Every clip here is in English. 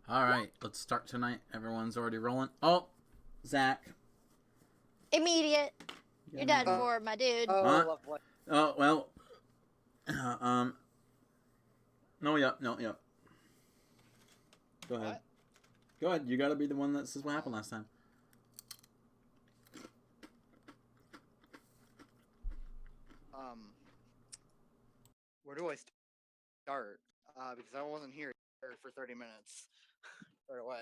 All right, let's start tonight. Everyone's already rolling. Oh, Zach. Immediate. You You're got done an for, my dude. Huh? Lovely. Oh, well. No, yep, no, yep. Go ahead. What? Go ahead. You gotta be the one that says what happened last time. Um, where do I start? Because I wasn't here for 30 minutes right away.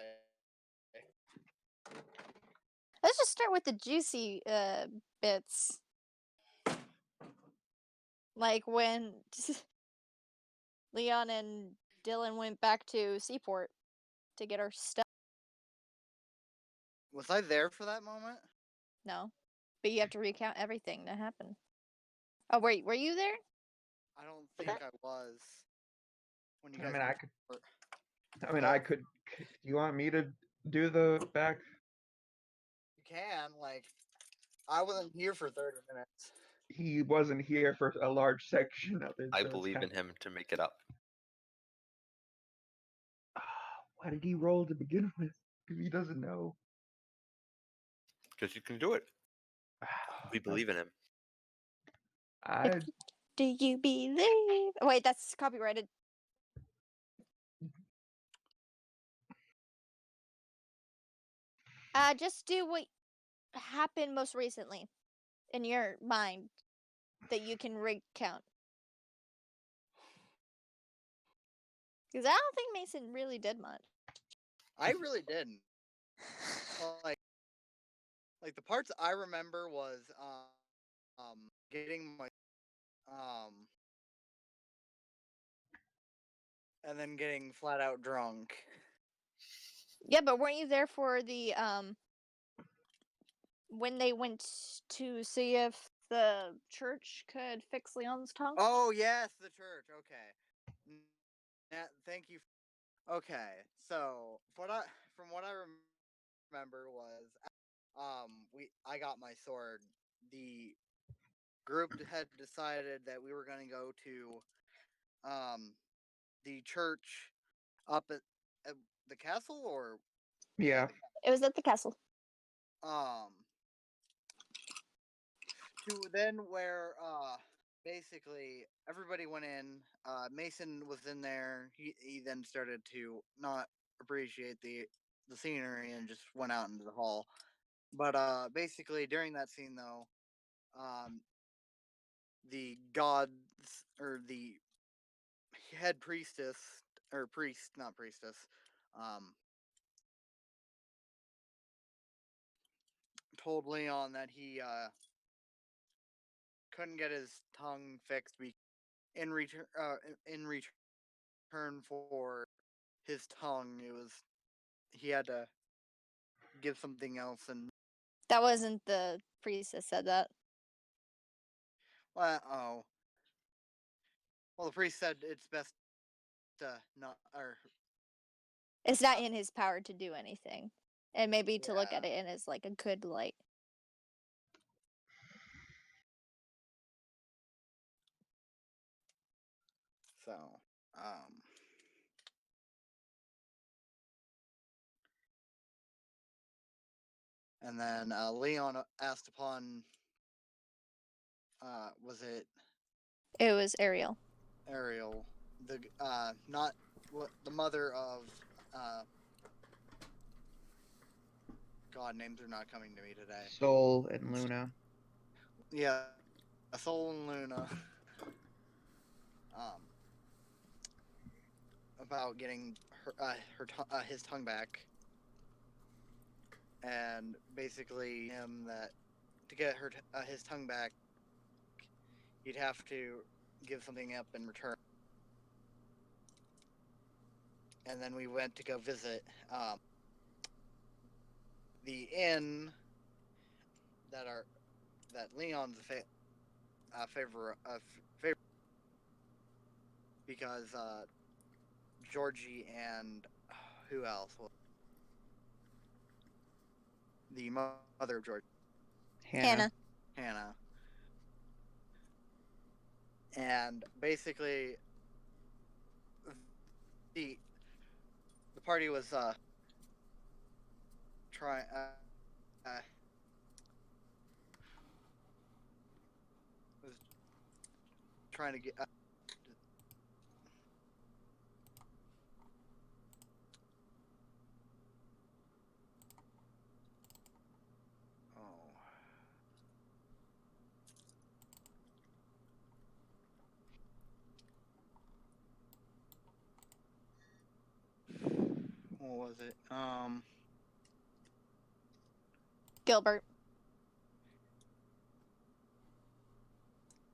Let's just start with the juicy bits. Like when Leon and Dylan went back to Seaport to get our stuff. Was I there for that moment? No. But you have to recount everything that happened. Oh, wait, were you there? I don't think I was. When you guys I mean, I could. were- I mean, I could. Do you want me to do the back? You can, like, I wasn't here for 30 minutes. He wasn't here for a large section of it. I so it's believe in kinda- him to make it up. Why did he roll to begin with? If he doesn't know. Because you can do it. We believe in him. I Do you believe? Wait, that's copyrighted. Just do what happened most recently in your mind that you can recount. Because I don't think Mason really did much. I really didn't. Like the parts I remember was getting my and then getting flat out drunk. Yeah, but weren't you there for the when they went to see if the church could fix Leon's tongue? Oh yes, the church. Okay. Thank you. Okay, so from what I remember was I got my sword. The group had decided that we were going to go to the church up at the castle or yeah. It was at the castle. um to then where basically everybody went in. Mason was in there. He then started to not appreciate the scenery and just went out into the hall. But basically during that scene though, um the gods or the head priestess or priest, not priestess, um told Leon that he couldn't get his tongue fixed in return in return for his tongue. It was he had to give something else, and That wasn't the priest that said that. oh, well, the priest said it's best to not or It's not in his power to do anything. And maybe to look at it in as like a good light. so um. And then Leon asked upon, was it It was Ariel. Ariel, the not the mother of God, names are not coming to me today. Soul and Luna. Yeah, Soul and Luna. About getting his tongue back, and basically him that to get his tongue back, he'd have to give something up in return. And then we went to go visit the inn that Leon's favorite because Georgie and who else? The mother of George, Hannah. Hannah, and basically the party was trying was trying to get oh. What was it? Gilbert.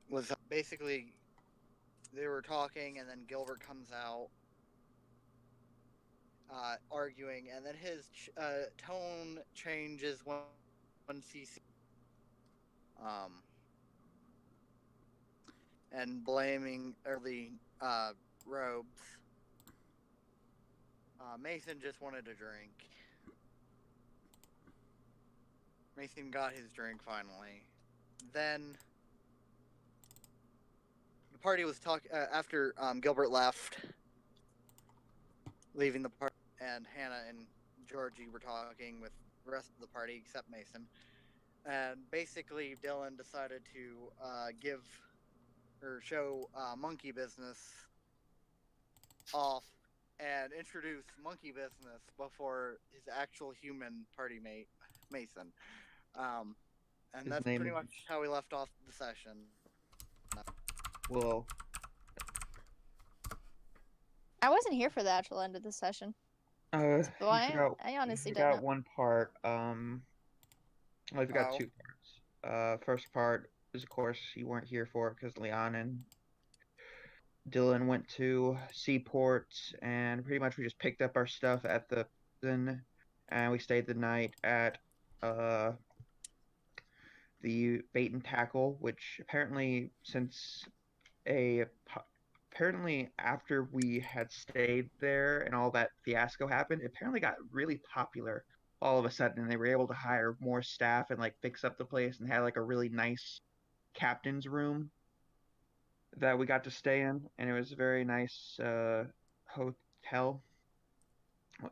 Was basically they were talking, and then Gilbert comes out, arguing, and then his tone changes once he sees, and blaming early robes. Mason just wanted a drink. Mason got his drink finally. Then the party was talking after Gilbert left, leaving the party, and Hannah and Georgie were talking with the rest of the party except Mason. And basically, Dylan decided to give or show Monkey Business off and introduce Monkey Business before his actual human party mate, Mason. And His that's name pretty is- much how we left off the session. Well, I wasn't here for the actual end of the session. you So I you honestly don't forgot know. one part. Well, you've got Oh. two parts. First part is, of course, you weren't here for it because Leon and Dylan went to Seaport, and pretty much we just picked up our stuff at the inn, and we stayed the night at the Bait and Tackle, which apparently apparently after we had stayed there and all that fiasco happened, it apparently got really popular all of a sudden, and they were able to hire more staff and like fix up the place and had like a really nice captain's room that we got to stay in, and it was a very nice hotel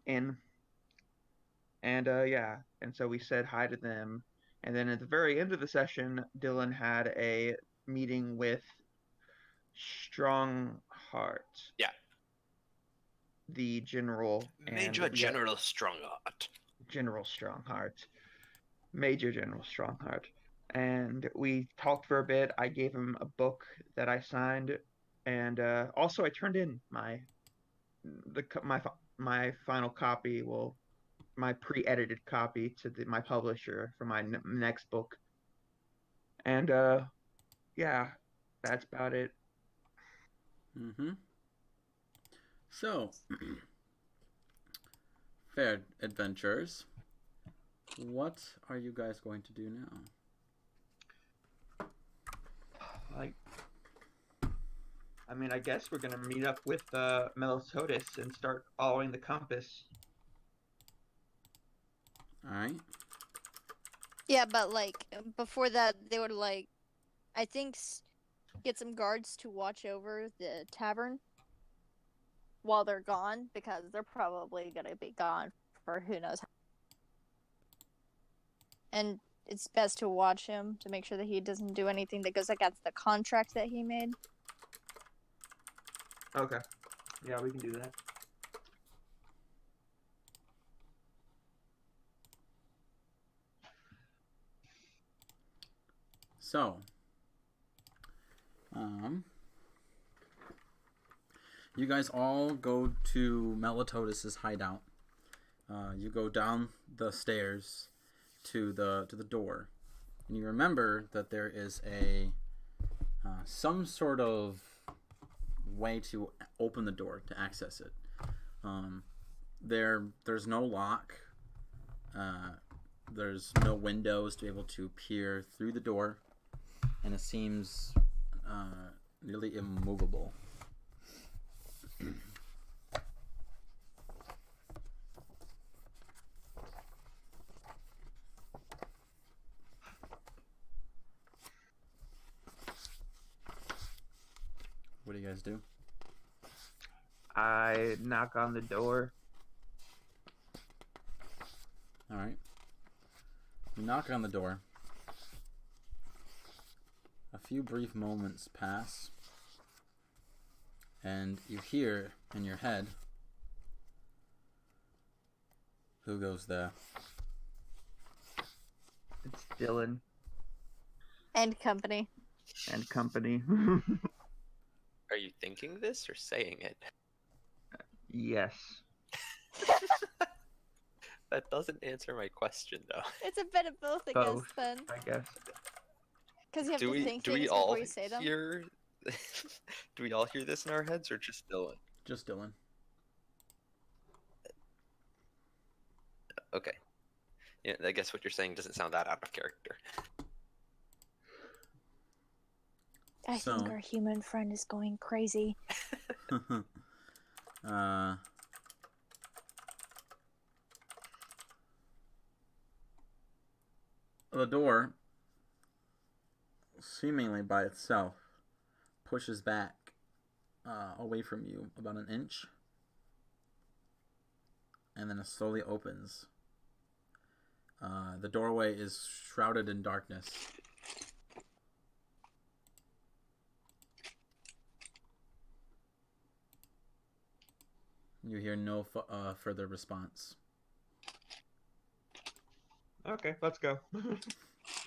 inn. And yeah, and so we said hi to them, and then at the very end of the session, Dylan had a meeting with Strongheart. Yeah. The general Major General Strongheart. General Strongheart. Major General Strongheart. And we talked for a bit. I gave him a book that I signed, and also I turned in my final copy, well, my pre-edited copy to my publisher for my next book. And yeah, that's about it. Mm-hmm. So, fair adventurers, what are you guys going to do now? I mean, I guess we're gonna meet up with Melitotally and start following the compass. All right. Yeah, but like before that, they would like, I think, get some guards to watch over the tavern while they're gone, because they're probably gonna be gone for who knows how. And it's best to watch him to make sure that he doesn't do anything that goes against the contract that he made. Okay. Yeah, we can do that. So, you guys all go to Melitotally hideout. You go down the stairs to the door, and you remember that there is a some sort of way to open the door to access it. There's no lock. There's no windows to be able to peer through the door, and it seems nearly immovable. What do you guys do? I knock on the door All right. You knock on the door. A few brief moments pass, and you hear in your head, "Who goes there?" It's Dylan And company. and company. Are you thinking this or saying it? Yes. That doesn't answer my question, though. It's a bit of both, I Both, guess, then. I guess. Because you have Do to we think do we things all before you say them. hear? Do we all hear this in our heads, or just Dylan? Just Dylan. Okay. Yeah, I guess what you're saying doesn't sound that out of character. I So- think our human friend is going crazy. The door, seemingly by itself, pushes back away from you about an inch, and then it slowly opens. The doorway is shrouded in darkness. You hear no further response. Okay, let's go.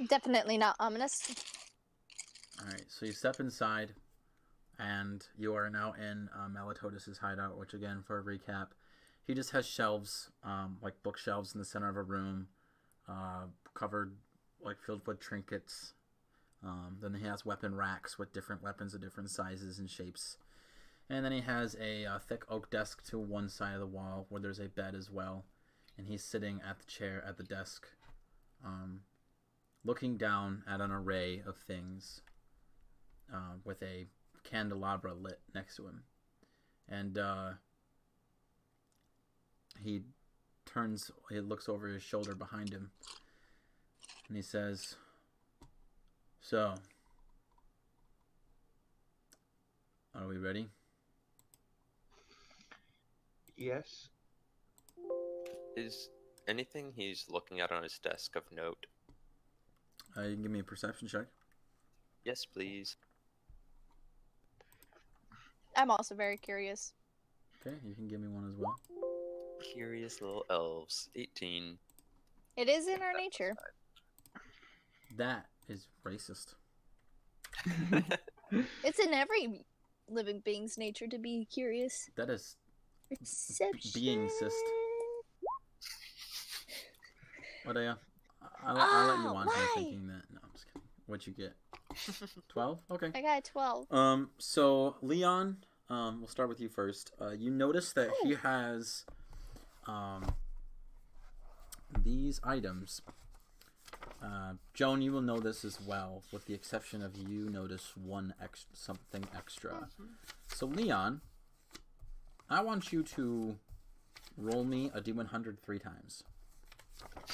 Definitely not ominous. Alright, so you step inside, and you are now in Melitotally hideout, which again, for a recap, he just has shelves, like bookshelves in the center of a room, covered, like filled with trinkets. Then he has weapon racks with different weapons of different sizes and shapes. And then he has a thick oak desk to one side of the wall where there's a bed as well. And he's sitting at the chair at the desk, looking down at an array of things with a candelabra lit next to him. And he looks over his shoulder behind him, and he says, "So, are we ready?" Yes. Is anything he's looking at on his desk of note? You can give me a perception check. Yes, please. I'm also very curious. Okay, you can give me one as well. Curious little elves. 18. It is in our nature. That is racist. It's in every living being's nature to be curious. That is Perception. being cyst. What are you? I'll let you Oh, on why? here thinking that. No, I'm just kidding. What'd you get? 12? Okay. I got a 12. So Leon, we'll start with you first. You notice that he has these items. Joan, you will know this as well, with the exception of you notice something extra. So Leon, I want you to roll me a D100 3 times.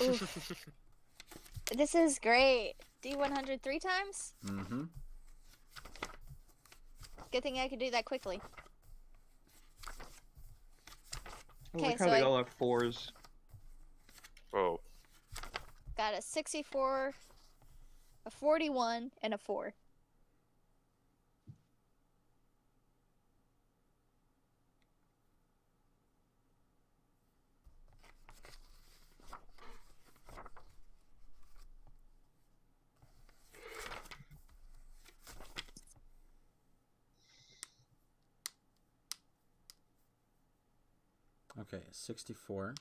Oof. This is great. D100 3 times? Mm-hmm. Good thing I could do that quickly. I Okay, like how so they I all have 4s. Whoa. got a 64, a 41, and a 4. Okay, 64.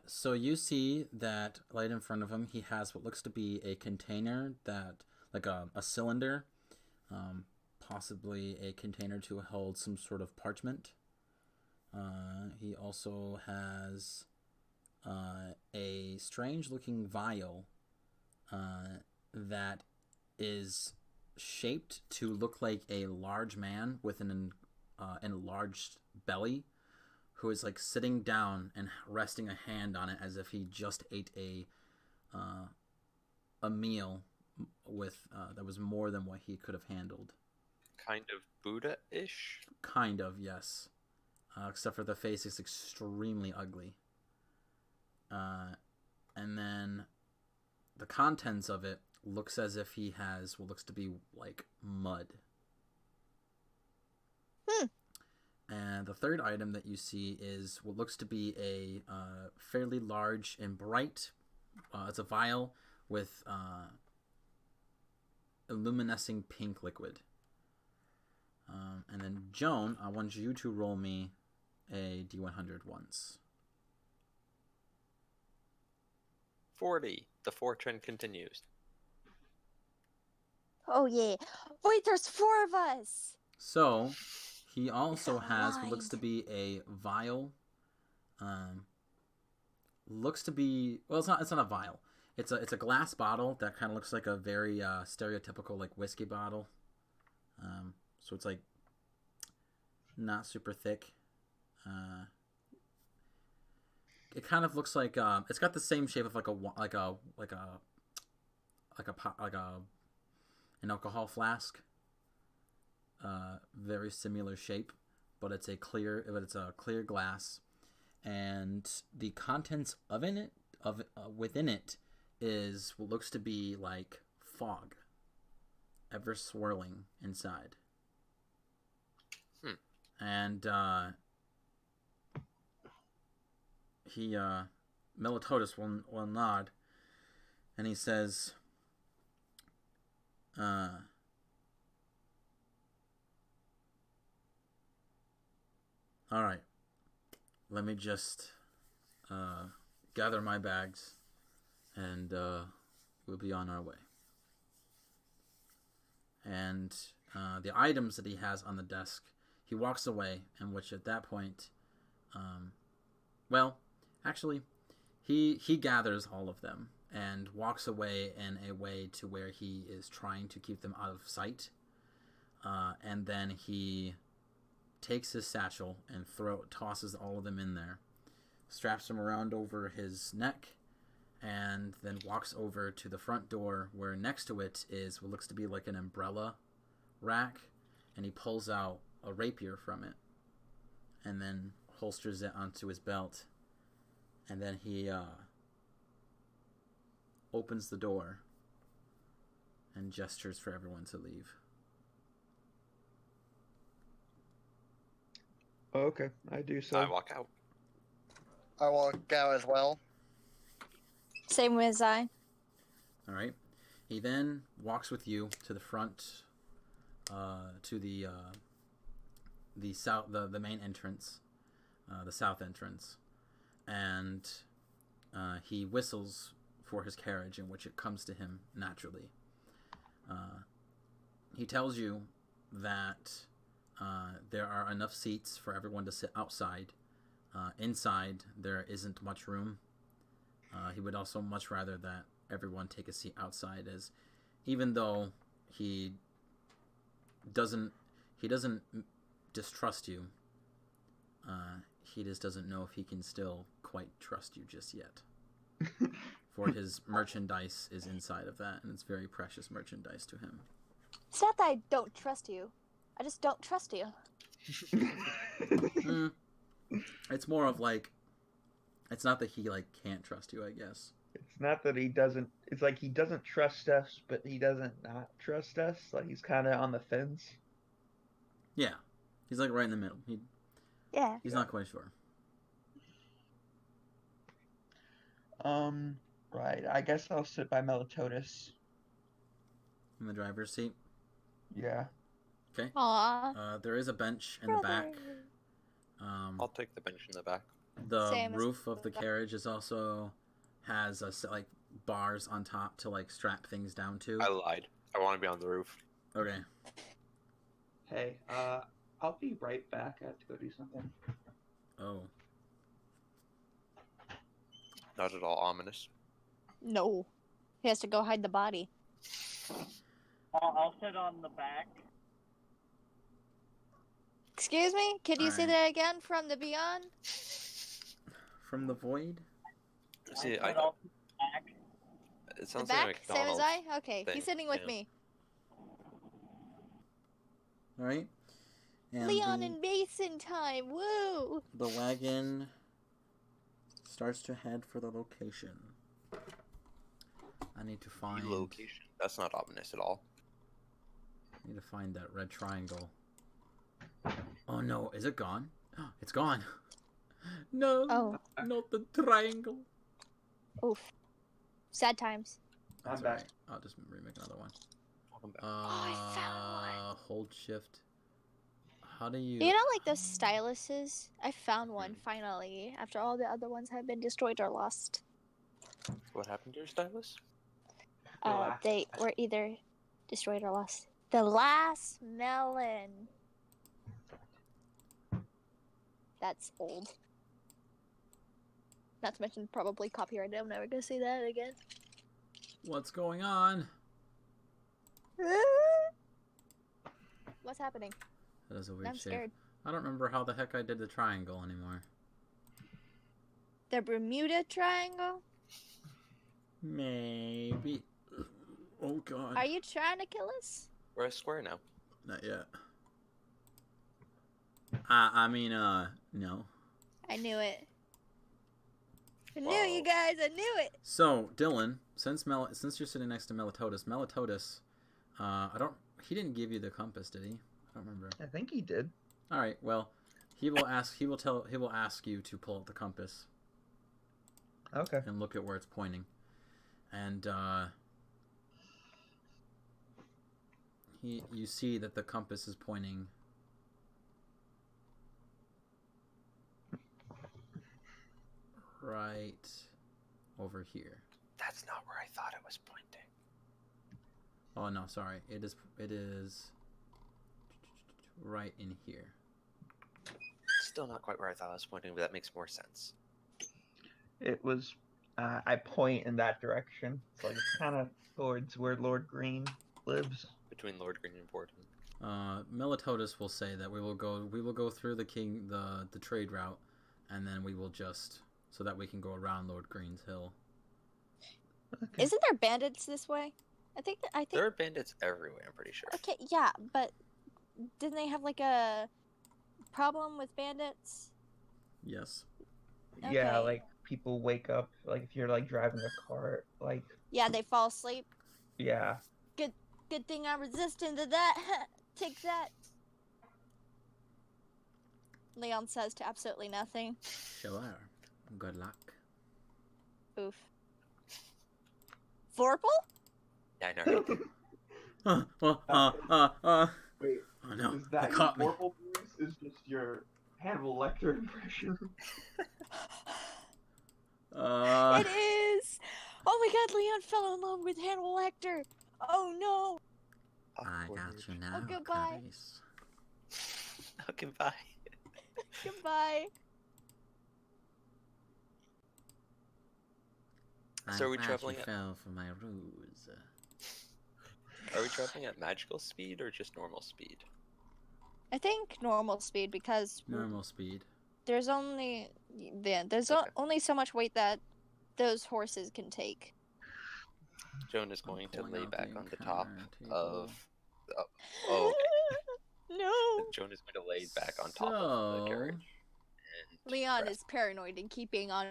So you see that right in front of him, he has what looks to be a container that, like a cylinder, possibly a container to hold some sort of parchment. He also has a strange-looking vial that is shaped to look like a large man with an enlarged belly, who is like sitting down and resting a hand on it as if he just ate a meal with that was more than what he could have handled. Kind of Buddha-ish? Kind of, yes. Except for the face is extremely ugly. And then the contents of it looks as if he has what looks to be like mud. And the third item that you see is what looks to be a fairly large and bright. It's a vial with luminescing pink liquid. And then Joan, I want you to roll me a D100 once. 40. The 4 trend continues. Oh yeah. Wait, there's 4 of us. So he also got has what looks to aligned. be a vial. Looks to be, well, it's not a vial. It's a glass bottle that kind of looks like a very stereotypical like whiskey bottle. So it's like not super thick. It kind of looks like it's got the same shape of an alcohol flask. Very similar shape, but it's a clear glass, and the contents within it is what looks to be like fog, ever swirling inside. And Melitotally will nod, and he says, all right, let me just gather my bags, and we'll be on our way. And the items that he has on the desk, he walks away, and which at that point, well, actually, he gathers all of them and walks away in a way to where he is trying to keep them out of sight. And then he takes his satchel and tosses all of them in there, straps them around over his neck, and then walks over to the front door where next to it is what looks to be like an umbrella rack, and he pulls out a rapier from it and then holsters it onto his belt, and then he opens the door and gestures for everyone to leave. Okay, I do so. I walk out. I walk out as well. Same as I. All right. He then walks with you to the front, to the south, the main entrance, the south entrance, and he whistles for his carriage, in which it comes to him naturally. He tells you that there are enough seats for everyone to sit outside. Inside, there isn't much room. He would also much rather that everyone take a seat outside, as even though he doesn't distrust you, he just doesn't know if he can still quite trust you just yet. For his merchandise is inside of that, and it's very precious merchandise to him. It's not that I don't trust you. I just don't trust you. It's more of like, it's not that he like can't trust you, I guess. It's not that he doesn't. It's like he doesn't trust us, but he doesn't not trust us. Like he's kind of on the fence. Yeah, he's like right in the middle. He's not quite sure. Right. I guess I'll sit by Melitotally. In the driver's seat. Yeah. Okay. Aww. There is a bench in the back. I'll take the bench in the back. The Same as roof of the the- carriage has like bars on top to like strap things down to. I lied. I want to be on the roof. Okay. Hey, I'll be right back. I have to go do something. Oh. Not at all ominous. No. He has to go hide the body. I'll sit on the back. Excuse me? Could you say Alright. that again from the beyond? From the void? See, I'll sit on the back. it The sounds back? like a Same as McDonald's. I? Okay, thing, he's sitting with yeah. me. All right. And Leon and Mason time! Woo! the wagon starts to head for the location. I need to find. The location. That's not ominous at all. I need to find that red triangle. Oh no, is it gone? It's gone. No, Oh. not the triangle. Oof. Sad times. That's I'm back. alright. I'll just remake another one. Welcome back. I found one. Hold shift. How do you? You know, like those styluses? I found one finally after all the other ones have been destroyed or lost. What happened to your stylus? They were either destroyed or lost. The last melon. That's old. Not to mention probably copyrighted. I'm never gonna say that again. What's going on? What's happening? That is a weird I'm shape. scared. I don't remember how the heck I did the triangle anymore. The Bermuda Triangle? Maybe. Oh god. Are you trying to kill us? We're a square now. Not yet. No. I knew it. I knew you guys. I knew it. So, Dylan, since you're sitting next to Melitotus, he didn't give you the compass, did he? I don't remember. I think he did. All right. Well, he will ask you to pull out the compass Okay. and look at where it's pointing. And you see that the compass is pointing right over here. That's not where I thought it was pointing. Oh no, sorry. It is right in here. Still not quite where I thought it was pointing, but that makes more sense. It was. I point in that direction, so it's kind of towards where Lord Green lives. Between Lord Green and Borden. Melitotus will say that we will go through the trade route, and then we will just so that we can go around Lord Green's Hill. Okay. Isn't there bandits this way? I think. There are bandits everywhere, I'm pretty sure. Okay, yeah, but didn't they have like a problem with bandits? Yes. Yeah, Okay. like people wake up, like if you're like driving a car, like Yeah, they fall asleep. yeah. Good thing I'm resistant to that. Take that. Leon says to absolutely nothing. Sure. Good luck. Oof. Vorpal? Yeah, I know. Wait, Oh no, is they that caught me. your voice? Is just your Hannibal Lecter impression? It is! Oh my god, Leon fell in love with Hannibal Lecter! Oh no! I got you now, Oh, goodbye. Clarice. Oh, goodbye. Goodbye. So are we I'm glad traveling you at- fell for my ruse. Are we traveling at magical speed or just normal speed? I think normal speed because Normal speed. there's only Okay. only so much weight that those horses can take. Joan is going to pulling lay out back the on the top encounter of. table. Oh, okay. No. Joan is going to lay back on top of the carriage. And Leon rest. is paranoid and keeping on.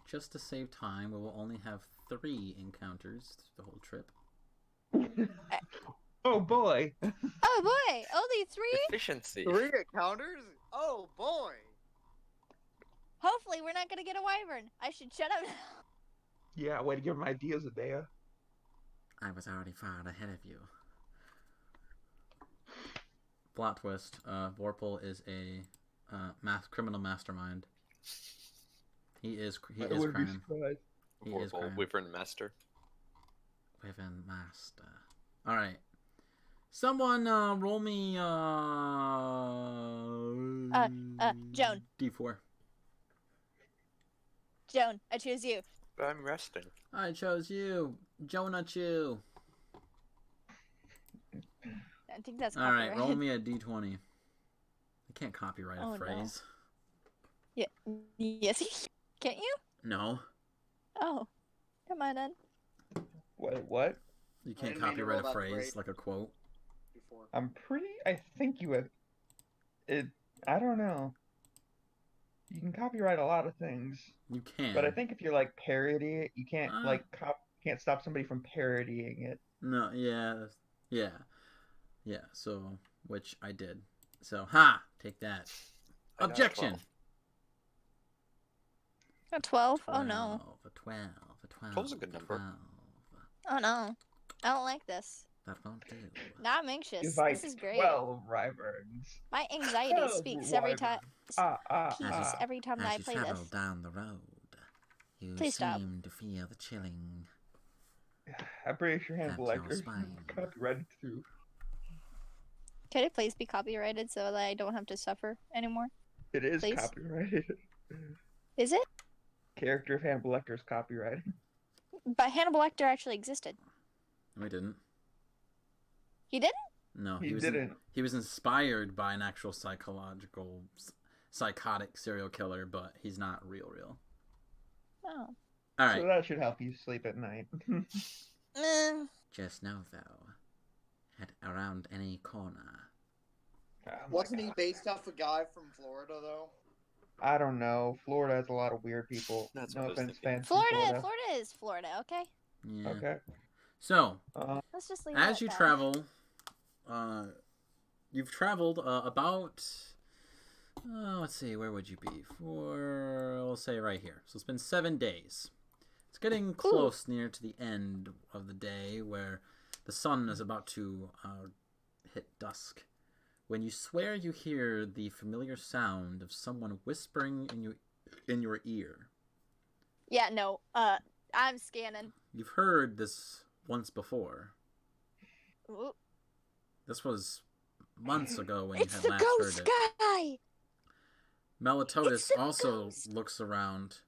Just to save time, we will only have 3 encounters the whole trip. Oh boy! Oh boy, only 3? Efficiency. 3 encounters? Oh boy! Hopefully we're not gonna get a wyvern. I should shut up now. Yeah, way to give him ideas, Adea. I was already far ahead of you. Plot twist. Vorpal is a criminal mastermind. He is I wouldn't be crime. surprised. He is Vorpal, crime. Wyvern Master. Wyvern master. All right. Someone roll me Joan. D4. Joan, I choose you. I'm resting. I chose you, Jonah Chew. I think that's All copyright. right, roll me a D20. I can't copyright Oh, a no. phrase. Yeah. Yes. Can't you? No, Oh. Come on then. Wait, what? you I can't didn't mean to copyright roll a that phrase great. like a quote. Before. I think you have. I don't know. You can copyright a lot of things, You can. but I think if you're like parodying it, you can't Ah. can't stop somebody from parodying it. No, yeah. So, which I did. So, ha! Take that. I got Objection. A 12? Oh no. A 12. 12's a good number. 12. Oh no. I don't like this. That won't do. Now I'm anxious. Invite This is great. 12 wyverns. My anxiety 12 speaks every time. wyverns. Every time that I play travel this. down the road, you Please stop. seem to feel the chilling. I'm pretty sure At Hannibal your Lecter's spine. copyrighted too. Could it please be copyrighted so that I don't have to suffer anymore? It is Please? copyrighted. Is it? Character of Hannibal Lecter is copyrighted. But Hannibal Lecter actually existed. We didn't. He didn't? No, He didn't. He was inspired by an actual psychotic serial killer, but he's not real. Oh. All right. So that should help you sleep at night. Just know though, at around any corner. Oh my Wasn't he God. based off a guy from Florida though? I don't know. Florida has a lot of weird people. That's No what I was offense, thinking. fans from Florida is Florida, okay? Yeah. Okay. So, Let's just leave as it you at that. travel, you've traveled about. Let's see, where would you be? We'll say right here. So it's been 7 days. It's getting close near to the end of the day where the sun is about to hit dusk. When you swear you hear the familiar sound of someone whispering in your ear. Yeah, no. I'm scanning. You've heard this once before. Ooh. This was months ago when you It's had the last ghost heard it. guy! Melitotis It's the also ghost. looks around.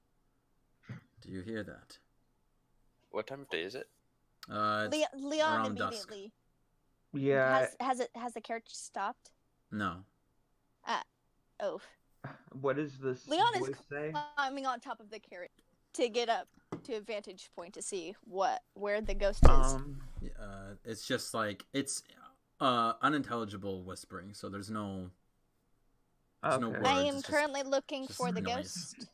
Do you hear that? What time of day is it? It's Leon around dusk. immediately. Yeah. Has the carriage stopped? No. Oh. What does this Leon is voice say? climbing on top of the carriage to get up to a vantage point to see where the ghost is. It's just like it's unintelligible whispering, so there's no no Okay. words. I am it's just- currently looking just for the noise. ghost.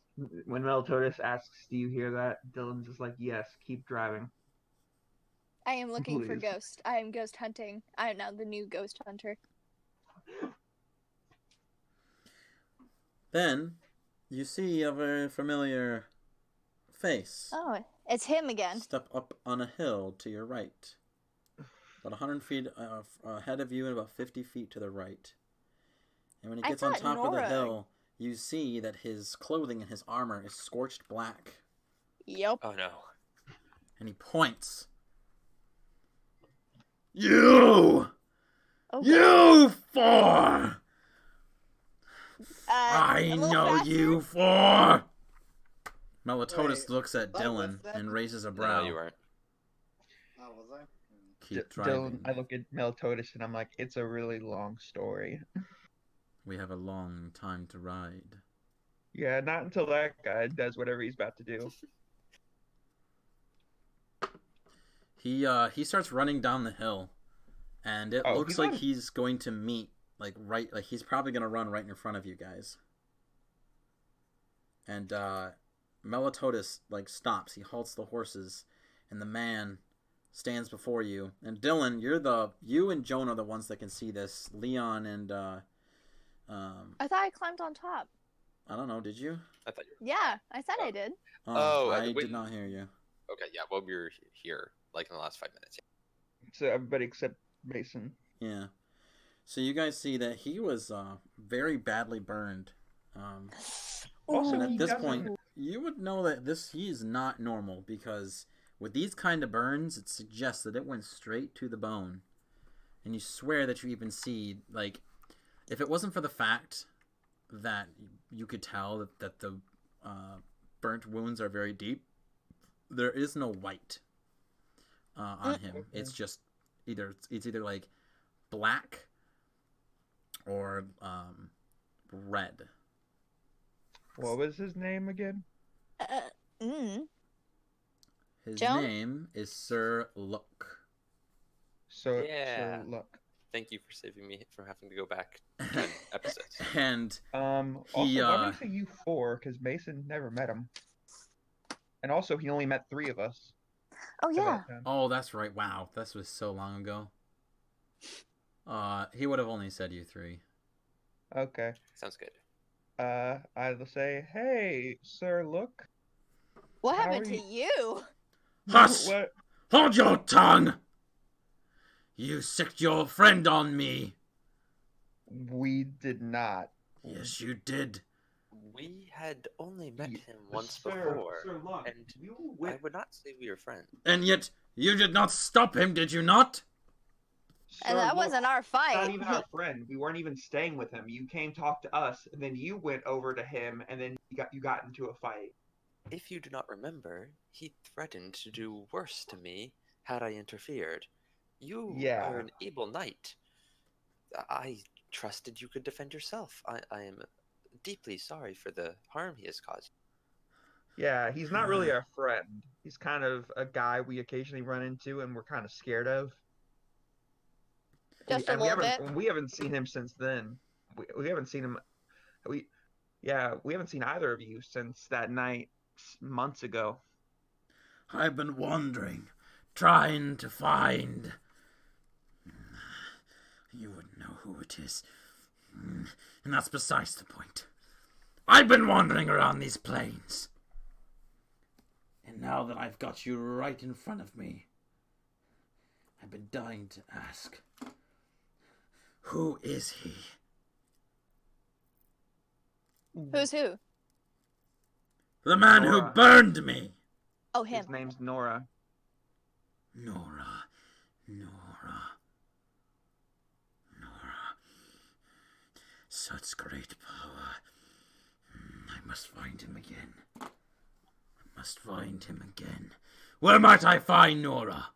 When Melitotis asks, "Do you hear that?" Dylan's just like, "Yes, keep driving." I am looking for Please. ghost. I am ghost hunting. I am now the new ghost hunter. Then you see a very familiar face. Oh, it's him again. Step up on a hill to your right. About 100 feet ahead of you and about 50 feet to the right. And when he I gets on thought top of the Nora- hill, you see that his clothing and his armor is scorched black. Yep. Oh no. And he points. You! Oh, You four! a I little know faster? you four! Melitotis Wait, looks at I Dylan was that? and raises a brow. No, you weren't. Oh, was I? Keep driving. Dylan, I look at Melitotis and I'm like, "It's a really long story." We have a long time to ride. Yeah, not until that guy does whatever he's about to do. He starts running down the hill, and it Oh, looks he's like on- he's going to meet he's probably gonna run right in front of you guys. And Melitotis stops. He halts the horses, and the man stands before you. And Dylan, you and Joan are the ones that can see this. Leon and I thought I climbed on top. I don't know. Did you? I thought you Yeah, I said I did. Oh, I wait. did not hear you. were. Okay, yeah. Well, we were here like in the last 5 minutes. So everybody except Mason. Yeah. So you guys see that he was very badly burned. Also, And at he this doesn't- point, you would know that he is not normal, because with these kind of burns, it suggests that it went straight to the bone. And you swear that you even see, if it wasn't for the fact that you could tell that the burnt wounds are very deep, there is no white on him. It's just either black or red. What was his name again? His Joan? name is Sir Look. So Yeah. look. Thank you for saving me from having to go back 10 episodes. And Also, why would he say you four? Because Mason never met him. And also, he only met 3 of us. Oh at yeah. that time. oh, that's right. Wow, this was so long ago. He would have only said you 3. Okay. Sounds good. I'll say, hey, sir, look. What How happened are to you- you? Hush! What? Hold your tongue! You sicked your friend on me. We did not. Yes, you did. We had only met Y- him once sir, before, sir, look, and you I went, would not say we were friends. And yet, you did not stop him, did you not? sir, And that look, wasn't our fight. not even our friend. We weren't even staying with him. You came talk to us, and then you went over to him, and then you got into a fight. If you do not remember, he threatened to do worse to me had I interfered. You Yeah. are an able knight. I trusted you could defend yourself. I am deeply sorry for the harm he has caused. Yeah, he's not really our friend. He's kind of a guy we occasionally run into, and we're kind of scared of. Just a And we little haven't bit. we haven't seen him since then. We haven't seen him. We we haven't seen either of you since that night months ago. I've been wandering, trying to find. You wouldn't know who it is. And that's besides the point. I've been wandering around these plains. And now that I've got you right in front of me, I've been dying to ask. Who is he? Who's who? The man who Nora. burned me! Oh, him. His name's Nora. Nora. Such great power. I must find him again. Where might I find Nora?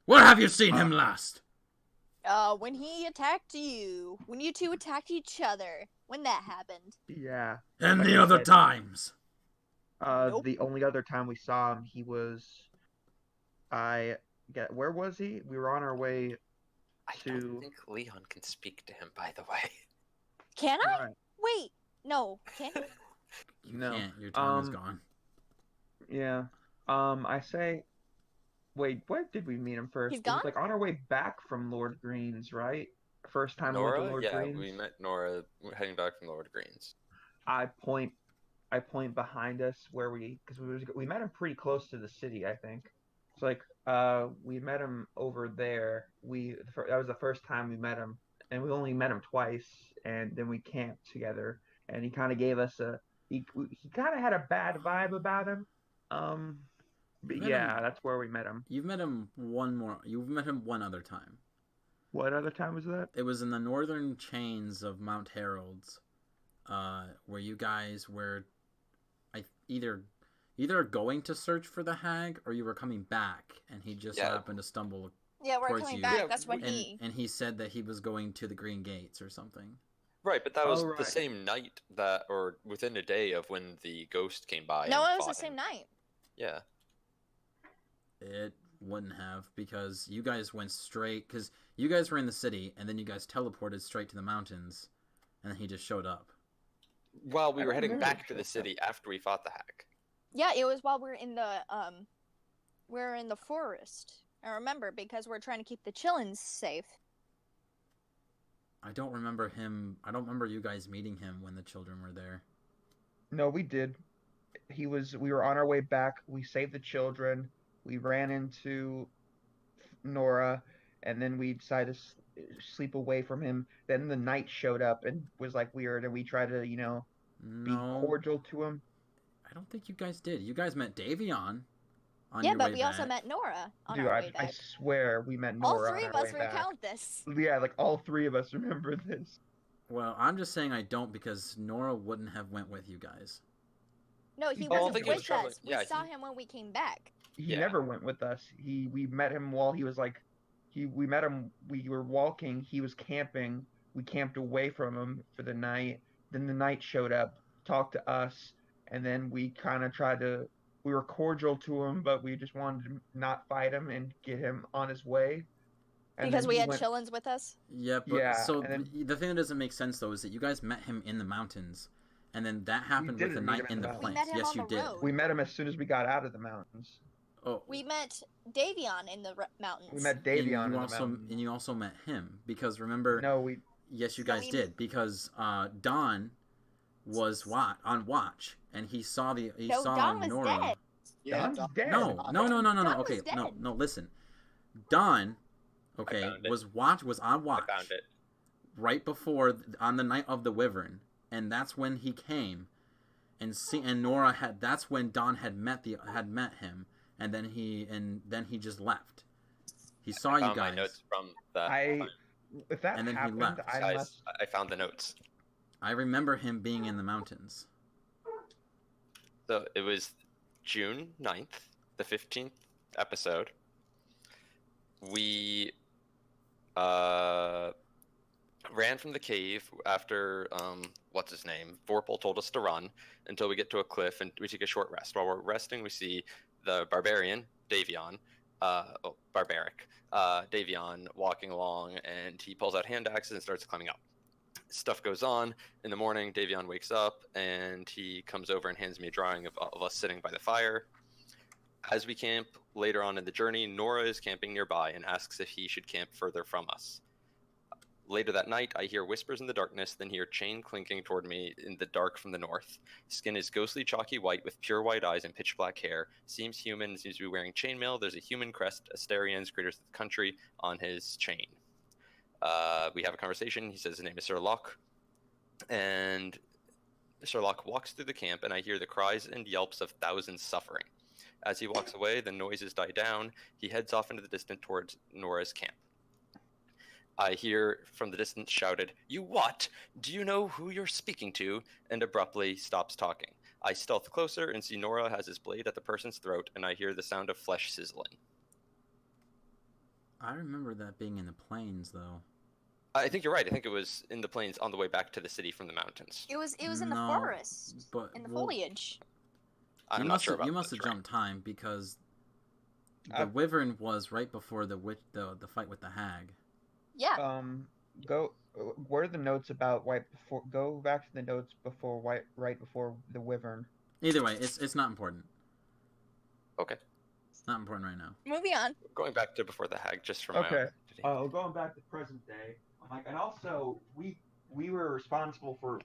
Where have you seen him last? When he attacked you. When you two attacked each other. When that happened. Yeah. And Like the I other said, times? Nope. The only other time we saw him, he was. Where was he? We were on our way I don't think Leon can speak to him, by the way. Can I? Right. Wait. No. Can he? You No. can't. Your time is gone. Yeah. I say. Wait, where did we meet him first? He's It was gone? like on our way back from Lord Green's, right? First time we went to Nora? Lord Yeah, Green's. we met Nora heading back from Lord Green's. I point behind us where because we met him pretty close to the city, I think. It's like we met him over there. That was the first time we met him, and we only met him twice, and then we camped together, and he kind of gave us he kind of had a bad vibe about him. But yeah, that's where we met him. You've met him You've met him one other time. What other time was that? It was in the northern chains of Mount Harold's, where you guys were either going to search for the hag or you were coming back, and he just happened to stumble. Yeah, we're towards coming you. back. Yeah, That's when And he said that he was going to the Green Gates or something. Right, but that was right. the same night or within a day of when the ghost came by. No, and it was the fought same him. night. Yeah. It wouldn't have, because you guys went straight, because you guys were in the city, and then you guys teleported straight to the mountains, and then he just showed up. Well, we I were don't heading remember back it to the showing city after we fought the hag. Yeah, it was while we're in the forest. I remember, because we're trying to keep the Chillins safe. I don't remember you guys meeting him when the children were there. No, we did. We were on our way back. We saved the children. We ran into Nora, and then we decided to sleep away from him. Then the knight showed up and was like weird, and we tried to, be No, cordial to him. I don't think you guys did. You guys met Davion on Yeah, your but way we also back. met Nora on Dude, our way I back. swear we met All Nora three on of our us way back. recount this. Yeah, like all 3 of us remember this. Well, I'm just saying I don't, because Nora wouldn't have went with you guys. No, he Oh, I wasn't think he was with traveling- us. We yeah, saw he- him when we came back. He Yeah. never went with us. We met him while he was like we met him, we were walking, he was camping. We camped away from him for the night. Then the knight showed up, talked to us, and then we kind of we were cordial to him, but we just wanted to not fight him and get him on his way. And Because then we he had went- Chillins with us. Yeah, but Yeah, so and then- the thing that doesn't make sense though is that you guys met him in the mountains, and then that happened with the didn't meet night him in in the the mountains. We plains. met him Yes, on you the did. road. We met him as soon as we got out of the mountains. Oh, We met Davion in the mountains. We met and Davion you in the also mountains. and you also met him because remember. No, we Yes, you No, guys we- did because Don was on watch, and he saw No, saw Don was Nora. dead. Yeah, Don's Don- dead. No, no, no, no, no, no. Don was Okay, no, dead. no. Listen, Don, okay, found it. was on watch I found it. right before on the night of the Wyvern, and that's when he came, and Nora had. That's when Don had met him, and then he just left. He saw I you found guys. my notes from that. If that And then he happened, left. I Guys, must. I found the notes. I remember him being in the mountains. So it was June 9th, the 15th episode. We ran from the cave after, what's his name? Vorpal told us to run until we get to a cliff and we take a short rest. While we're resting, we see the barbarian, Davion, barbaric, Davion walking along, and he pulls out hand axes and starts climbing up. Stuff goes on. In the morning, Davion wakes up and he comes over and hands me a drawing of us sitting by the fire. As we camp later on in the journey, Nora is camping nearby and asks if he should camp further from us. Later that night, I hear whispers in the darkness, then hear chain clinking toward me in the dark from the north. Skin is ghostly chalky white with pure white eyes and pitch black hair. Seems human, seems to be wearing chainmail. There's a human crest, Asterians, greatest of the country, on his chain. We have a conversation. He says his name is Sir Locke. And Sir Locke walks through the camp, and I hear the cries and yelps of thousands suffering. As he walks away, the noises die down. He heads off into the distance towards Nora's camp. I hear from the distance shouted, "You what? Do you know who you're speaking to?" and abruptly stops talking. I stealth closer and see Nora has his blade at the person's throat, and I hear the sound of flesh sizzling. I remember that being in the plains, though. I think you're right. I think it was in the plains on the way back to the city from the mountains. It was in the No, forest, but in the well, foliage. I'm you not must sure have, about you must this, have right? jumped time because the I- Wyvern was right before the fight with the hag. Yeah. Go. What are the notes about white before? Go back to the notes before white, right before the Wyvern. Either way, it's not important. Okay. It's not important right now. Moving on. Going back to before the hag, just from my Okay. own identity. Going back to present day, and also we were responsible for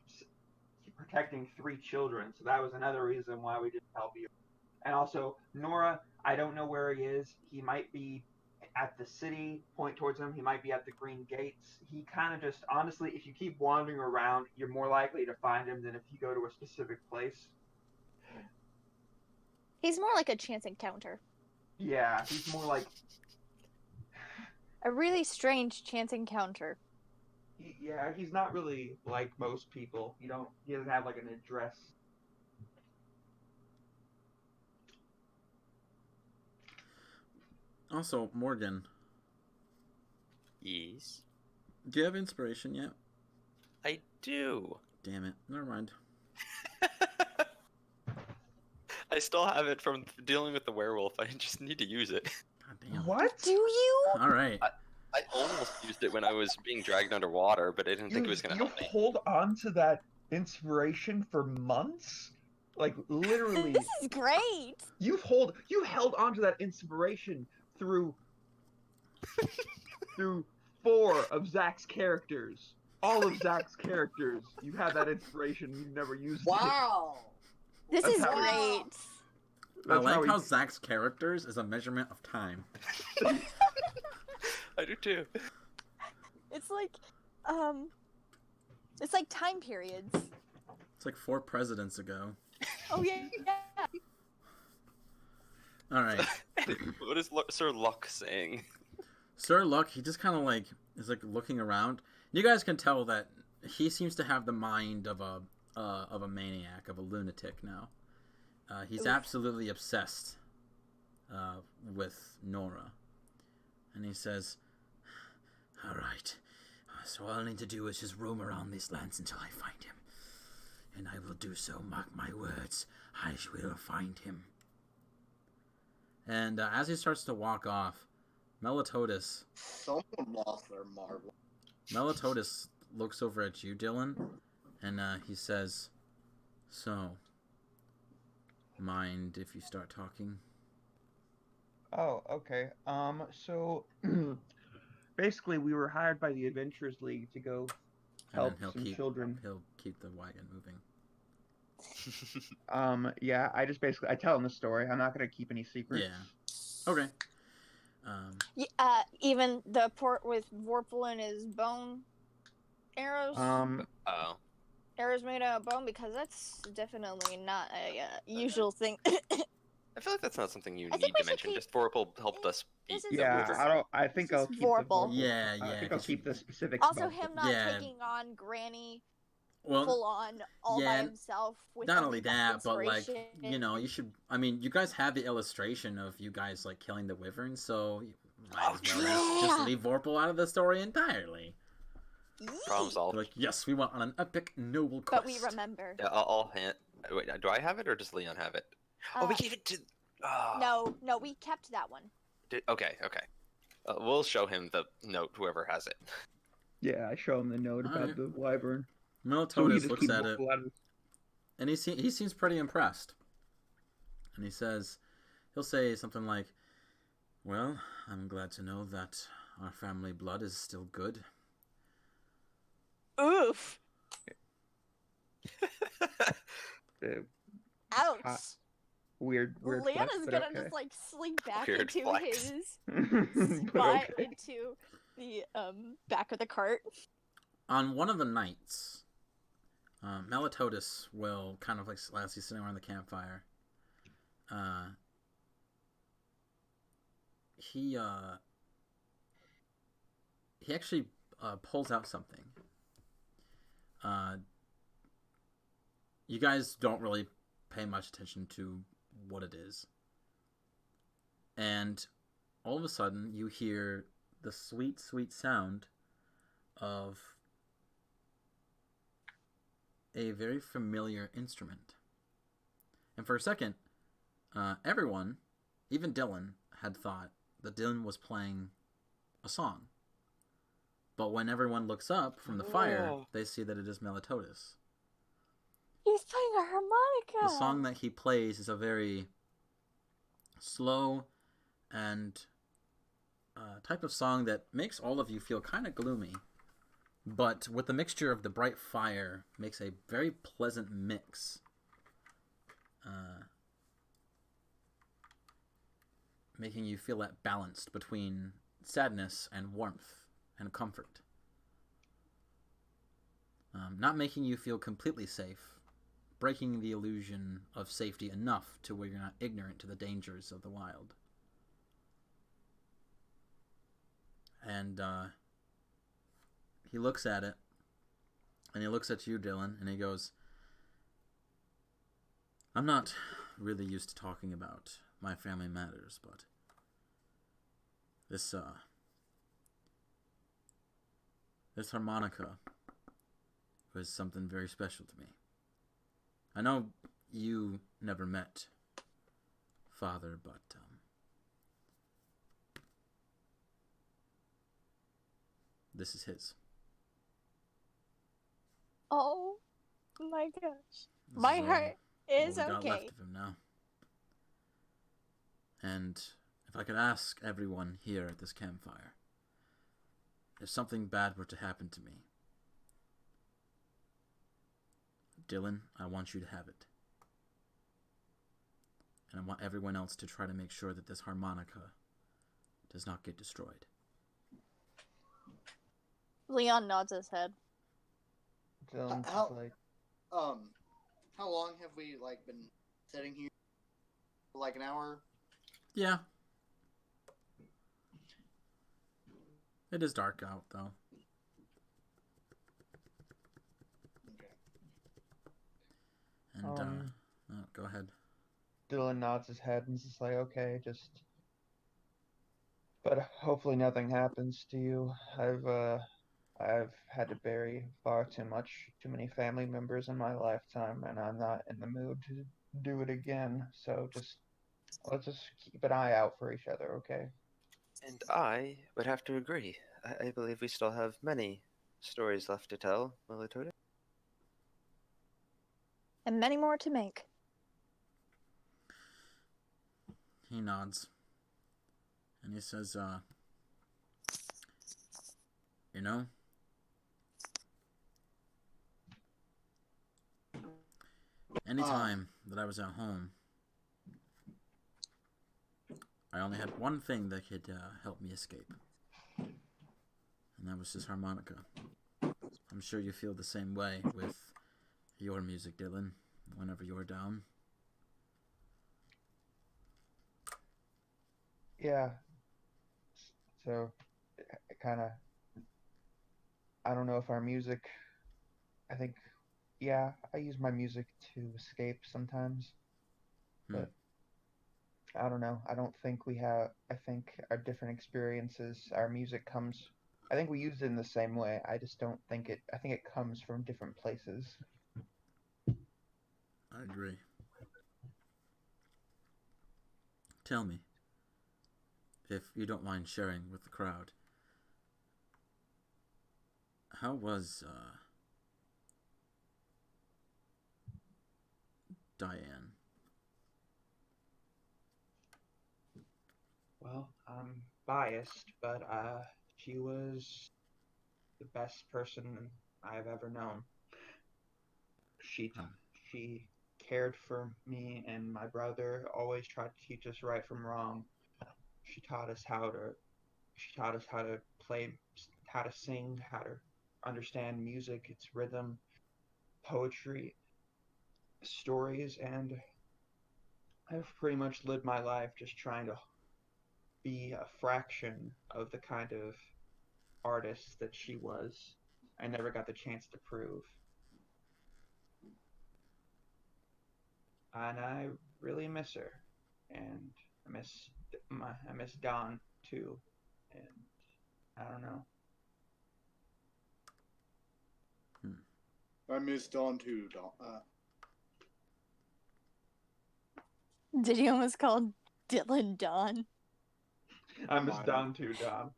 protecting 3 children, so that was another reason why we didn't help you. And also Nora, I don't know where he is. He might be at the city. Point towards him. He might be at the Green Gates. He kind of just honestly, if you keep wandering around, you're more likely to find him than if you go to a specific place. He's more like a chance encounter. Yeah, he's more like A really strange chance encounter. he's not really like most people. He doesn't have like an address. Also, Morgan, Yes. do you have inspiration yet? I do. Damn it. Never mind. I still have it from dealing with the werewolf. I just need to use it. God damn. What? Do you? All right. I almost used it when I was being dragged underwater, but I didn't think it was going to You help me. hold on to that inspiration for months? Like literally, This is great. you held on to that inspiration through 4 of Zach's characters. All of Zach's characters. You had that inspiration. You never used it. Wow. This That's is how- great. I That's like how he- Zach's characters is a measurement of time. I do too. It's like time periods. It's like 4 presidents ago. Oh yeah. All right. What is Sir Luck saying? Sir Luck, he just kind of like is like looking around. You guys can tell that he seems to have the mind of a maniac, of a lunatic now. He's Oof. absolutely obsessed with Nora. And he says, "All right, so all I need to do is just roam around these lands until I find him. And I will do so, mark my words, I will find him." And as he starts to walk off, Melitotis. Someone lost their marble. Melitotis looks over at you, Dylan, and he says, "So, mind if you start talking?" Oh, okay. So basically, we were hired by the Adventurers League to go And then help some children. he'll keep the wagon moving. Yeah, I tell them the story. I'm not gonna keep any secrets. Yeah. Okay. Even the port with Vorpal and his bone arrows. Oh. Arrows made out of bone, because that's definitely not a usual thing. I feel like that's not something you I need think to we should mention. keep- Just Vorpal helped us beat This is- the Yeah, wyvern. I don't. I think This I'll is keep the Vorpal. Vorpal. Yeah, I yeah, think I'll 'cause you- keep the specifics. Also, about him Vorpal. not Yeah. taking on Granny Well, full on all by yeah, himself with not only that, but like, inspiration. you should. I mean, you guys have the illustration of you guys like killing the wyvern, so you might as well just Yeah. leave Vorpal out of the story entirely. Problem Yee! solved. Like, yes, we went on an epic noble quest. But we remember. Yeah, I'll hand. Wait, do I have it or does Leon have it? Oh, we Uh, gave it to. Oh. No, we kept that one. Okay. We'll show him the note, whoever has it. Yeah, I show him the note about Alright. the wyvern. So we Melitotis just looks keep at it, Vorpal out of and he seems pretty impressed. And he'll say something like, "Well, I'm glad to know that our family blood is still good." Oof! the Ouch! hot, weird Leon flex, is but gonna okay. just like slink back Weird into flex. his But spot okay. into the back of the cart. On one of the nights, Melitotis will kind of like, as he's sitting around the campfire, he actually pulls out something. You guys don't really pay much attention to what it is, and all of a sudden you hear the sweet, sweet sound of a very familiar instrument. And for a second, everyone, even Dylan, had thought that Dylan was playing a song. But when everyone looks up from the fire, Oh. they see that it is Melitotis. He's playing a harmonica. The song that he plays is a very slow and type of song that makes all of you feel kind of gloomy. But with the mixture of the bright fire, makes a very pleasant mix. Making you feel that balanced between sadness and warmth and comfort. Not making you feel completely safe, breaking the illusion of safety enough to where you're not ignorant to the dangers of the wild. And he looks at it, and he looks at you, Dylan, and he goes, "I'm not really used to talking about my family matters, but this harmonica was something very special to me. I know you never met Father, but this is his. Oh my gosh. This My is heart is all we got left okay. of him now. And if I could ask everyone here at this campfire, if something bad were to happen to me, Dylan, I want you to have it. And I want everyone else to try to make sure that this harmonica does not get destroyed." Leon nods his head. Dylan's How- just like, How long have we been sitting here? Like an hour? Yeah. It is dark out, though. Okay. And, go ahead. Dylan nods his head and is just like, okay, but hopefully nothing happens to you. I've had to bury far too many family members in my lifetime, and I'm not in the mood to do it again. So let's just keep an eye out for each other, okay? And I would have to agree. I believe we still have many stories left to tell, Melitotally. And many more to make. He nods. And he says, you know, anytime that I was at home, I only had one thing that could help me escape. And that was this harmonica. I'm sure you feel the same way with your music, Dylan, whenever you're down. Yeah. So, kind of, I don't know if our music, I think, yeah, I use my music to escape sometimes, but I don't know. I don't think we have, I think our different experiences, our music comes, I think we use it in the same way. I just don't think I think it comes from different places. I agree. Tell me, if you don't mind sharing with the crowd, how was Diane? Well, I'm biased, but she was the best person I've ever known. She Hmm. she cared for me and my brother, always tried to teach us right from wrong. She taught us how to she taught us how to play, how to sing, how to understand music, its rhythm, poetry, stories, and I've pretty much lived my life just trying to be a fraction of the kind of artist that she was. I never got the chance to prove. And I really miss her. And I miss Don too. And I don't know. I miss Dawn too. Did he almost call Dylan Don? I miss Mine. Don too, Don.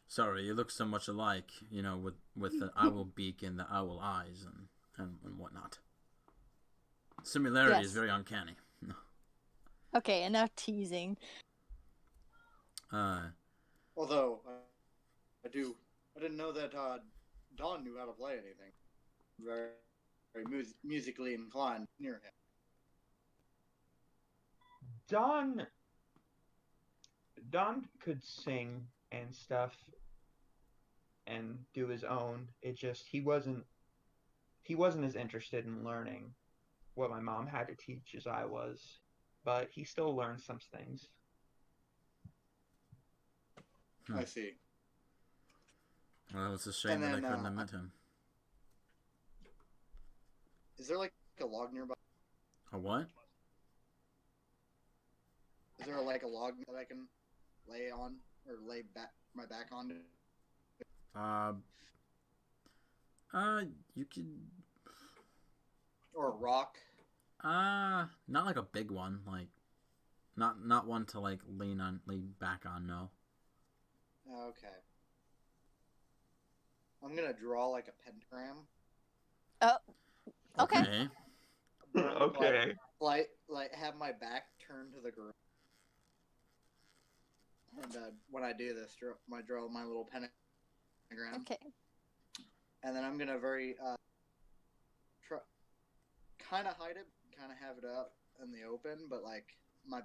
Sorry, you look so much alike, you know, with the owl beak and the owl eyes and whatnot. Similarity is Yes. very uncanny. Okay, enough teasing. Although I didn't know that Dawn knew how to play anything. Very, very musically inclined near him. Don Don could sing and stuff and do his own. It just he wasn't as interested in learning what my mom had to teach as I was, but he still learned some things. Hmm. I see. Well, it's a shame And that I then, couldn't have met him. is there like a log nearby? A what? Is there like a log that I can lay on or lay my back on? Uh, you could. Or a rock? Not like a big one, like not one to like lean back on. No. Okay. I'm gonna draw like a pentagram. Oh, okay. Okay. Okay. Like have my back turned to the ground. And when I do this, I draw my little pentagram. Okay. And then I'm gonna very try, kind of hide it, kind of have it up in the open, but like my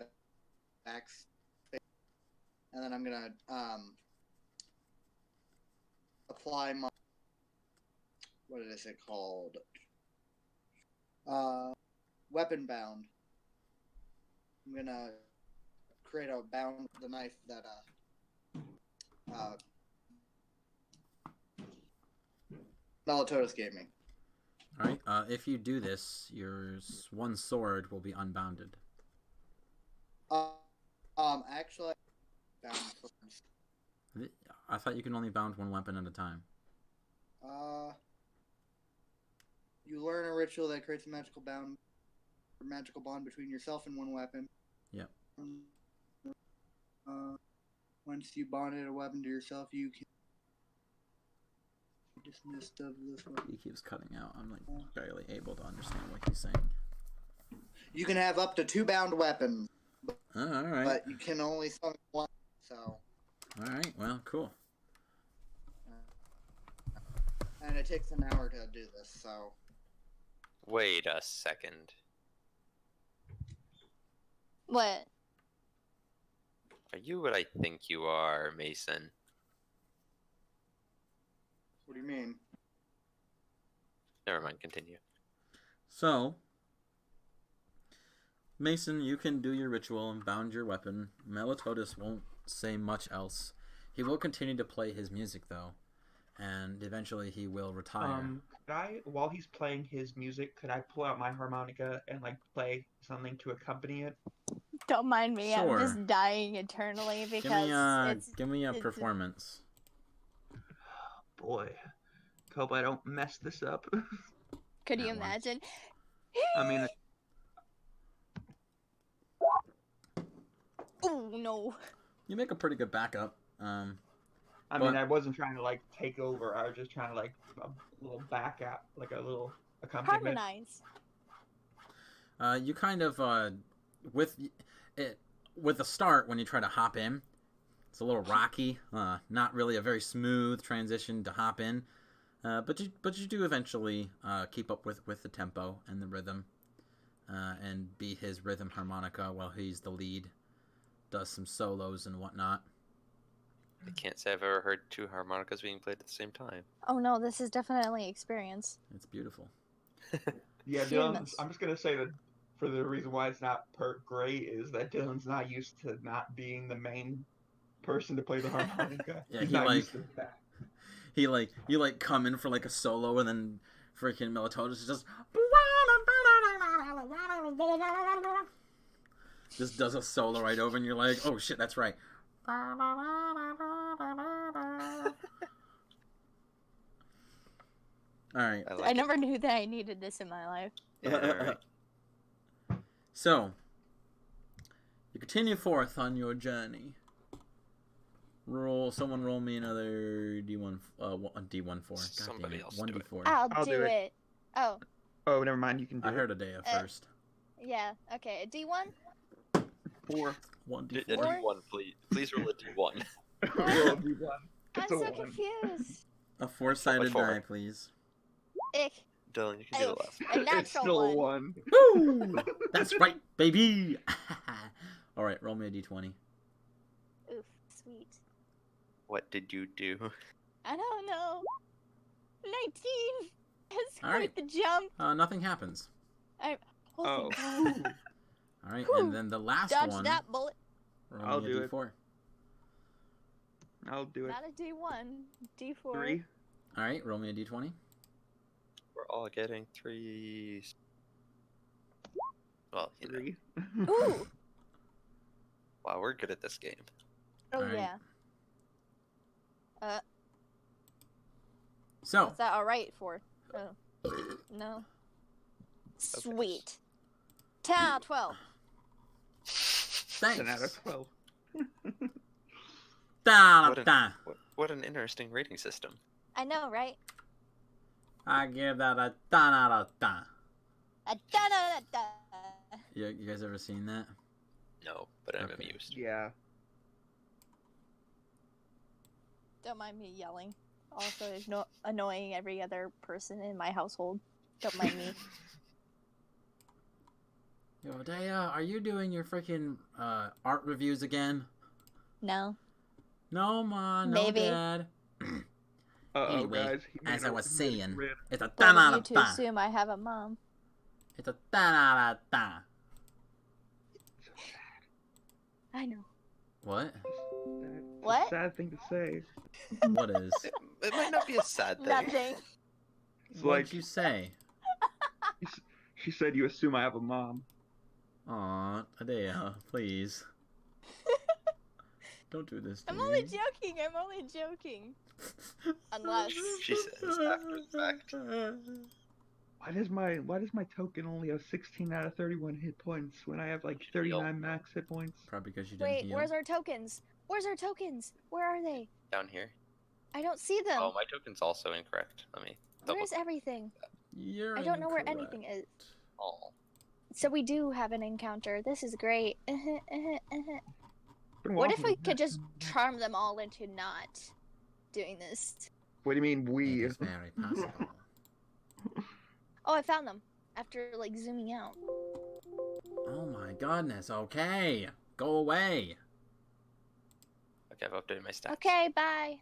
back's. And then I'm gonna apply my, what is it called? Weapon bound. I'm gonna create a bound the knife that Melitotis gave me. All right. If you do this, your one sword will be unbounded. Actually, bound swords. I thought you can only bound one weapon at a time. You learn a ritual that creates a magical bond between yourself and one weapon. Yep. Once you bonded a weapon to yourself, you can be dismissed of this one. He keeps cutting out. I'm like barely able to understand what he's saying. You can have up to 2 bound weapons, Oh, all right. but you can only summon one. So. All right. Well, cool. And it takes an hour to do this, so. Wait a second. What? Are you what I think you are, Mason? What do you mean? Never mind, continue. So, Mason, you can do your ritual and bound your weapon. Melitotally won't say much else. He will continue to play his music, though, and eventually he will retire. Could I, while he's playing his music, could I pull out my harmonica and like play something to accompany it? Don't mind me. Sure. I'm just dying eternally because give me a it's performance. Boy, hope I don't mess this up. Could you That one. imagine? I mean, Oh no. You make a pretty good backup. I But- mean, I wasn't trying to like take over. I was just trying to like a little backup, like a little accompaniment. Harmonize. You kind of with the start when you try to hop in, it's a little rocky. Not really a very smooth transition to hop in. But you do eventually keep up with the tempo and the rhythm, and be his rhythm harmonica while he's the lead. Does some solos and whatnot. I can't say I've ever heard 2 harmonicas being played at the same time. Oh no, this is definitely experience. It's beautiful. Yeah, Dylan. Humans. I'm just gonna say that for the reason why it's not great is that Dylan's not used to not being the main person to play the harmonica. Yeah, He's he not like- used to that. You come in for like a solo and then freaking Melitotally just does a solo right over and you're like, oh shit, that's right. Alright. I like I it. never knew that I needed this in my life. Yeah, right. So, you continue forth on your journey. Someone roll me another D1, D1 4. Somebody else do it. 1D4. I'll do do it. it. Oh, Oh, never mind. You can do I heard a day Uh, first. yeah. Okay, a D1? it. 4. 1D4. A D1, please. Please roll a D1. Roll D1. I'm It's a so 1. confused. A 4-sided Four. die, please. Ick. Dylan, you can do Oh, the last. a It's natural still a one. 1. Woo! That's right, baby! Alright, roll me a D20. Oof, sweet. What did you do? I don't know. 19. That's quite Alright. the jump. Nothing happens. Holy Oh. God. Alright, Whew. and then the last Dodge one. that bullet. Roll I'll me a do it. D4. I'll do it. Not a D1. D4. 3. Alright, roll me a D20. We're all getting 3s. Well, you know. 3. Ooh. Wow, we're good at this game. Oh, Alright. yeah. So, What's that alright for? Oh. No. Sweet. 10 out of 12. thanks. 10 out of 12. Da, What an- da. What an interesting rating system. I know, right? I give that a 10 out of 10. A da-da-da-da. You guys ever seen that? No, but I'm Okay. amused. Yeah. Don't mind me yelling. Also, annoying every other person in my household. Don't mind me. Yo, Daya, are you doing your freaking art reviews again? No. No, Ma, no, Maybe. Dad. Uh-oh, Anyway, guys. He made as I a- was he made a saying, grid. it's a 10 Well, out you of to 10. assume I have a mom. It's a 10 out of 10. I know. What? It's What? a sad thing to say. What is? It might not be a sad thing. Nothing. It's What'd like you say? she said you assume I have a mom. Aw, Daya, please. Don't do this to I'm me. only joking. I'm only joking. Unless. She says after the fact. Why does my token only have 16 out of 31 hit points when I have like 39 max hit points? Probably because you didn't Wait, heal. where's our tokens? Where's our tokens? Where are they? Down here. I don't see them. Oh, my token's also incorrect. Let me double Where's check. everything? You're I don't know where anything incorrect. is. Oh. So we do have an encounter. This is great. Been What if waffling we with could that. just charm them all into not doing this? What do you mean It we? is very possible. Oh, I found them after like zooming out. Oh my goodness. Okay. Go away. Okay, I've updated my stats. Okay, bye.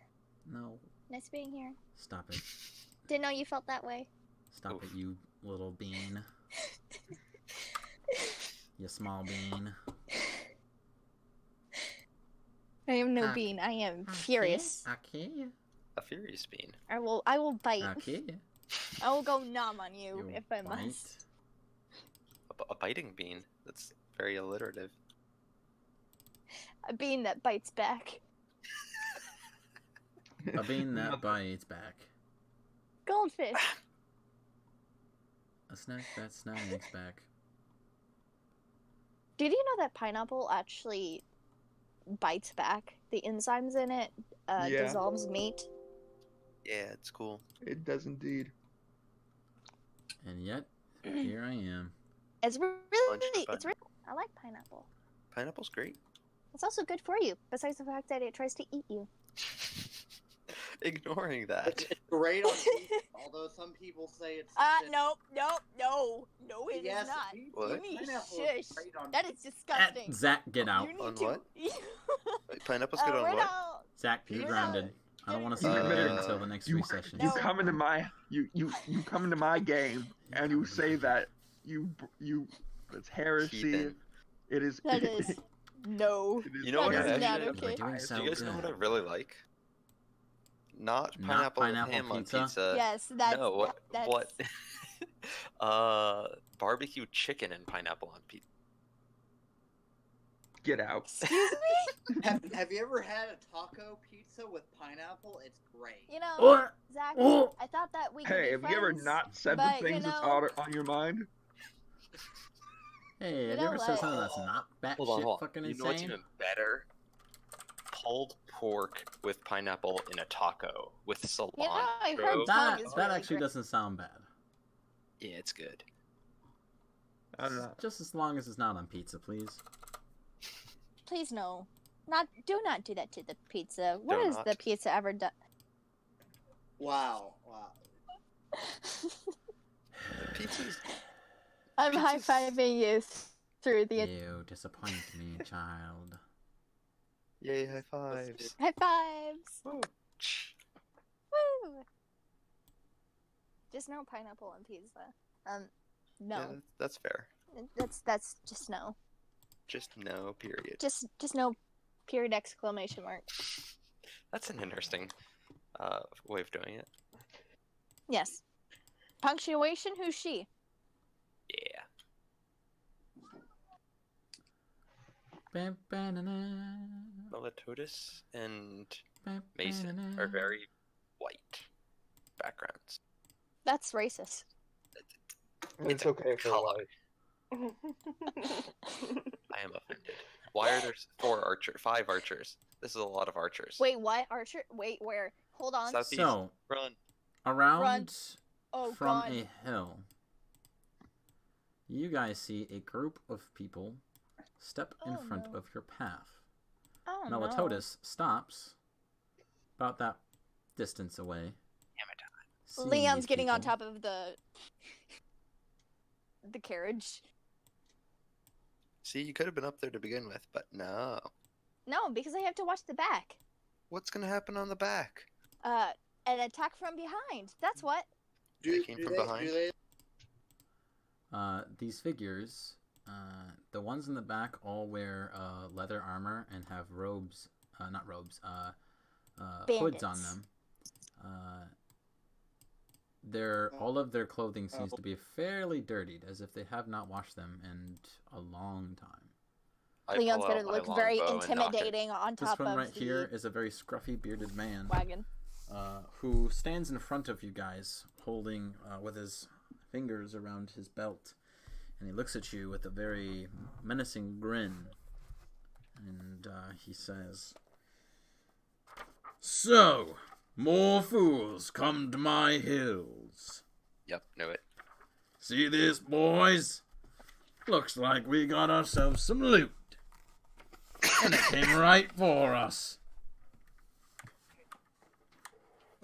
No. Nice being here. Stop it. Didn't know you felt that way. Stop Oof. it, you little bean. You small bean. I am no Okay. bean. I am furious. Okay. A Furious Bean. I will bite. Okay. I will go numb on you You if I bite. must. A biting bean. That's very alliterative. A bean that bites back. A bean that bites back. Goldfish. A snack that snacks back. Did you know that pineapple actually bites back? The enzymes in it Yeah. dissolves meat. Yeah, it's cool. It does indeed. And yet, here I am. It's Lunch really, for it's really. I like pineapple. Pineapple's great. It's also good for you. Besides the fact that it tries to eat you. Ignoring that. It's great on pizza, although some people say it's. No, it is Yes, not. pizza- What? You need pineapple is shush. great on That is pizza. disgusting. Zach, get out. You need On to. what? Wait, pineapple's good on we're what? not. Zach, you're We're grounded. not I don't want to see getting you rid here of- until the next You, three sessions. No. come into my you come into my game and you say that you it's heresy. Heathen. It is. That is no. it is You know what? That I is not actually- okay. doing Do so you guys know good. what I really like? Not Not pineapple, pineapple with ham pizza? on pizza. Yes, that's no, what? that's What? Barbecue chicken and pineapple on pizza. Get out. Excuse me? Have you ever had a taco pizza with pineapple? It's great. You know, Or, Zach, Oh. I thought that we could Hey, be have you ever friends, not said but, the things that's know, on your mind? hey, You have know you ever said what? something that's not Hold on, batshit hold on. fucking You know what's insane? even better? Pulled pork with pineapple in a taco with cilantro. You know, I heard That, tongue is that really actually great. doesn't sound bad. Yeah, it's good. I don't know. Just as long as it's not on pizza, please. Please no. Do not do that to the pizza. What has Donut. the pizza ever done? Wow. Pizza's I'm high Pizza's- fiving you through the You disappoint me, child. yay, high fives. high fives. Woo. Woo! Just no pineapple on pizza. No. Yeah, that's fair. That's just no. Just no, period. Just no. Period! Exclamation mark. That's an interesting way of doing it. Yes. Punctuation. Who's she? Yeah. Melitotally and Mason are very white backgrounds. That's racist. It's okay for color. I am offended. Why are there five archers? This is a lot of archers. Wait, what? Archer? Wait, where? Hold on. Southeast. So, Run. around Oh from God. a hill, you guys see a group of people step in Oh, front no. of your path. Oh no. Melitotally stops about that distance away. seeing Leon's these getting on people. top of the carriage. See, you could have been up there to begin with, but no. No, because I have to watch the back. What's gonna happen on the back? An attack from behind. That's what. They came from behind? These figures, the ones in the back all wear leather armor and have robes, not robes, hoods on Bandits. them. All of their clothing seems to be fairly dirtied, as if they have not washed them in a long time. I Leon's pull out gonna my look very longbow and nock it. intimidating on This top one of right the here is a very scruffy, bearded man wagon. who stands in front of you guys, holding with his fingers around his belt, and he looks at you with a very menacing grin. And he says, "So, more fools come to my hills. Yep, knew it. See this, boys? Looks like we got ourselves some loot. And it came right for us."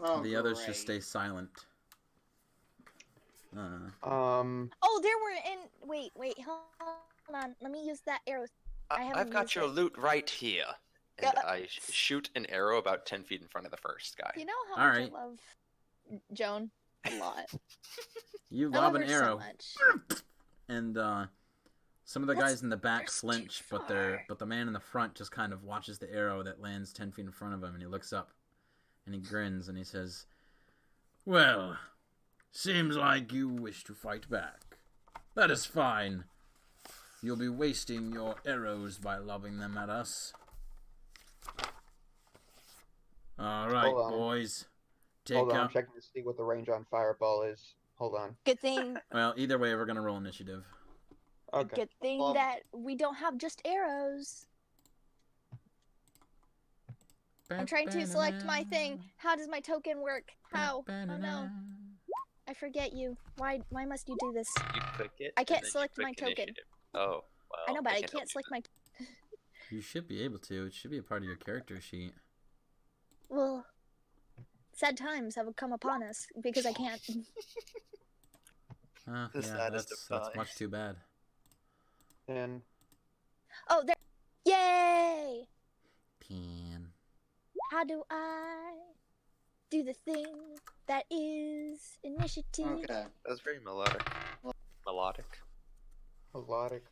Oh, The others great. just stay silent. Oh, there were in. Wait, hold on. Let me use that arrow. I haven't I've got used your it. loot right here. And I shoot an arrow about 10 feet in front of the first guy. You know how All much right. I love Joan a lot. You I lob love an her so arrow, much. and some of the That's- guys in the back that's too flinch, but the man in the front just kind of watches the arrow that lands 10 feet in front of him, and he looks up, and he grins, and he says, "Well, seems like you wish to fight back. That is fine. You'll be wasting your arrows by lobbing them at us. All right, Hold on. boys. Hold on, I'm out. checking to see what the range on fireball is. Hold on. Good thing. Well, either way, we're gonna roll initiative. Okay. Good thing Well- that we don't have just arrows. I'm trying to select my thing. How does my token work? How? Oh no. I forget you. Why must you do this? You click it. I and can't then you select my click token. initiative. Oh, well. I know, but I help can't you select then. my. You should be able to. It should be a part of your character sheet. Well, sad times have come upon us because I can't. Yeah, That is that's much too bad. And Oh, there. Yay! 10. How do I do the thing that is initiative? Okay. That was very melodic. Melodic. melodic.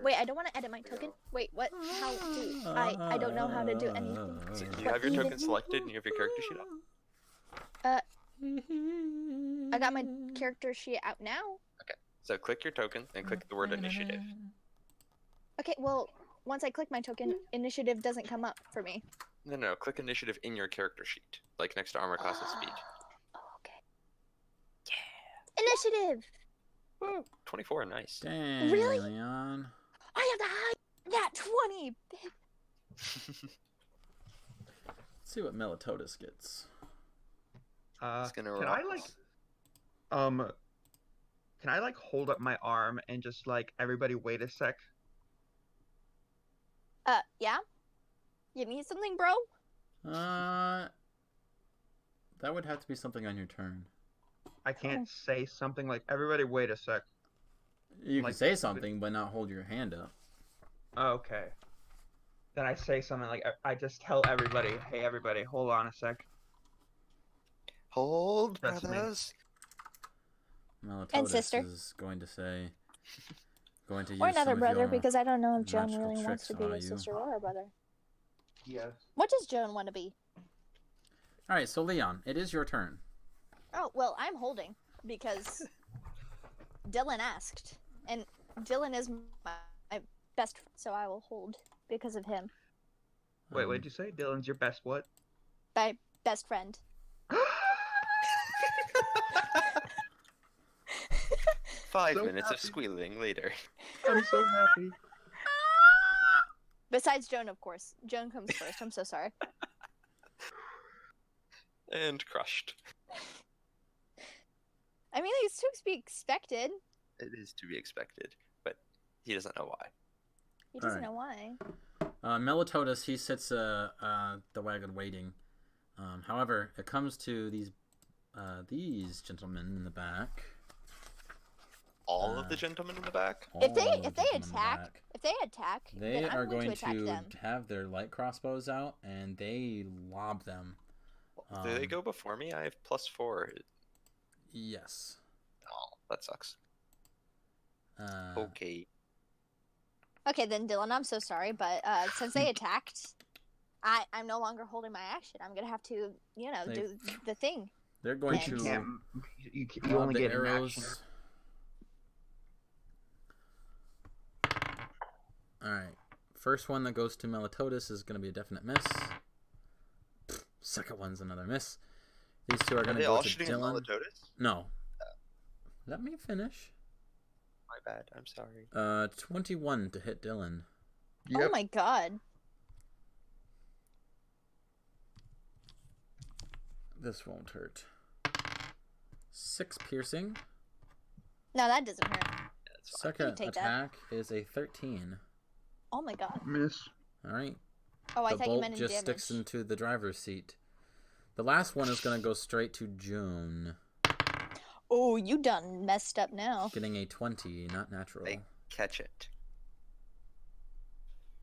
Wait, I don't want to edit my token. Wait, what? How do I don't know how to do anything. So do you What have your token even? selected and you have your character sheet up? I got my character sheet out now. So click your token and click the word initiative. Okay, well, once I click my token, initiative doesn't come up for me. No, click initiative in your character sheet, like next to armor class and speed. Oh, okay. Yeah. Initiative. Woo, 24, nice. Dang, Really? Leon. I have the high. That 20. Let's see what Melitotis gets. It's gonna Can rock I like us. can I like hold up my arm and just like everybody wait a sec? Yeah. You need something, bro? That would have to be something on your turn. I can't say something like everybody wait a sec. You can Like, say something, but not hold your hand up. Okay. Then I say something like I just tell everybody, hey everybody, hold on a sec. Hold, That's me. brothers. Melitotis sister. is going to use Or some another of brother, your because I don't know if Joan magical really wants tricks to be on a you. sister or a brother. Yes. What does Joan want to be? All right, so Leon, it is your turn. Oh, well, I'm holding because Dylan asked. And Dylan is my best friend, so I will hold because of him. Wait, what'd you say? Dylan's your best what? My best friend. 5 So minutes of happy. squealing later. I'm so happy. Besides Joan, of course. Joan comes first. I'm so sorry. And crushed. I mean, it's to be expected. It is to be expected, but he doesn't know why. He doesn't Alright. know why. Melitotis, he sits the wagon waiting. However, it comes to these gentlemen in the back. All of the gentlemen in the back? If All they of the if they gentlemen in the attack, back. if they attack, They then I'm are going going to attack to them. have their light crossbows out, and they lob them. Do they Um, go before me? I have +4. Yes. Oh, that sucks. Uh, Okay. Okay, then Dylan, I'm so sorry, but since they attacked, I'm no longer holding my action. I'm gonna have to, They- do the thing. They're going But You to can't. You lob only the get an arrows. action. Alright. First one that goes to Melitotis is going to be a definite miss. Second one's another miss. These two are Are going to they go all to shooting at Dylan. Melitotis? No. Let me finish. My bad. I'm sorry. 21 to hit Dylan. Oh Yep. my god. This won't hurt. 6 piercing. No, that doesn't hurt. That's fine. Second take that. attack is a 13. Oh my god. Miss. All right. Oh, I The thought you bolt meant in just damage. sticks into the driver's seat. The last one is going to go straight to Joan. Oh, you done messed up now. Getting a 20, not natural. I catch it.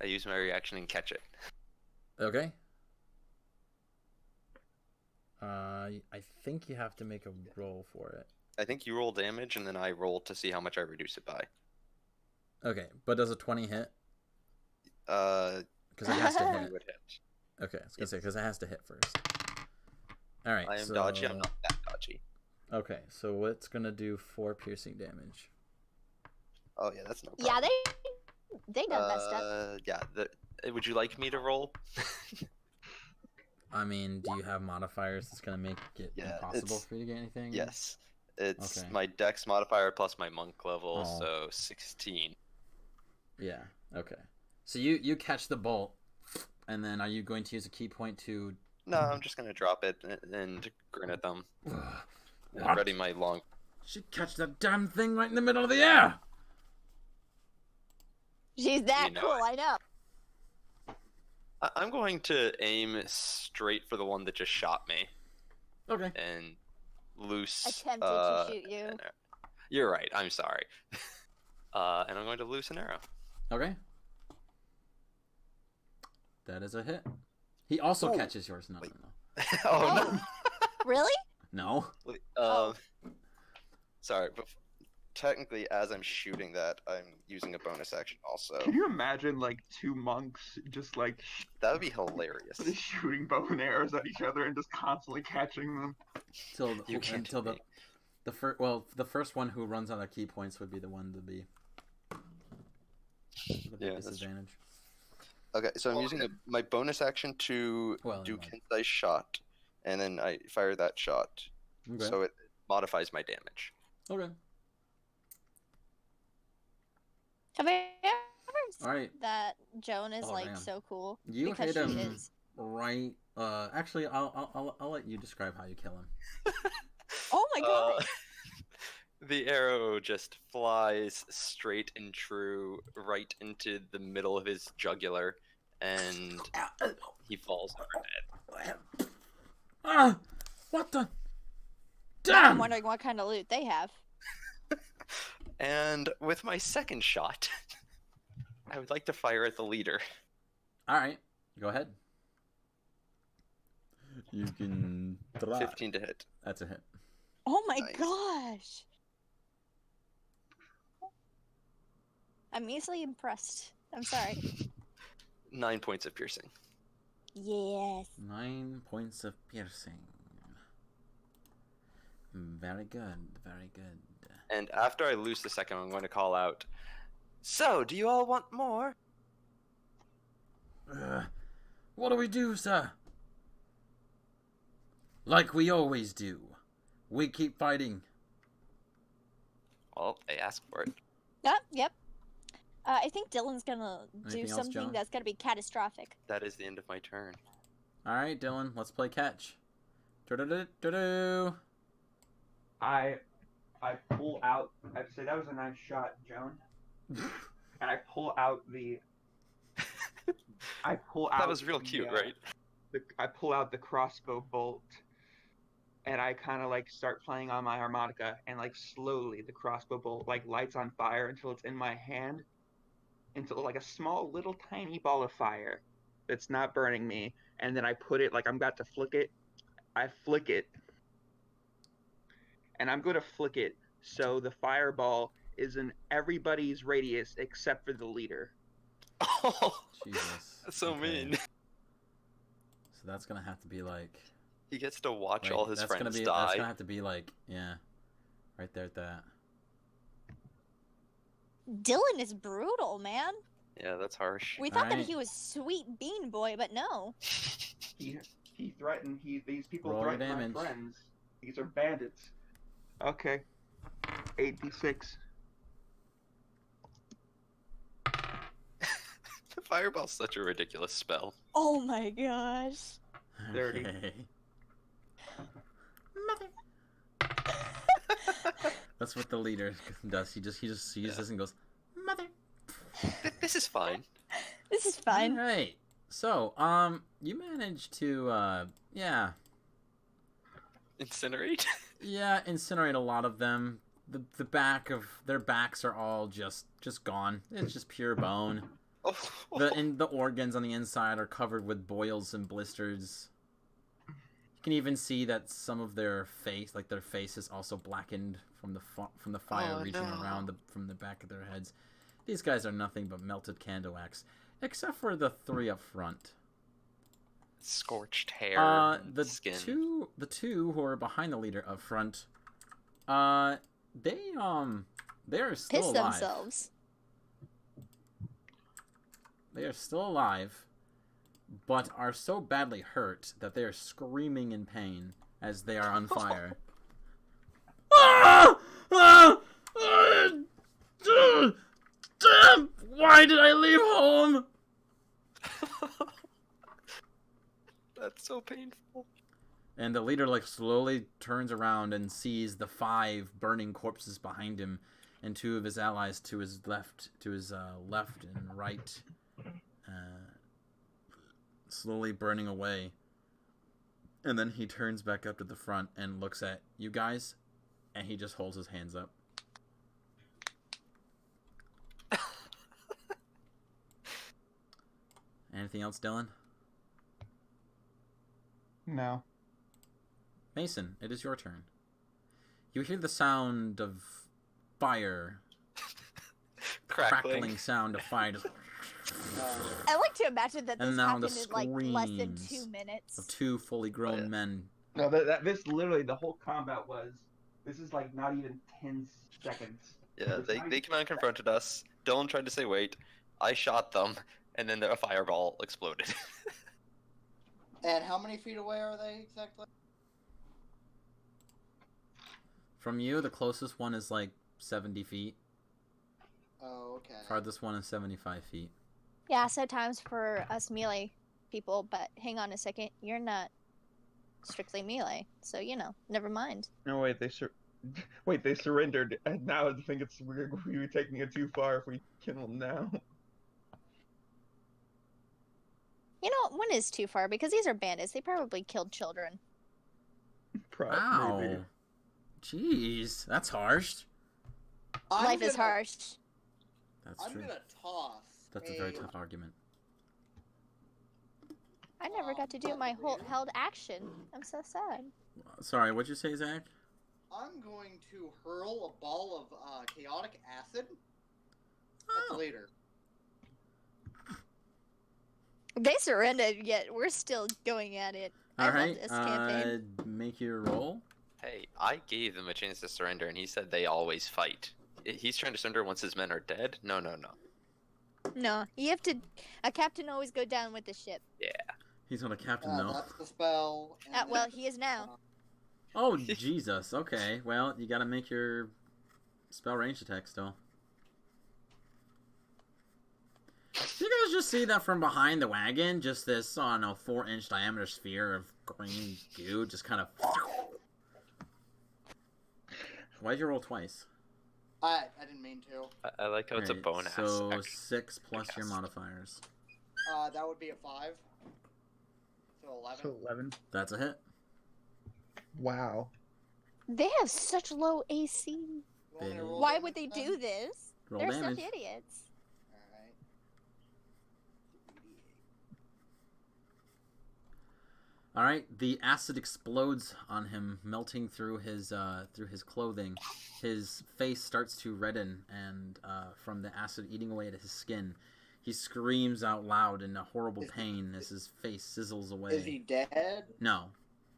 I use my reaction and catch it. Okay. I think you have to make a roll for it. I think you roll damage, and then I roll to see how much I reduce it by. Okay, but does a 20 hit? Uh, Because it has to you hit. would hit. Okay, I was going to say, because it has to hit first. All right, I am so... dodgy. I'm not that dodgy. Okay, so it's going to do 4 piercing damage. Oh yeah, that's no Yeah, problem. they done messed up. Yeah. Would you like me to roll? I mean, do you have modifiers that's going to make it Yeah, impossible it's- for you to get anything? Yes. It's Okay. my dex modifier plus my monk level, Oh. so 16. Yeah, okay. So you catch the bolt, and then are you going to use a key point to... No, I'm just gonna drop it and grin at them. And What? ready my long. She catch that damn thing right in the middle of the air! She's that You know cool, I know. I'm going to aim straight for the one that just shot me Okay. and loose. Attempted to shoot you. an arrow. You're right. I'm sorry. And I'm going to loose an arrow. Okay. That is a hit. He also Oh. catches yours. No, Wait. no, Oh Really? no. no. Oh. Sorry, but technically, as I'm shooting that, I'm using a bonus action also. Can you imagine like 2 monks just like That would be hilarious. shooting bow and arrows at each other and just constantly catching them? Till You can't until do the first one who runs out of key points would be the one to be the Yeah, that's true. disadvantage. Okay, so I'm using my bonus action to Well, do never mind. Kensai shot, and then I fire that shot, Okay. so it modifies my damage. Okay. Have I ever seen All right. that Joan is Oh, like damn. so cool? You because hit she him is. right. Actually, I'll let you describe how you kill him. Oh my god. The arrow just flies straight and true right into the middle of his jugular, and he falls over dead. Ah! What the? Now Damn! I'm wondering what kind of loot they have. And with my second shot, I would like to fire at the leader. All right, go ahead. You can try. 15 to hit. That's a hit. Oh my Nice. gosh. I'm easily impressed. I'm sorry. 9 points of piercing. Yes. 9 points of piercing. Very good. Very good. And after I lose the second, I'm going to call out, "So, do you all want more?" What do we do, sir? Like we always do. We keep fighting. Well, I asked for it. Yep. I think Dylan's gonna do Anything else, something John? that's gonna be catastrophic. That is the end of my turn. All right, Dylan, let's play catch. Do-do-do-do-do. I pull out. I'd say that was a nice shot, Joan. And I pull out the. I pull out. That was real the, cute, right? I pull out the crossbow bolt, and I kind of like start playing on my harmonica, and like slowly the crossbow bolt like lights on fire until it's in my hand, until like a small little tiny ball of fire that's not burning me, and then I put it like I'm about to flick it. I flick it, and I'm going to flick it so the fireball is in everybody's radius except for the leader. Oh, Jesus. that's so Okay. mean. So that's gonna have to be like. He gets to watch like, all his that's friends gonna be, die. That's gonna have to be like, yeah, right there at that. Dylan is brutal, man. Yeah, that's harsh. We thought that Alright. he was sweet bean boy, but no. He threatened. These people Roll your threaten my damage. friends. These are bandits. Okay. 8d6. The fireball's such a ridiculous spell. Oh my gosh. 30. Okay. That's what the leader does. He just sees this and goes, "Mother." This is fine. This is fine. All right. So, you managed to, yeah, Incinerate? incinerate a lot of them. The back of their backs are all just gone. It's just pure bone. Oh, The organs on the inside are covered with boils and blisters. You can even see that some of their face, like their face, is also blackened from the fire Oh, reaching no. around from the back of their heads. These guys are nothing but melted candle wax, except for the three up front. Scorched hair, The skin. two who are behind the leader up front, they are still Piss alive. themselves. They are still alive, but are so badly hurt that they are screaming in pain as they are on fire. Damn! Why did I leave home? That's so painful. And the leader slowly turns around and sees the 5 burning corpses behind him, and 2 of his allies to his left and right, slowly burning away. And then he turns back up to the front and looks at you guys, and he just holds his hands up. Anything else, Dylan? No. Mason, it is your turn. You hear the sound of fire, crackling sound of fire, just I like to imagine that this And now the happened in like less than screams 2 minutes. of 2 fully grown men. No, this literally, the whole combat was, this is like not even 10 seconds. Yeah, they came out and confronted us. Dylan tried to say wait. I shot them, and then a fireball exploded. And how many feet away are they exactly? From you, the closest one is like 70 feet. Oh, okay. Farthest one is 75 feet. Yeah, so times for us melee people, but hang on a second, you're not strictly melee, so never mind. No, wait, they surrendered, and now I think we're taking it too far if we kill them now. One is too far because these are bandits. They probably killed children. Maybe. Ow. Jeez, that's harsh. Life is harsh. That's I'm true. gonna toss. That's a very tough argument. I never got to do my whole held action. I'm so sad. Sorry, what'd you say, Zach? I'm going to hurl a ball of chaotic acid at the Oh. leader. They surrendered, yet we're still going at it. I love Alright, this campaign. make your roll. Hey, I gave them a chance to surrender, and he said they always fight. He's trying to surrender once his men are dead? No. No, you have to. A captain always go down with the ship. Yeah. He's not a captain, though. That's the spell. and Well, then, he is now. Oh, Jesus. Okay, well, you gotta make your spell range attack still. You guys just see that from behind the wagon? Just this, 4-inch diameter sphere of green goo just kind of... Why'd you roll twice? I didn't mean to. I like how it's a Alright, bone ass. So act. 6 plus your cast. modifiers. That would be a 5. So 11. So 11. That's a hit. Wow. They have such low AC. You want me to They- roll Why damage would they then? do this? Roll They're damage. such idiots. Alright. Alright, the acid explodes on him, melting through his clothing. His face starts to redden, and from the acid eating away at his skin, he screams out loud in a horrible pain as his face sizzles away. Is he dead? No.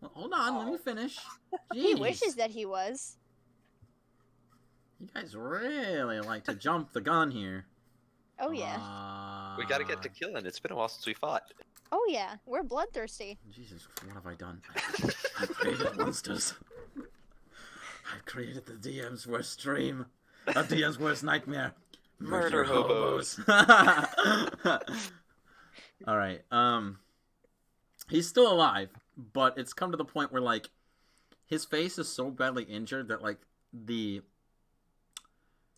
Well, hold on, let me Oh. finish. He Jeez. wishes that he was. You guys really like to jump the gun here. Oh yeah. We gotta get to killing. It's been a while since we fought. Oh yeah. We're bloodthirsty. Jesus, what have I done? I created monsters. I've created the DM's worst dream. A DM's worst nightmare. Murder hobos. All right. He's still alive, but it's come to the point where like his face is so badly injured that like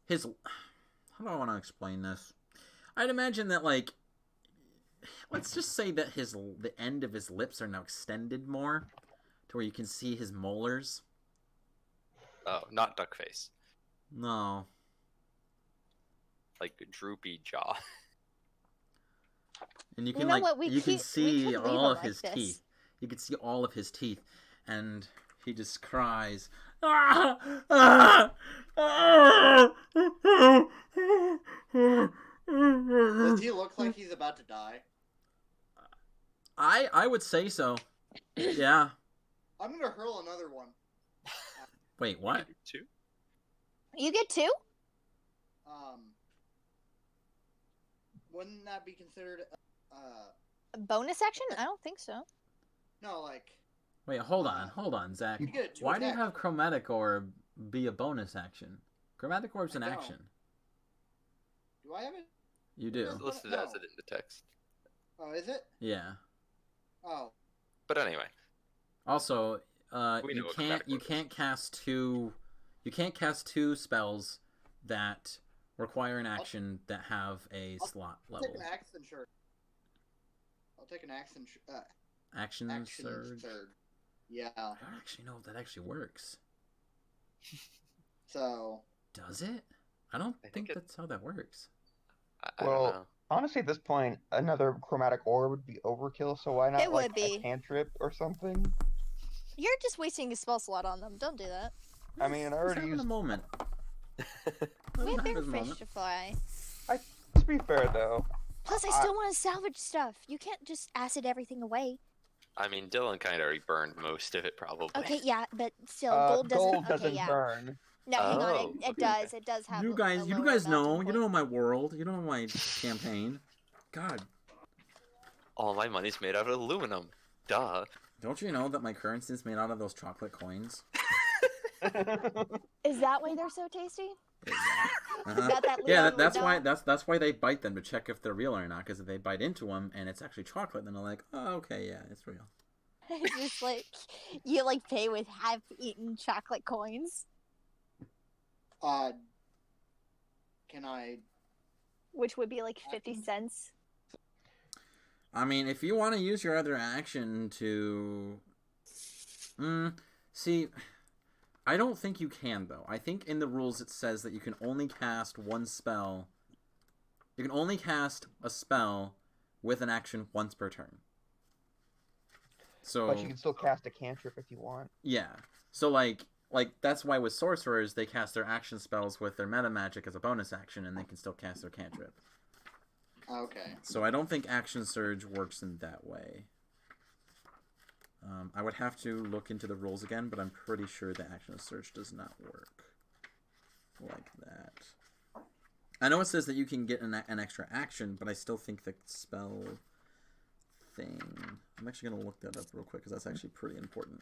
his how do I want to explain this? I'd imagine that like let's just say that the end of his lips are now extended more to where you can see his molars. Oh, not duck face. No. Like droopy jaw. And you You can know like what, we you can could see leave all him of like his this. teeth. You can see all of his teeth, and he just cries. "Ah! Ah! Ah! Does he look like he's about to die? I would say so. Yeah. I'm gonna hurl another one. Wait, what? Two? You get 2? Wouldn't that be considered? A bonus action? I don't think so. No, like Wait, hold on, Zach. you get 2 Why do you attacks. have chromatic orb be a bonus action? Chromatic orb's an I don't. action. Do I have it? You do. It's listed No. as it in the text. Oh, is it? Yeah. Oh, But anyway, Also, We know you what can't chromatic orb is. cast two spells that require an action that have a slot I'll level. take an action surge. I'll take an action. Action Action surge. surge. Yeah. I don't actually know if that actually works. So Does it? I don't I think think it- that's how that works. I don't Well, know. honestly, at this point, another chromatic orb would be overkill. So why not It would like be. a cantrip or something? You're just wasting a spell slot on them. Don't do that. I mean, I He's already having used. a moment. We have Let him have bigger his fish moment. to fly. To be fair, though, Plus, I still want to salvage stuff. You can't just acid everything away. I mean, Dylan kind of already burned most of it, probably. Okay, yeah, but still, gold doesn't. Okay, yeah. burn. No, hang on. Oh, It okay. does. It does have. You a guys lower know. melting You point. know my world. You know my campaign. God, All my money's made out of aluminum. Duh. don't you know that my currency is made out of those chocolate coins? Is that why they're so tasty? Uh-huh. Got that Yeah, Leon that's why. Wood That's why they bite them to check if they're real or not. Because if they bite into them and it's actually chocolate, then they're like, oh, okay, yeah, it's real. It's just like you like pay with half-eaten chocolate coins, can I? which would be like 50 cents. I mean, if you want to use your other action to, see, I don't think you can though. I think in the rules it says that you can only cast one spell. You can only cast a spell with an action once per turn. So, But you can still cast a cantrip if you want. yeah. So like that's why with sorcerers they cast their action spells with their meta magic as a bonus action, and they can still cast their cantrip. Okay. So I don't think action surge works in that way. I would have to look into the rules again, but I'm pretty sure the action surge does not work like that. I know it says that you can get an extra action, but I still think the spell thing. I'm actually gonna look that up real quick because that's actually pretty important.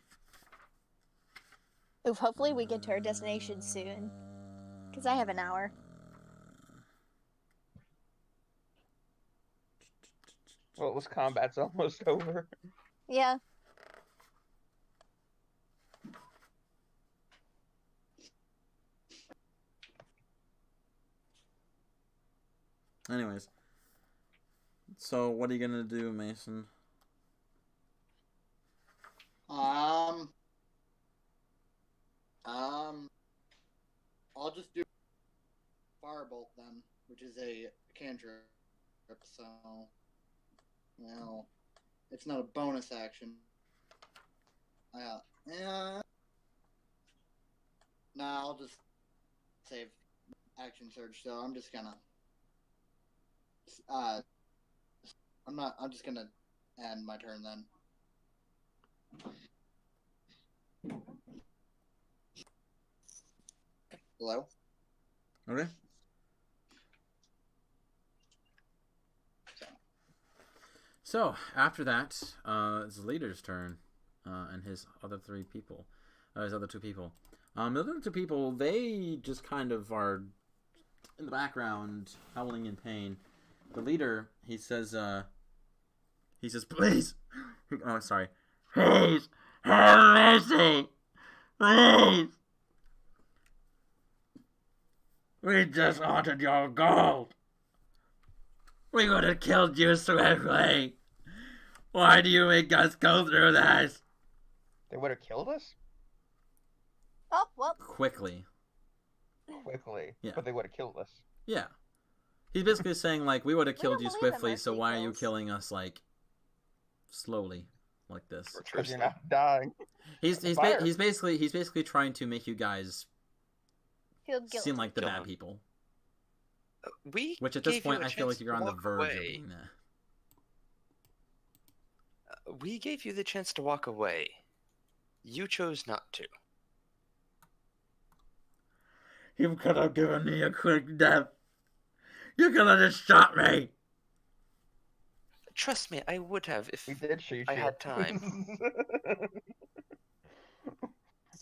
Oof, hopefully we get to our destination soon. Because I have an hour. Well, this combat's almost over. Yeah. Anyways, so what are you gonna do, Mason? I'll just do firebolt then, which is a cantrip. So, well, it's not a bonus action. Yeah. Nah, I'll just save action surge. So I'm just gonna. I'm just gonna end my turn then. Hello? Okay. So after that, it's the leader's turn, and his other two people. The other two people, they just kind of are in the background, howling in pain. The leader, he says, please, oh, sorry, please, have mercy, please. We just wanted your gold. We would have killed you swiftly. Why do you make us go through this? They would have killed us Oh, well. Quickly. quickly, Yeah. but they would have killed us. Yeah. He's basically saying, like, we would have We killed don't you believe in swiftly, so mercy why are you kills. killing us, like, slowly, like this? Because you're not dying. He's Fire. basically trying to make you guys Feel guilty. seem like the Kill bad him. people. We Which at this gave you point, a I feel like chance you're to on the walk verge of away. being that. We gave you the chance to walk away. You chose not to. You could have given me a quick death. You could have just shot me. Trust me, I would have if We did shoot you. I had time.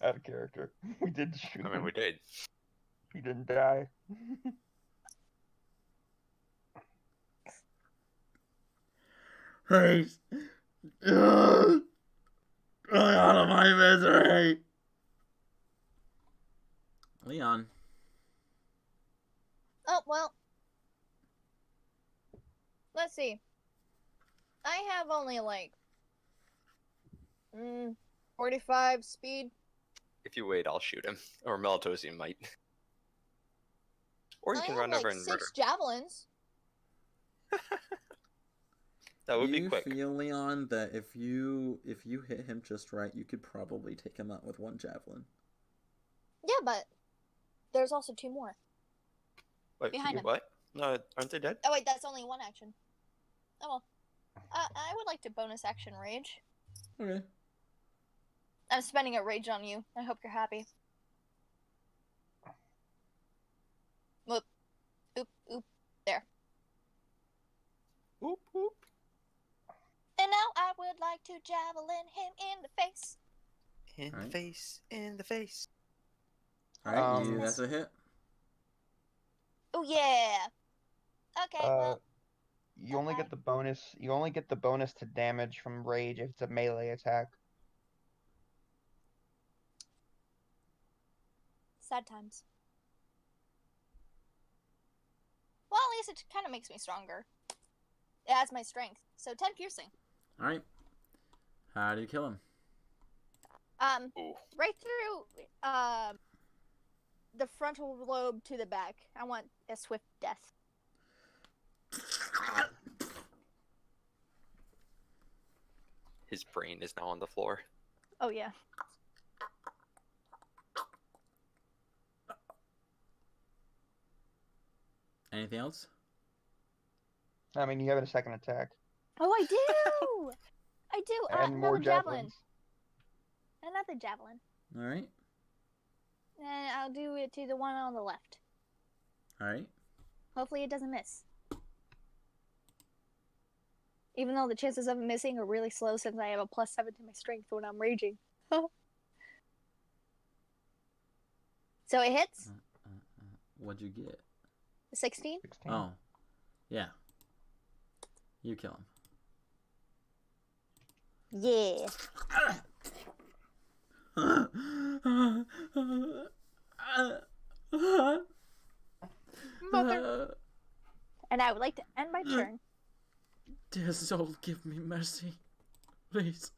Out of character. We did shoot I mean, him. we did. He didn't die. Please. Get out of my misery. Leon. Oh, well. Let's see. I have only like 45 speed. If you wait, I'll shoot him. Or Melitotally might. Or you I can have run like over and murder. 6 javelins. That would be You quick. feel, Leon, that if you hit him just right, you could probably take him out with one javelin. Yeah, but there's also 2 more. Wait, behind him. what? No, aren't they dead? Oh wait, that's only 1 action. Oh well. I would like to bonus action rage. Okay. I'm spending a rage on you. I hope you're happy. Whoop. Oop, oop. There. Oop, oop. And now I would like to javelin him in the face. In Alright. the face, in the face. Alright, that's a hit. Oh yeah. Okay, well, you only get the bonus. You only get the bonus to damage from rage if it's a melee attack. sad times. Well, at least it kind of makes me stronger. It adds my strength. So 10 piercing. Alright. How do you kill him? Ooh. Right through the frontal lobe to the back. I want a swift death. His brain is now on the floor. Oh yeah. Anything else? I mean, you have a second attack. Oh, I do. I do. And more another javelin. javelins. Another javelin. Alright. And I'll do it to the one on the left. Alright. Hopefully it doesn't miss. Even though the chances of it missing are really slow since I have a +7 to my strength when I'm raging. So it hits. What'd you get? 16. 16. Oh. Yeah. You kill him. Yeah. Mother. And I would like to end my turn. Dear soul, give me mercy. Please.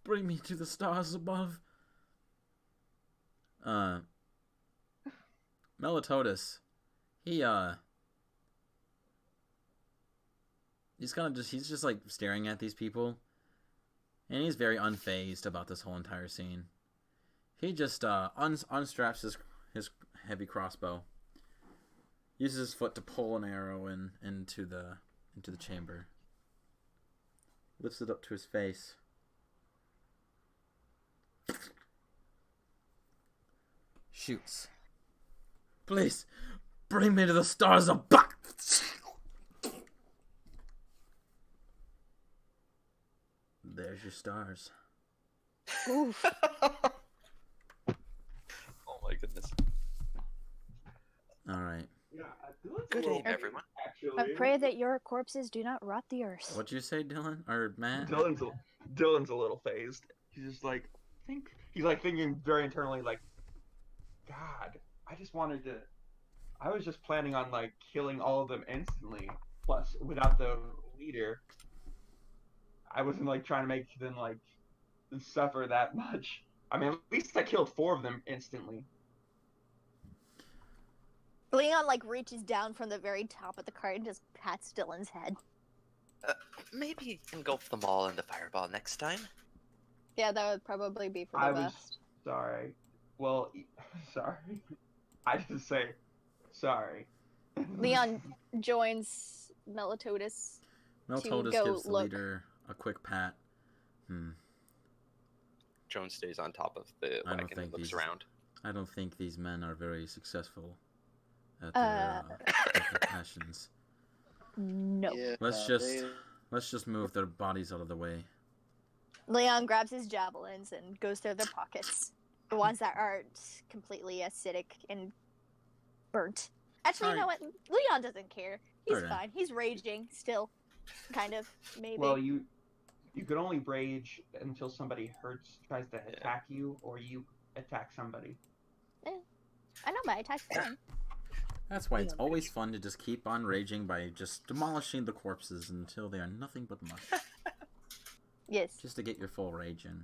Bring me to the stars above. Melitotally. He's just like staring at these people. And he's very unfazed about this whole entire scene. He just unstraps his heavy crossbow. Uses his foot to pull an arrow into the chamber. Lifts it up to his face. Shoots. Please, bring me to the stars above. There's your stars. Oof. All right. Yeah, Dylan's a Good little aim, phased, everyone. actually. I pray that your corpses do not rot the earth. What'd you say, Dylan or Matt? Dylan's a little phased. He's just like he's like thinking very internally, like, God, I just wanted to. I was just planning on like killing all of them instantly. Plus, without the leader, I wasn't like trying to make them like suffer that much. I mean, at least I killed 4 of them instantly. Leon like reaches down from the very top of the cart and just pats Dylan's head. Maybe engulf them all in the fireball next time. Yeah, that would probably be for the I was best. sorry. Well, sorry. I just say sorry. Leon joins Melitotally. Melitotally go gives the look. leader a quick pat. Joan stays on top of the I don't wagon and think looks these- around. I don't think these men are very successful at their passions. No. Yeah, Let's just move their bodies out of the way. Leon grabs his javelins and goes through their pockets. The ones that aren't completely acidic and burnt. Actually, you know what? Leon doesn't care. He's Okay. fine. He's raging still. Kind of, maybe. Well, you could only rage until somebody tries to attack you, or you attack somebody. I know my attack's fine. That's why it's always fun to just keep on raging by just demolishing the corpses until they are nothing but mush. Yes. Just to get your full rage in.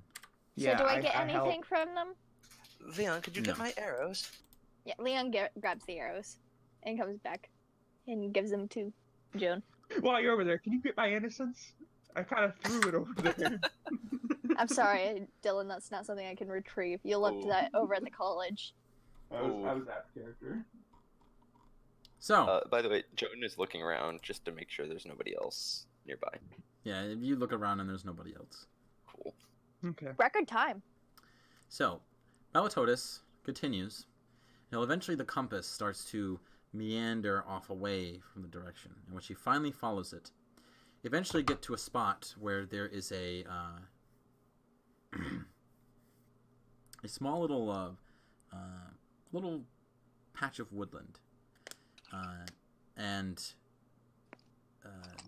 So do I get anything from them? Leon, could you get No. my arrows? Yeah, Leon grabs the arrows and comes back and gives them to Joan. While you're over there, can you get my innocence? I kind of threw it over there. I'm sorry, Dylan, that's not something I can retrieve. You left that over at the college. I was out of character. So, By the way, Joan is looking around just to make sure there's nobody else nearby. yeah, if you look around and there's nobody else. Cool. Okay. Record time. So, Melitotally continues. Now, eventually the compass starts to meander off away from the direction in which he finally follows it. Eventually get to a spot where there is a a small little patch of woodland, and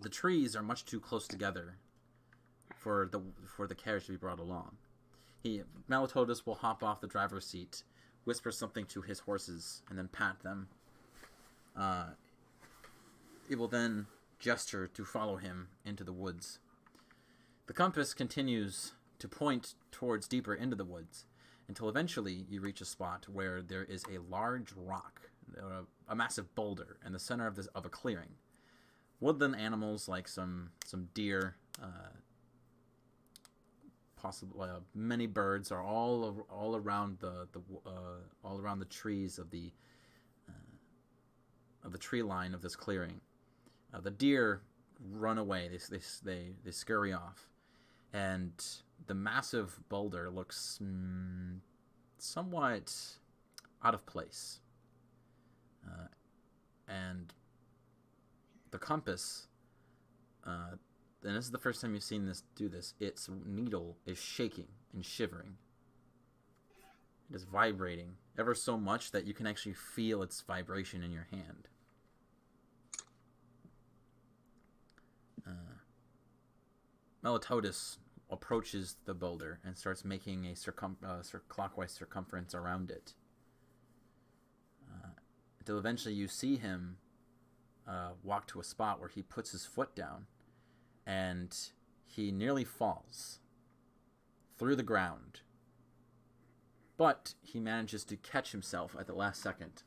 the trees are much too close together for the carriage to be brought along. Melitotally will hop off the driver's seat, whisper something to his horses, and then pat them. It will then gesture to follow him into the woods. The compass continues to point towards deeper into the woods until eventually you reach a spot where there is a large rock, a massive boulder, in the center of a clearing. Woodland animals like some deer, possibly many birds are all around the trees of the tree line of this clearing. The deer run away. They scurry off, and the massive boulder looks somewhat out of place. And the compass, and this is the first time you've seen this do this, its needle is shaking and shivering. It is vibrating ever so much that you can actually feel its vibration in your hand. Melitotally approaches the boulder and starts making a clockwise circumference around it. Until eventually you see him walk to a spot where he puts his foot down and he nearly falls through the ground. But he manages to catch himself at the last second.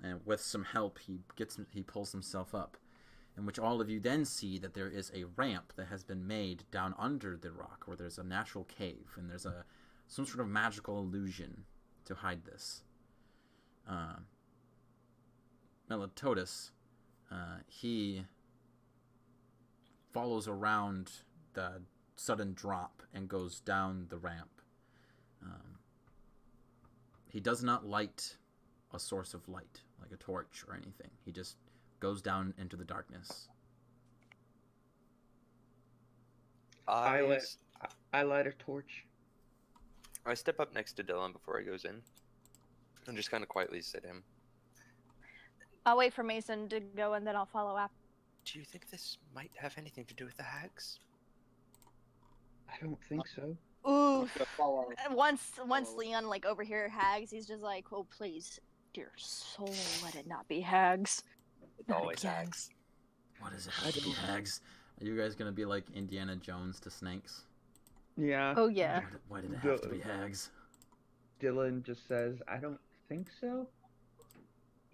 And with some help, he pulls himself up. In which all of you then see that there is a ramp that has been made down under the rock, where there's a natural cave, and there's some sort of magical illusion to hide this. Melitotally, he follows around the sudden drop and goes down the ramp. He does not light a source of light, like a torch or anything. He just goes down into the darkness. I light a torch. I step up next to Dylan before he goes in. And just kind of quietly say to him, I'll wait for Mason to go and then I'll follow after. "Do you think this might have anything to do with the hags?" I don't think so. Ooh. To follow. Once follow. Leon like overhear hags, he's just like, oh please, dear soul, let it not be hags. It's Not always again. hags. What is it? Have to be hags? Are you guys gonna be like Indiana Jones to snakes? Yeah. Oh yeah. Why did it have to be hags? Dylan just says, I don't think so.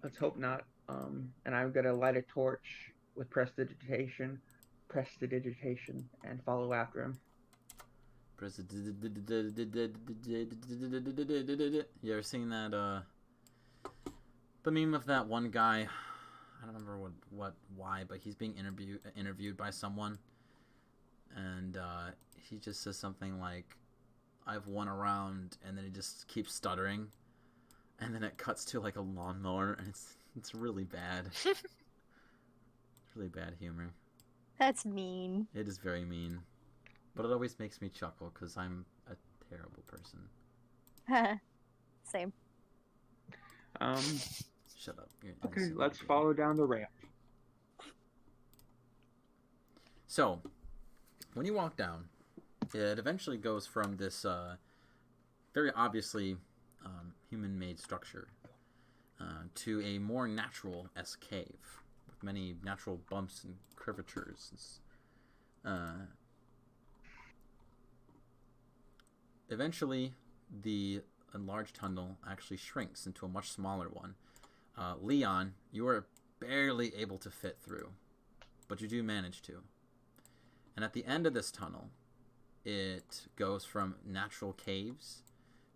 Let's hope not. And I'm gonna light a torch with prestidigitation, and follow after him. You ever seen that the meme of that one guy? I don't remember why, but he's being interviewed by someone, and he just says something like, "I've won a round," and then he just keeps stuttering, and then it cuts to like a lawnmower, and it's really bad. Really bad humor. That's mean. It is very mean, but it always makes me chuckle because I'm a terrible person. Same. Shut up. Okay, let's follow down the ramp. So, when you walk down, it eventually goes from this very obviously human-made structure to a more natural-esque cave with many natural bumps and curvatures. Eventually, the enlarged tunnel actually shrinks into a much smaller one. Leon, you are barely able to fit through, but you do manage to. And at the end of this tunnel, it goes from natural caves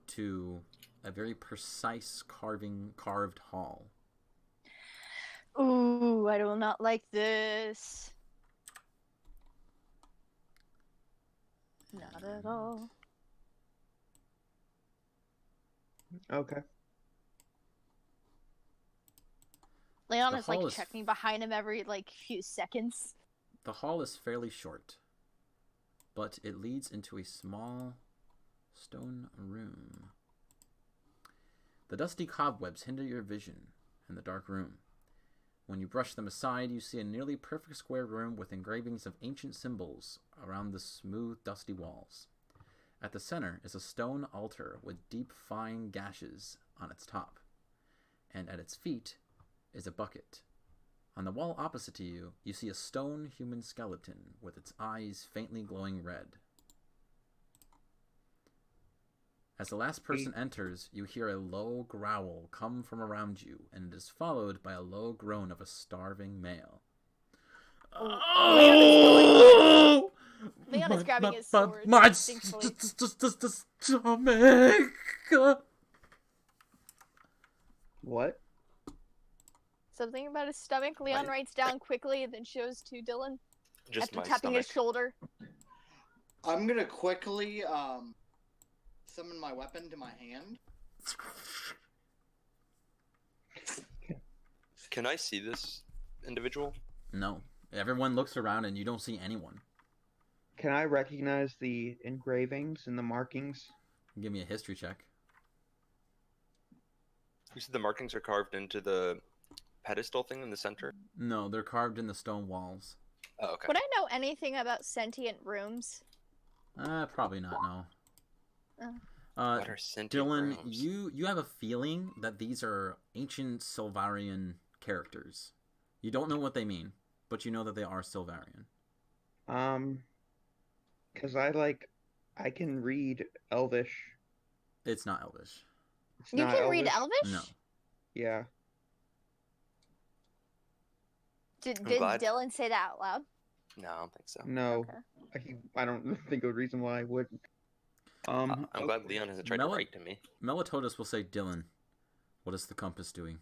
to a very precise carved hall. Ooh, I do not like this. Not at all. Okay. Leon The is like hall is- checking behind him every like few seconds. The hall is fairly short, but it leads into a small stone room. The dusty cobwebs hinder your vision in the dark room. When you brush them aside, you see a nearly perfect square room with engravings of ancient symbols around the smooth, dusty walls. At the center is a stone altar with deep, fine gashes on its top, and at its feet is a bucket. On the wall opposite to you, you see a stone human skeleton with its eyes faintly glowing red. As the last person enters, you hear a low growl come from around you, and it is followed by a low groan of a starving male. Leon is grabbing his sword. My instinctively. stomach. What? Something about his stomach. Leon writes down quickly and then shows to Dylan Just after my tapping stomach. his shoulder. I'm gonna quickly summon my weapon to my hand. Can I see this individual? No. Everyone looks around and you don't see anyone. Can I recognize the engravings and the markings? Give me a history check. You said the markings are carved into the pedestal thing in the center? No, they're carved in the stone walls. Oh, okay. Would I know anything about sentient rooms? Probably not, no. What are sentient Dylan, rooms? you have a feeling that these are ancient Silvarian characters. You don't know what they mean, but you know that they are Silvarian. Because I can read Elvish. It's not Elvish. It's You not can read Elvish? No. Yeah. Did glad- Dylan say that out loud? No, I don't think so. No. Okay. I don't think of a reason why I wouldn't. I'm glad Leon hasn't tried to write to me. Melitotally will say, Dylan, what is the compass doing?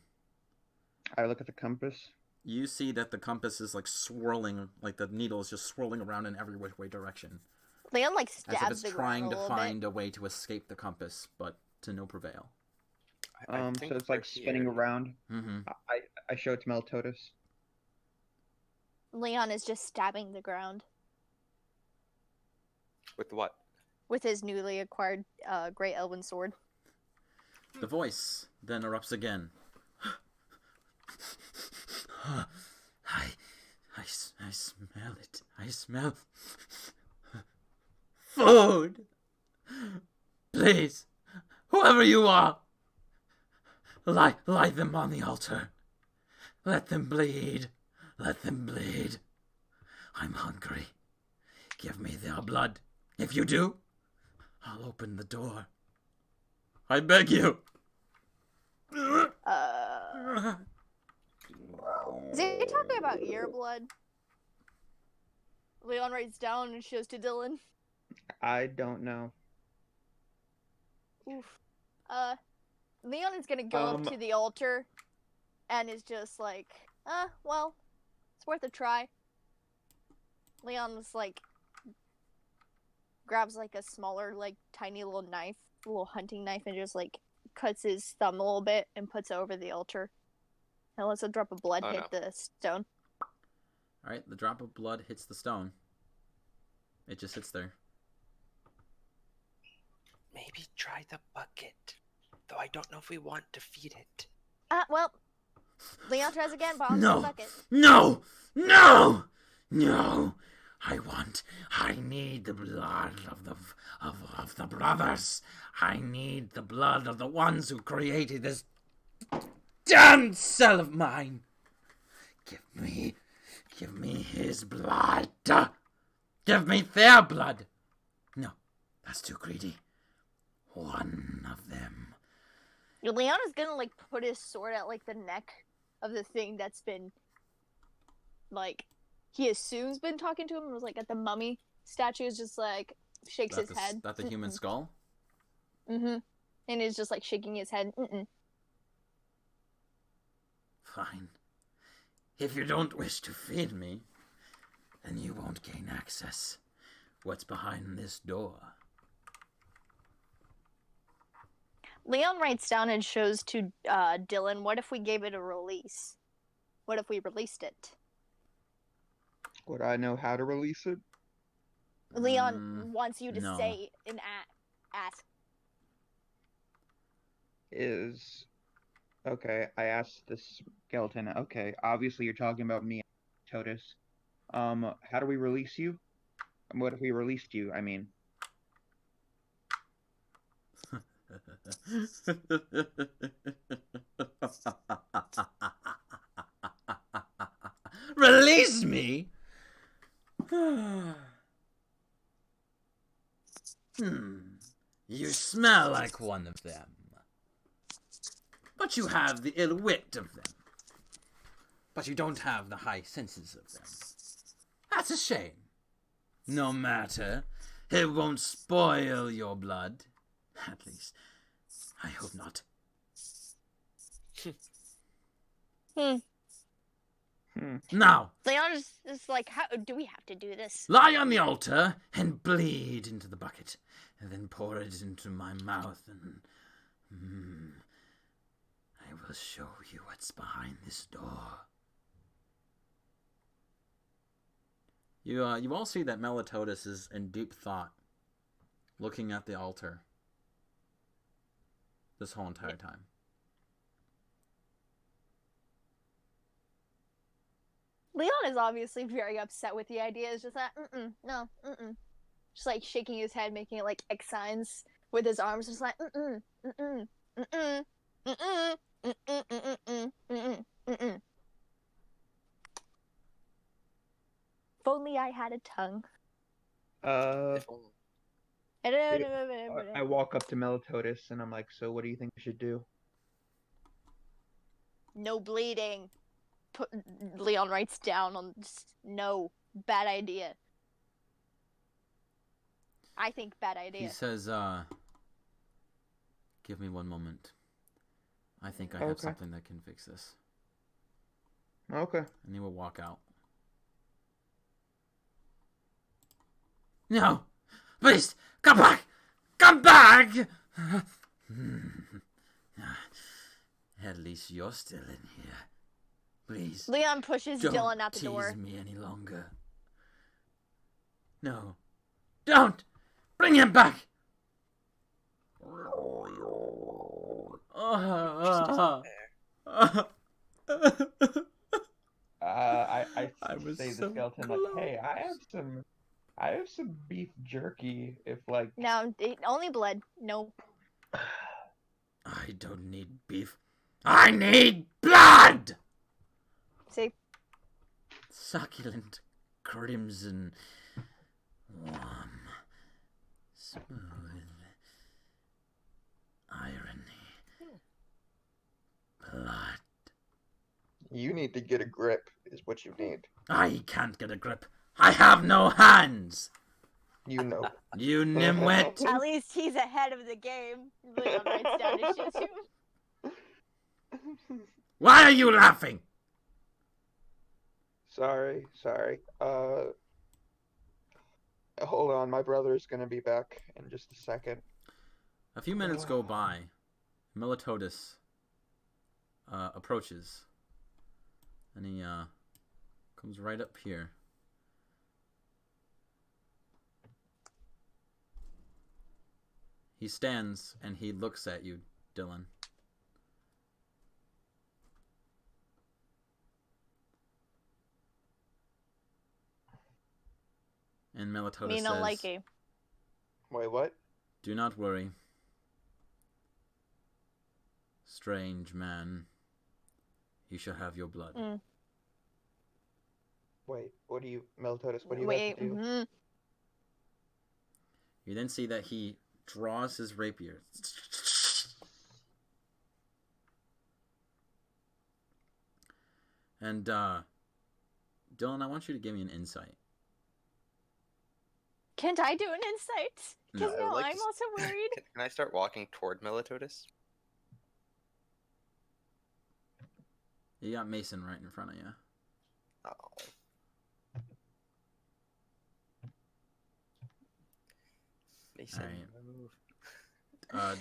I look at the compass. You see that the compass is like swirling, like the needle is just swirling around in every which way direction. Leon like As if stabs it's the trying ground to a little find bit. a way to escape the compass, but to no prevail. I So think it's we're like spinning here. around. Mm-hmm. I show it to Melitotis. Leon is just stabbing the ground With what? with his newly acquired Great Elven sword. The voice then erupts again. I smell it. I smell food. Please, whoever you are, light them on the altar. Let them bleed. Let them bleed. I'm hungry. Give me their blood. If you do, I'll open the door. I beg you. Is he talking about ear blood? Leon writes down and shows to Dylan. I don't know. Oof. Leon is gonna go up to the altar and is just like, well, it's worth a try. Leon's like, grabs like a smaller, like tiny little knife, a little hunting knife, and just like cuts his thumb a little bit and puts it over the altar. And lets a drop of blood hit the stone. Alright, the drop of blood hits the stone. It just sits there. Maybe try the bucket. Though I don't know if we want to feed it. Well, Leon tries again, but on the bucket. No! No! No! I need the blood of the brothers. I need the blood of the ones who created this damn cell of mine. Give me his blood. Give me their blood. No, that's too greedy. One of them. Leon is gonna like put his sword at like the neck of the thing that's been like he assumes been talking to him. It was like at the mummy statue is just like shakes his head. That the human skull? And is just like shaking his head. Fine. If you don't wish to feed me, then you won't gain access. What's behind this door? Leon writes down and shows to Dylan, what if we gave it a release? What if we released it? Would I know how to release it? Leon wants you to no. say and ask. Okay, I asked this skeleton. Okay, obviously you're talking about me, Totus. How do we release you? What if we released you, I mean? Release me? You smell like one of them. But you have the ill wit of them. But you don't have the high senses of them. That's a shame. No matter. It won't spoil your blood. At least, I hope not. Now, Leon is like, how do we have to do this? lie on the altar and bleed into the bucket, and then pour it into my mouth, and I will show you what's behind this door. You all see that Melitotally is in deep thought, looking at the altar this whole entire time. Leon is obviously very upset with the idea. It's just like, no. Just like shaking his head, making it like X signs with his arms, just like, If only I had a tongue. I walk up to Melitotally and I'm like, so what do you think we should do? No bleeding. Leon writes down on no, bad idea. I think bad idea. He says, give me one moment. I think I have something that can fix this. Okay. And he will walk out. No! Please! Come back! Come back! At least you're still in here. Please. Leon pushes Dylan out the door. Don't tease me any longer. No. Don't! Bring him back! I I was say to the so skeleton like, hey, I have some beef jerky. If like, No, only blood. No. I don't need beef. I need blood! See? Succulent, crimson, warm, smooth, irony, blood. you need to get a grip, is what you need. I can't get a grip. I have no hands! You know. You nimwit! At least he's ahead of the game. Leon writes down his shit too. Why are you laughing? Sorry. Hold on, my brother's gonna be back in just a second. A few minutes go by. Melitotally approaches. And he comes right up here. He stands and he looks at you, Dylan. And Melitotally Me says, don't like it. Wait, what? "Do not worry, strange man. He shall have your blood." Wait, what do you, Melitotally, what do you Wait. have to do? You then see that he draws his rapier. And, Dylan, I want you to give me an insight. Can't I do an insight? Because No. no, Like I'm to also worried. Can I start walking toward Melitotally? You got Mason right in front of you. Oh. Mason, move.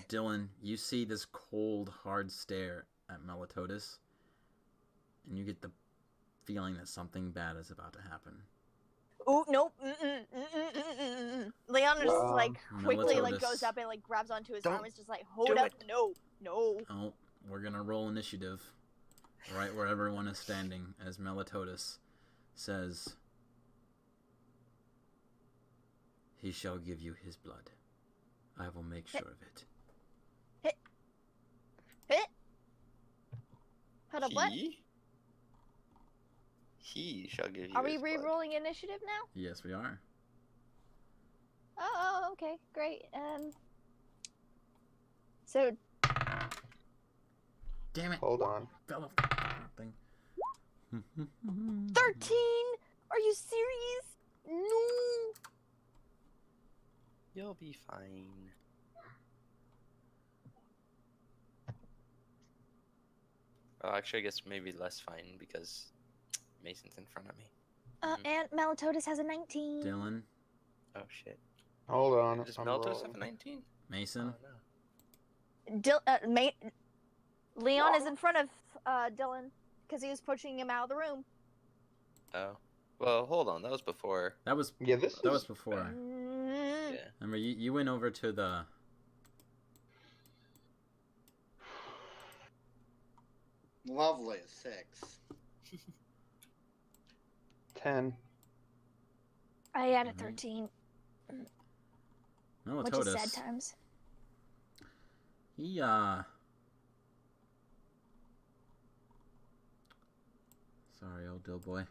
Dylan, you see this cold, hard stare at Melitotally, and you get the feeling that something bad is about to happen. Oh, nope. Leon just like quickly like Melitotally. goes up and like grabs onto his Don't arm. It's just like, hold do up. it. No. Oh, we're gonna roll initiative. Right where everyone is standing, as Melitotally says, "He shall give you his blood. I will make sure of it." Hold up, what? He shall give you Are we his blood. re-rolling initiative now? Yes, we are. Oh, okay, great. So Damn it! Hold on. Fell off the thing. 13. Are you serious? No. You'll be fine. Well, actually, I guess maybe less fine because Mason's in front of me. And Melitotally has a 19. Dylan, Oh shit. Hold on. Does I'm Meltos rolling. have a 19? Mason. Oh no. Leon is in front of Dylan because he was pushing him out of the room. Oh. Well, hold on. That was before. That was Yeah, this that is was before. Yeah. Remember, you went over to the. Lovely, 6. 10. I added 13, which is sad Melitotally. times. He Sorry, old dill boy.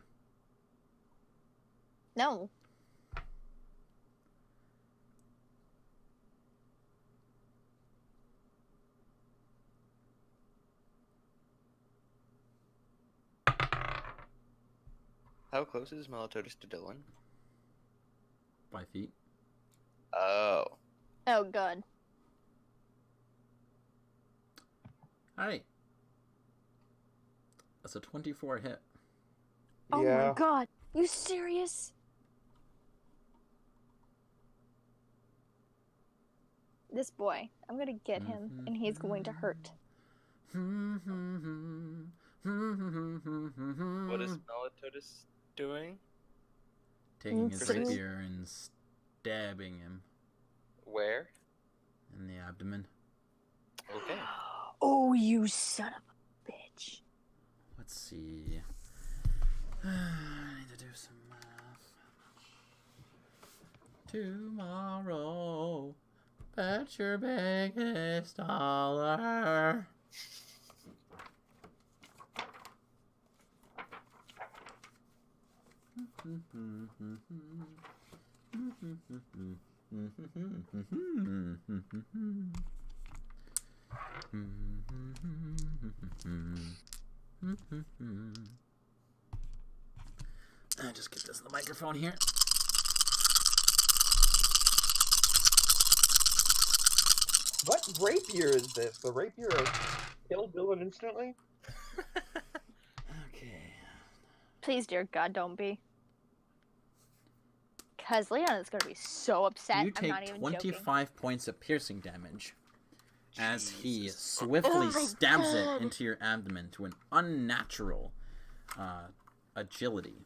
No. How close is Melitotally to Dylan? 5 feet. Oh. Oh, God. Alright. That's a 24 hit. Oh Yeah. my God. You serious? This boy. I'm gonna get him, and he's going to hurt. What is Melitotally doing? Taking his Insane. rapier and stabbing him Where? in the abdomen. Okay. Oh, you son of a bitch. Let's see. I need to do some math. Tomorrow, bet your biggest dollar. Just get this in the microphone here. What rapier is this? The rapier of kill Dylan instantly? Okay. Please, dear God, don't be. Because Leon is going to be so upset. You I'm not take even 25 points of piercing damage as he Jesus. swiftly Oh my stabs God. it into your abdomen to an unnatural agility.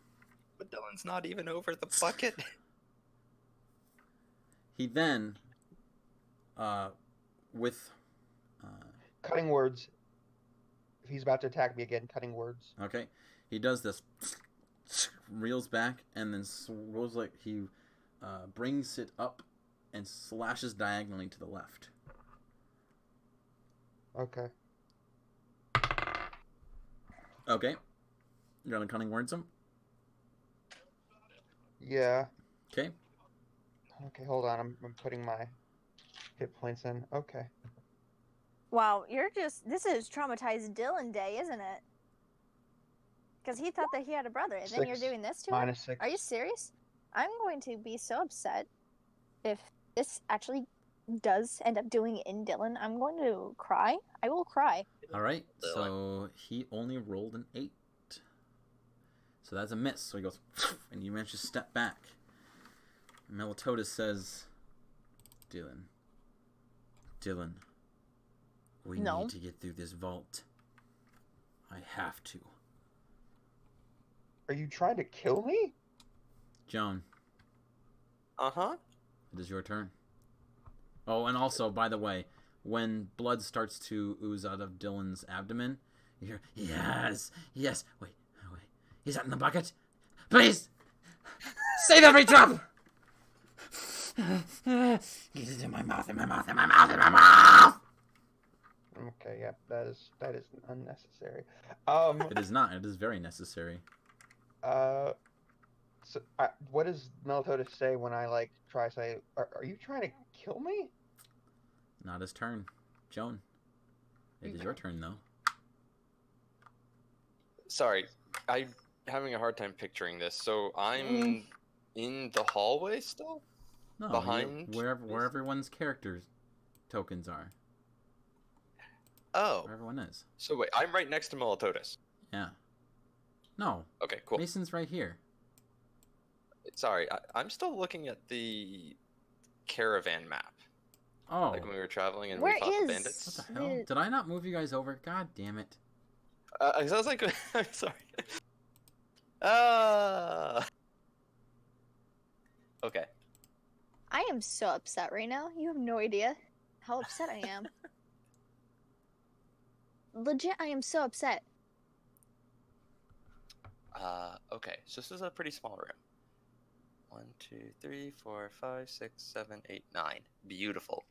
But Dylan's not even over the bucket. He then, with, Cutting words. If he's about to attack me again, cutting words. okay, he does this, reels back, and then rolls like he brings it up and slashes diagonally to the left. Okay. Okay. You're gonna cunning words him? Yeah. Okay. Okay, hold on. I'm putting my hit points in. Okay. Wow, this is traumatized Dylan day, isn't it? Because he thought that he had a brother, and then you're 6 doing this to him? minus 6. Are you serious? I'm going to be so upset if this actually does end up doing in Dylan. I'm going to cry. I will cry. All right. So he only rolled an 8. So that's a miss. So he goes, and you manage to step back. Melitotally says, Dylan, we No. need to get through this vault. I have to. Are you trying to kill me? Joan, Uh-huh. it is your turn. Oh, and also, by the way, when blood starts to ooze out of Dylan's abdomen, you hear, yes. Wait. He's out in the bucket. Please! Save every drop! Get it in my mouth. Okay, yep, that is unnecessary. It is not. It is very necessary. So what does Melitotally say when I try to say, are you trying to kill me? Not his turn. Joan, it is your turn, though. Sorry, I'm having a hard time picturing this. So I'm in the hallway still? No, Behind where Mason? everyone's character tokens are. Oh. Where everyone is. So wait, I'm right next to Melitotally. Yeah. No. Okay, cool. Mason's right here. Sorry, I'm still looking at the caravan map. Oh. Like when we were traveling and Where we fought the is- bandits. What the hell? Did I not move you guys over? God damn it. I was like, I'm sorry. Okay. I am so upset right now. You have no idea how upset I am. Legit, I am so upset. Okay, so this is a pretty small room. 1, 2, 3, 4, 5, 6, 7, 8, 9. Beautiful.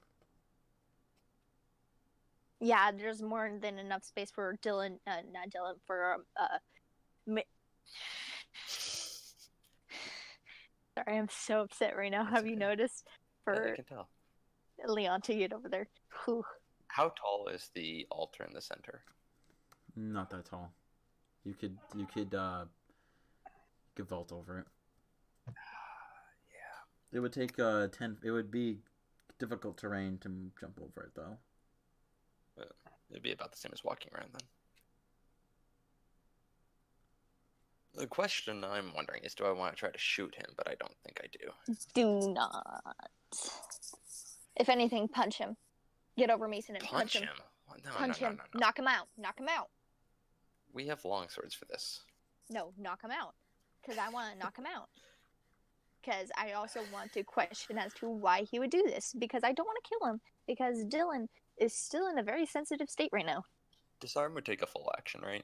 Yeah, there's more than enough space for Dylan, not Dylan, for Sorry, I'm so upset right now. That's Have you okay. noticed? I For can tell. Leon to get over there. Whew. How tall is the altar in the center? Not that tall. You could vault over it. Yeah. It would take 10. It would be difficult terrain to jump over it, though. It'd be about the same as walking around then. The question I'm wondering is, do I want to try to shoot him? But I don't think I do. Do not. If anything, punch him. Get over Mason and punch him. No, Punch no, him. no, no. Knock him out. Knock him out. We have long swords for this. No, knock him out. Because I want to knock him out. Because I also want to question as to why he would do this. Because I don't want to kill him. Because Dylan is still in a very sensitive state right now. Disarm would take a full action, right?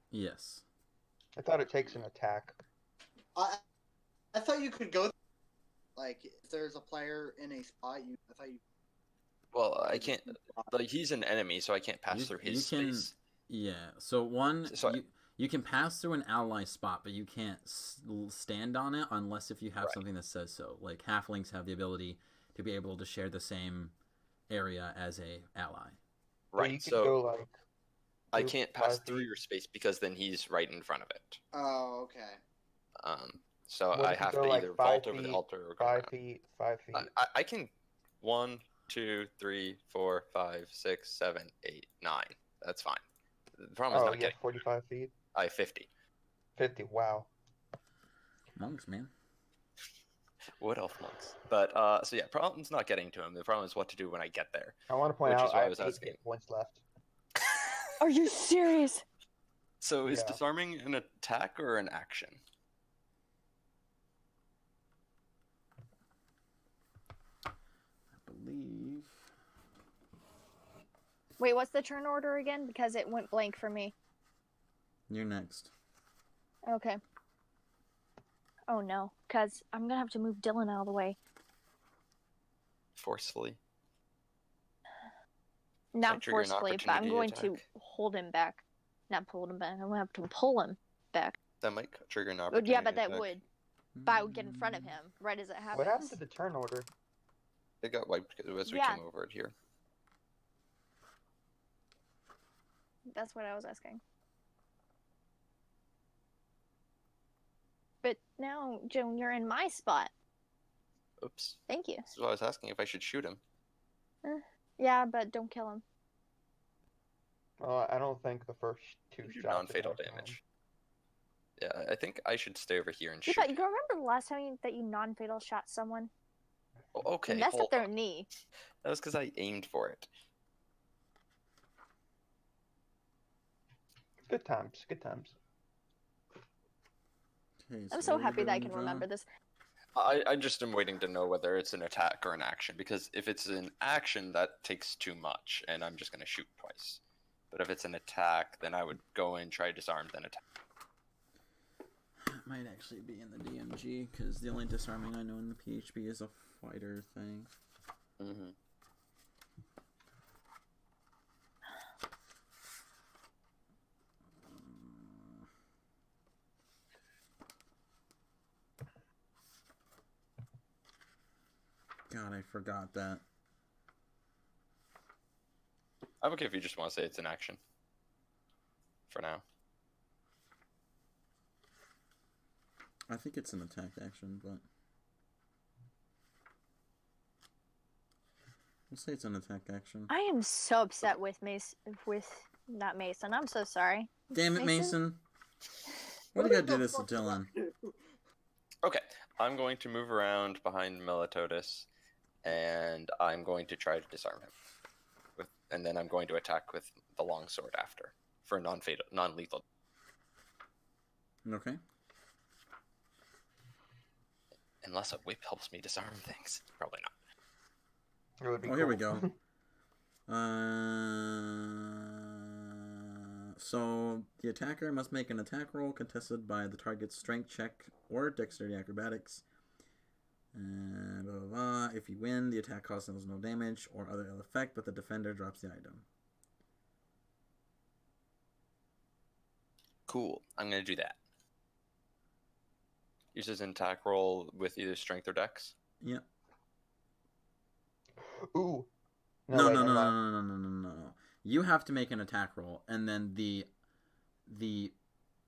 Yes. I thought it takes an attack. I thought you could go. Like, if there's a player in a spot, I thought you. Well, I can't. Like, he's an enemy, so I can't pass through his space. Yeah. So So you can pass through an ally spot, but you can't stand on it unless if you have something that says so. Like halflings have the ability to be able to share the same area as a ally. Right. You can So go like. I can't pass 5 through feet. your space because then he's right in front of it. Oh, okay. So What I if you have go to like either 5 vault over the feet, altar or go 5 around. feet, 5 feet. I can 1, 2, 3, 4, 5, 6, 7, 8, 9. That's fine. The problem is Oh, not you have getting. 45 feet? I have 50. 50, wow. Monks, man. Wood elf monks. But so yeah, problem's not getting to him. The problem is what to do when I get there. I want to point Which out is why I I have was 8 asking. hit points left. Are you serious? So is Yeah. disarming an attack or an action? I believe. Wait, what's the turn order again? Because it went blank for me. You're next. Okay. Oh no, because I'm gonna have to move Dylan out of the way. Forcefully. Not trigger an forcefully, but I'm opportunity going to attack. hold him back. Not hold him back. I'm gonna have to pull him back. That might trigger an Oh, opportunity. yeah, but that attack. would. But I would get in front of him right as it happens. What happened to the turn order? It got wiped as we Yeah. came over it here. That's what I was asking. But now, Joan, you're in my spot. Oops. Thank you. This is what I was asking if I should shoot him. Yeah, but don't kill him. Well, I don't think the first 2 Do shots. are non-fatal gonna kill him. damage. Yeah, I think I should stay over here and Yeah, shoot. but you remember the last time that you non-fatal shot someone? Oh, okay, You messed hold up their on. knee. That was because I aimed for it. Good times, good times. Okay, I'm what so are we happy that I doing, can remember John? this. I just am waiting to know whether it's an attack or an action, because if it's an action, that takes too much, and I'm just going to shoot twice. But if it's an attack, then I would go in, try disarm, then attack. It might actually be in the DMG, because the only disarming I know in the PHP is a fighter thing. Mm-hmm. God, I forgot that. I'm okay if you just want to say it's an action. For now. I think it's an attack action, but we'll say it's an attack action. I am so upset with not Mason. I'm so sorry. Damn it, Mason! Why do you gotta do this to Dylan? Okay, I'm going to move around behind Melitotally, and I'm going to try to disarm him. And then I'm going to attack with the longsword after, for non-lethal. Okay. Unless a whip helps me disarm things. Probably not. It would be Oh, here we cool. go. So the attacker must make an attack roll contested by the target's strength check or dexterity acrobatics. And blah, blah, blah. If you win, the attack causes no damage or other ill effect, but the defender drops the item. Cool. I'm going to do that. Uses an attack roll with either strength or dex. Yep. Ooh. No, wait, no, no, never no, mind. no, no, no, no, no. You have to make an attack roll, and then the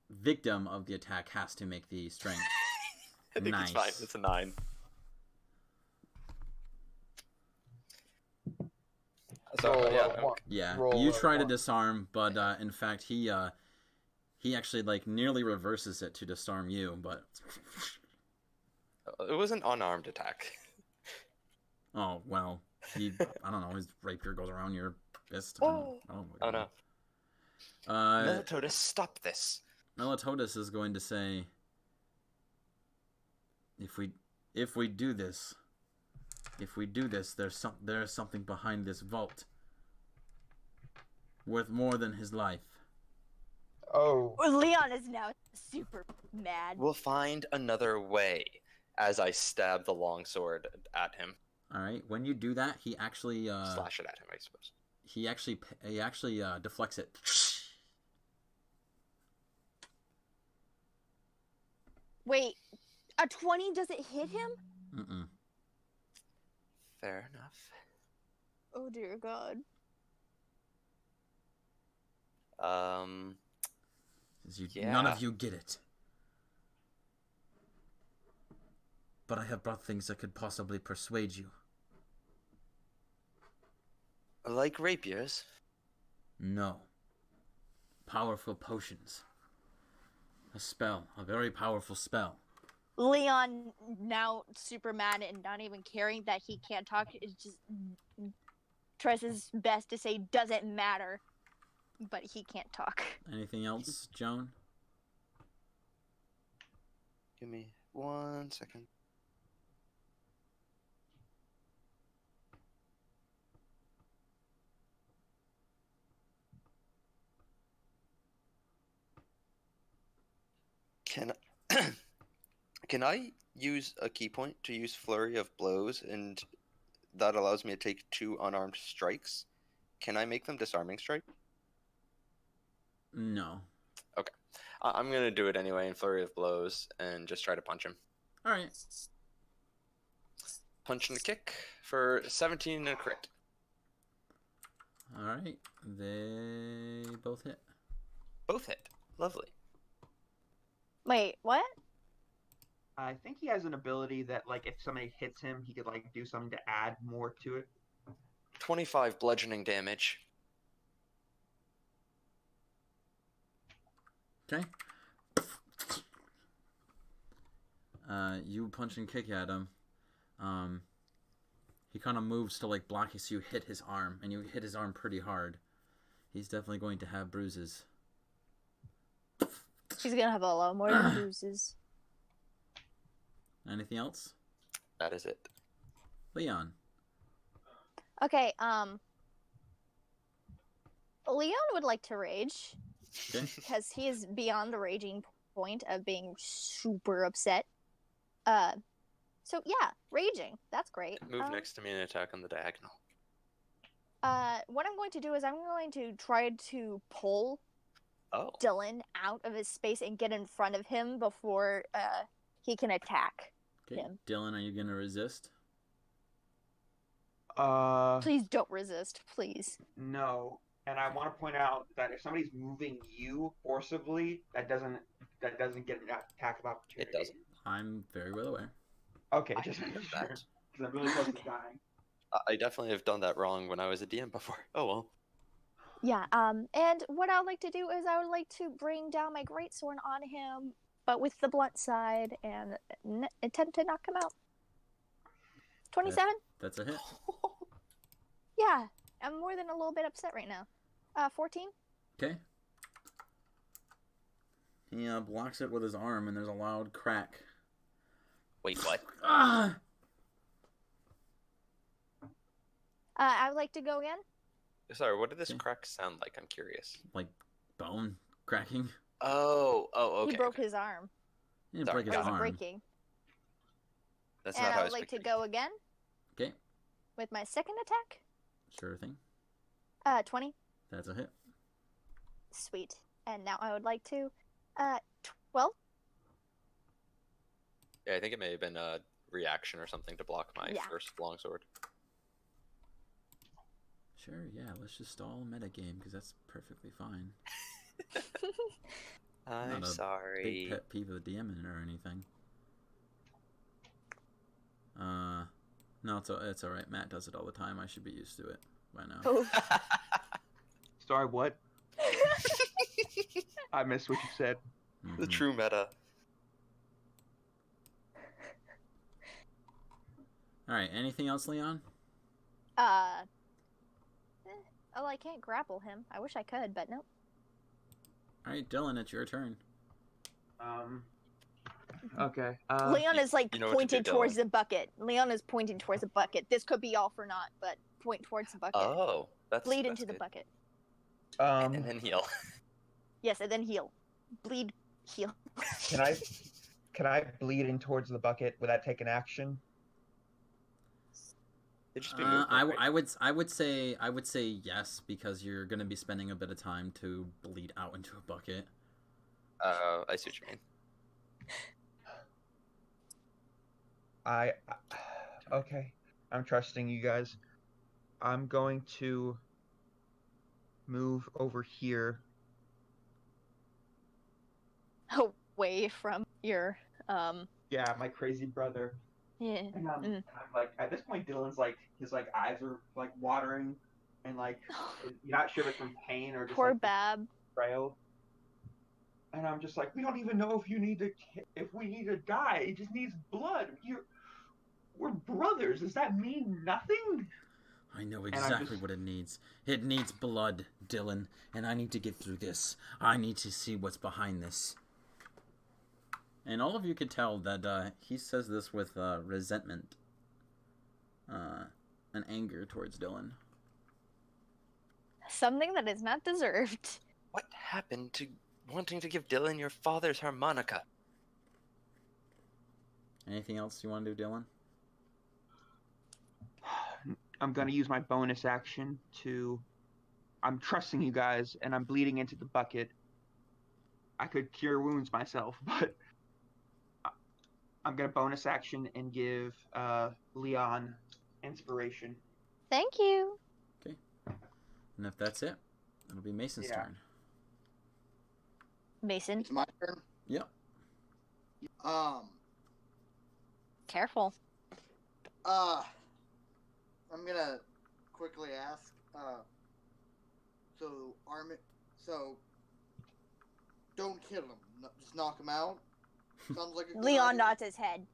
victim of the attack has to make the strength. I think it's fine. It's a 9. So Roll, yeah, one. Yeah, Roll, you try to one. disarm, but in fact he actually like nearly reverses it to disarm you, but it was an unarmed attack. oh well, I don't know, his rapier goes around your fist. Oh no. Melitotally, stop this. Melitotally is going to say, if we do this, If we do this, there's something behind this vault worth more than his life. Oh. Leon is now super mad. We'll find another way. As I stab the longsword at him, All right. When you do that, he actually slash it at him, I suppose. he actually deflects it. Wait, a 20 doesn't hit him? Mm-mm. Fair enough. Oh dear God. None of you get it. But I have brought things that could possibly persuade you. Like rapiers? No. Powerful potions. A spell. A very powerful spell. Leon, now super mad and not even caring that he can't talk, is just tries his best to say doesn't matter, but he can't talk. Anything else, Joan? Give me 1 second. Can I use a key point to use Flurry of Blows, and that allows me to take 2 unarmed strikes? Can I make them disarming strike? No. Okay. I'm going to do it anyway in Flurry of Blows and just try to punch him. All right. Punch and a kick for 17 and a crit. All right. They both hit. Both hit. Lovely. Wait, what? I think he has an ability that, like, if somebody hits him, he could, like, do something to add more to it. 25 bludgeoning damage. Okay. You punch and kick at him. He kind of moves to like block you, so you hit his arm, and you hit his arm pretty hard. He's definitely going to have bruises. He's gonna have a lot more than bruises. Anything else? That is it. Leon. Okay, Leon would like to rage. Okay. Because he is beyond the raging point of being super upset. So yeah, raging. That's great. Move next to me and attack on the diagonal. What I'm going to do is I'm going to try to pull Dylan out of his space and get in front of him before he can attack him. Dylan, are you gonna resist? Please don't resist, please. No. And I want to point out that if somebody's moving you forcibly, that doesn't get an attack of opportunity. It doesn't. I'm very well aware. Okay, just make sure. Because I'm really close to dying. I definitely have done that wrong when I was a DM before. Oh well. Yeah, and what I would like to do is I would like to bring down my greatsword on him, but with the blunt side, and attempt to knock him out. 27? That's a hit. Yeah, I'm more than a little bit upset right now. 14? Okay. He blocks it with his arm, and there's a loud crack. Wait, what? Ah! I would like to go again. Sorry, what did this crack sound like? I'm curious. Like bone cracking. Oh, okay. He broke his arm. He didn't break his Or was it arm. breaking? That's And not how I would like to picturing. go again. Okay. With my second attack. Sure thing. 20. That's a hit. Sweet. And now I would like to 12. Yeah, I think it may have been a reaction or something to block my first longsword. Sure, yeah, let's just all metagame, because that's perfectly fine. I'm Not a sorry. big pet peeve of the DMing or anything. No, it's alright. Matt does it all the time. I should be used to it by now. Oh. Sorry, what? I missed what you said. The true meta. Alright, anything else, Leon? Oh, I can't grapple him. I wish I could, but nope. Alright, Dylan, it's your turn. Okay. Leon is like you know what to do, pointed towards Dylan. the bucket. Leon is pointing towards the bucket. This could be all for naught, but point towards the bucket. Oh, that's Bleed that's into the good. bucket. And then heal. Yes, and then heal. Bleed, heal. Can I bleed in towards the bucket? Would that take an action? It'd just be movement, right? I would say yes, because you're gonna be spending a bit of time to bleed out into a bucket. I see what you mean. Okay. I'm trusting you guys. I'm going to move over here. Away from your Yeah, my crazy brother. yeah. And I'm like, at this point, Dylan's like, his like eyes are like watering, and like you're not sure if it's from pain or just Poor like Bab. frail. And I'm just like, we don't even know if we need to die. It just needs blood. We're brothers. Does that mean nothing? I know exactly what it needs. It needs blood, Dylan, and I need to get through this. I need to see what's behind this. And all of you can tell that he says this with resentment and anger towards Dylan. Something that is not deserved. What happened to wanting to give Dylan your father's harmonica? Anything else you want to do, Dylan? I'm going to use my bonus action to... I'm trusting you guys, and I'm bleeding into the bucket. I could cure wounds myself, but I'm going to bonus action and give Leon inspiration. Thank you. Okay. And if that's it, it'll be Mason's turn. Mason. It's my turn. Yep. Careful. I'm gonna quickly ask. So don't kill him. Just knock him out. Sounds like a good Leon idea. nods his head,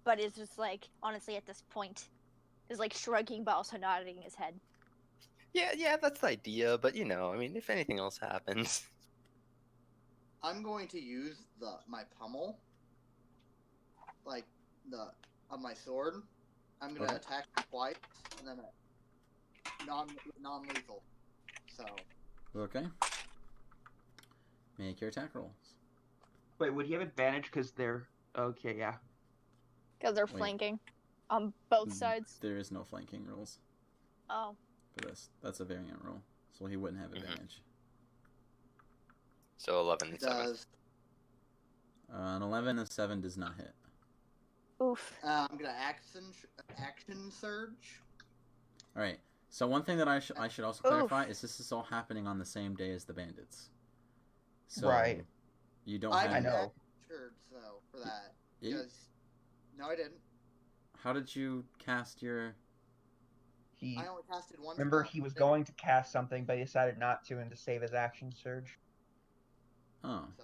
but is just like, honestly, at this point, is like shrugging but also nodding his head. Yeah, that's the idea. But you know, I mean, if anything else happens, I'm going to use my pummel, like of my sword. I'm gonna attack twice, and then non-lethal. So. Okay. Make your attack rolls. Wait, would he have advantage because they're... Okay, yeah. Because they're flanking on both sides. There is no flanking rules Oh. for this. That's a variant rule, so he wouldn't have advantage. So 11 and 7. Does An 11 and 7 does not hit. Oof. I'm gonna action surge. All right. So one thing that I should also clarify is this is all happening on the same day as the bandits. So Right. You don't I have. know. Surge, so for that. You- Because no, I didn't. How did you cast your? I only casted one. Remember, spell. he was going to cast something, but he decided not to, and to save his action surge. Oh. So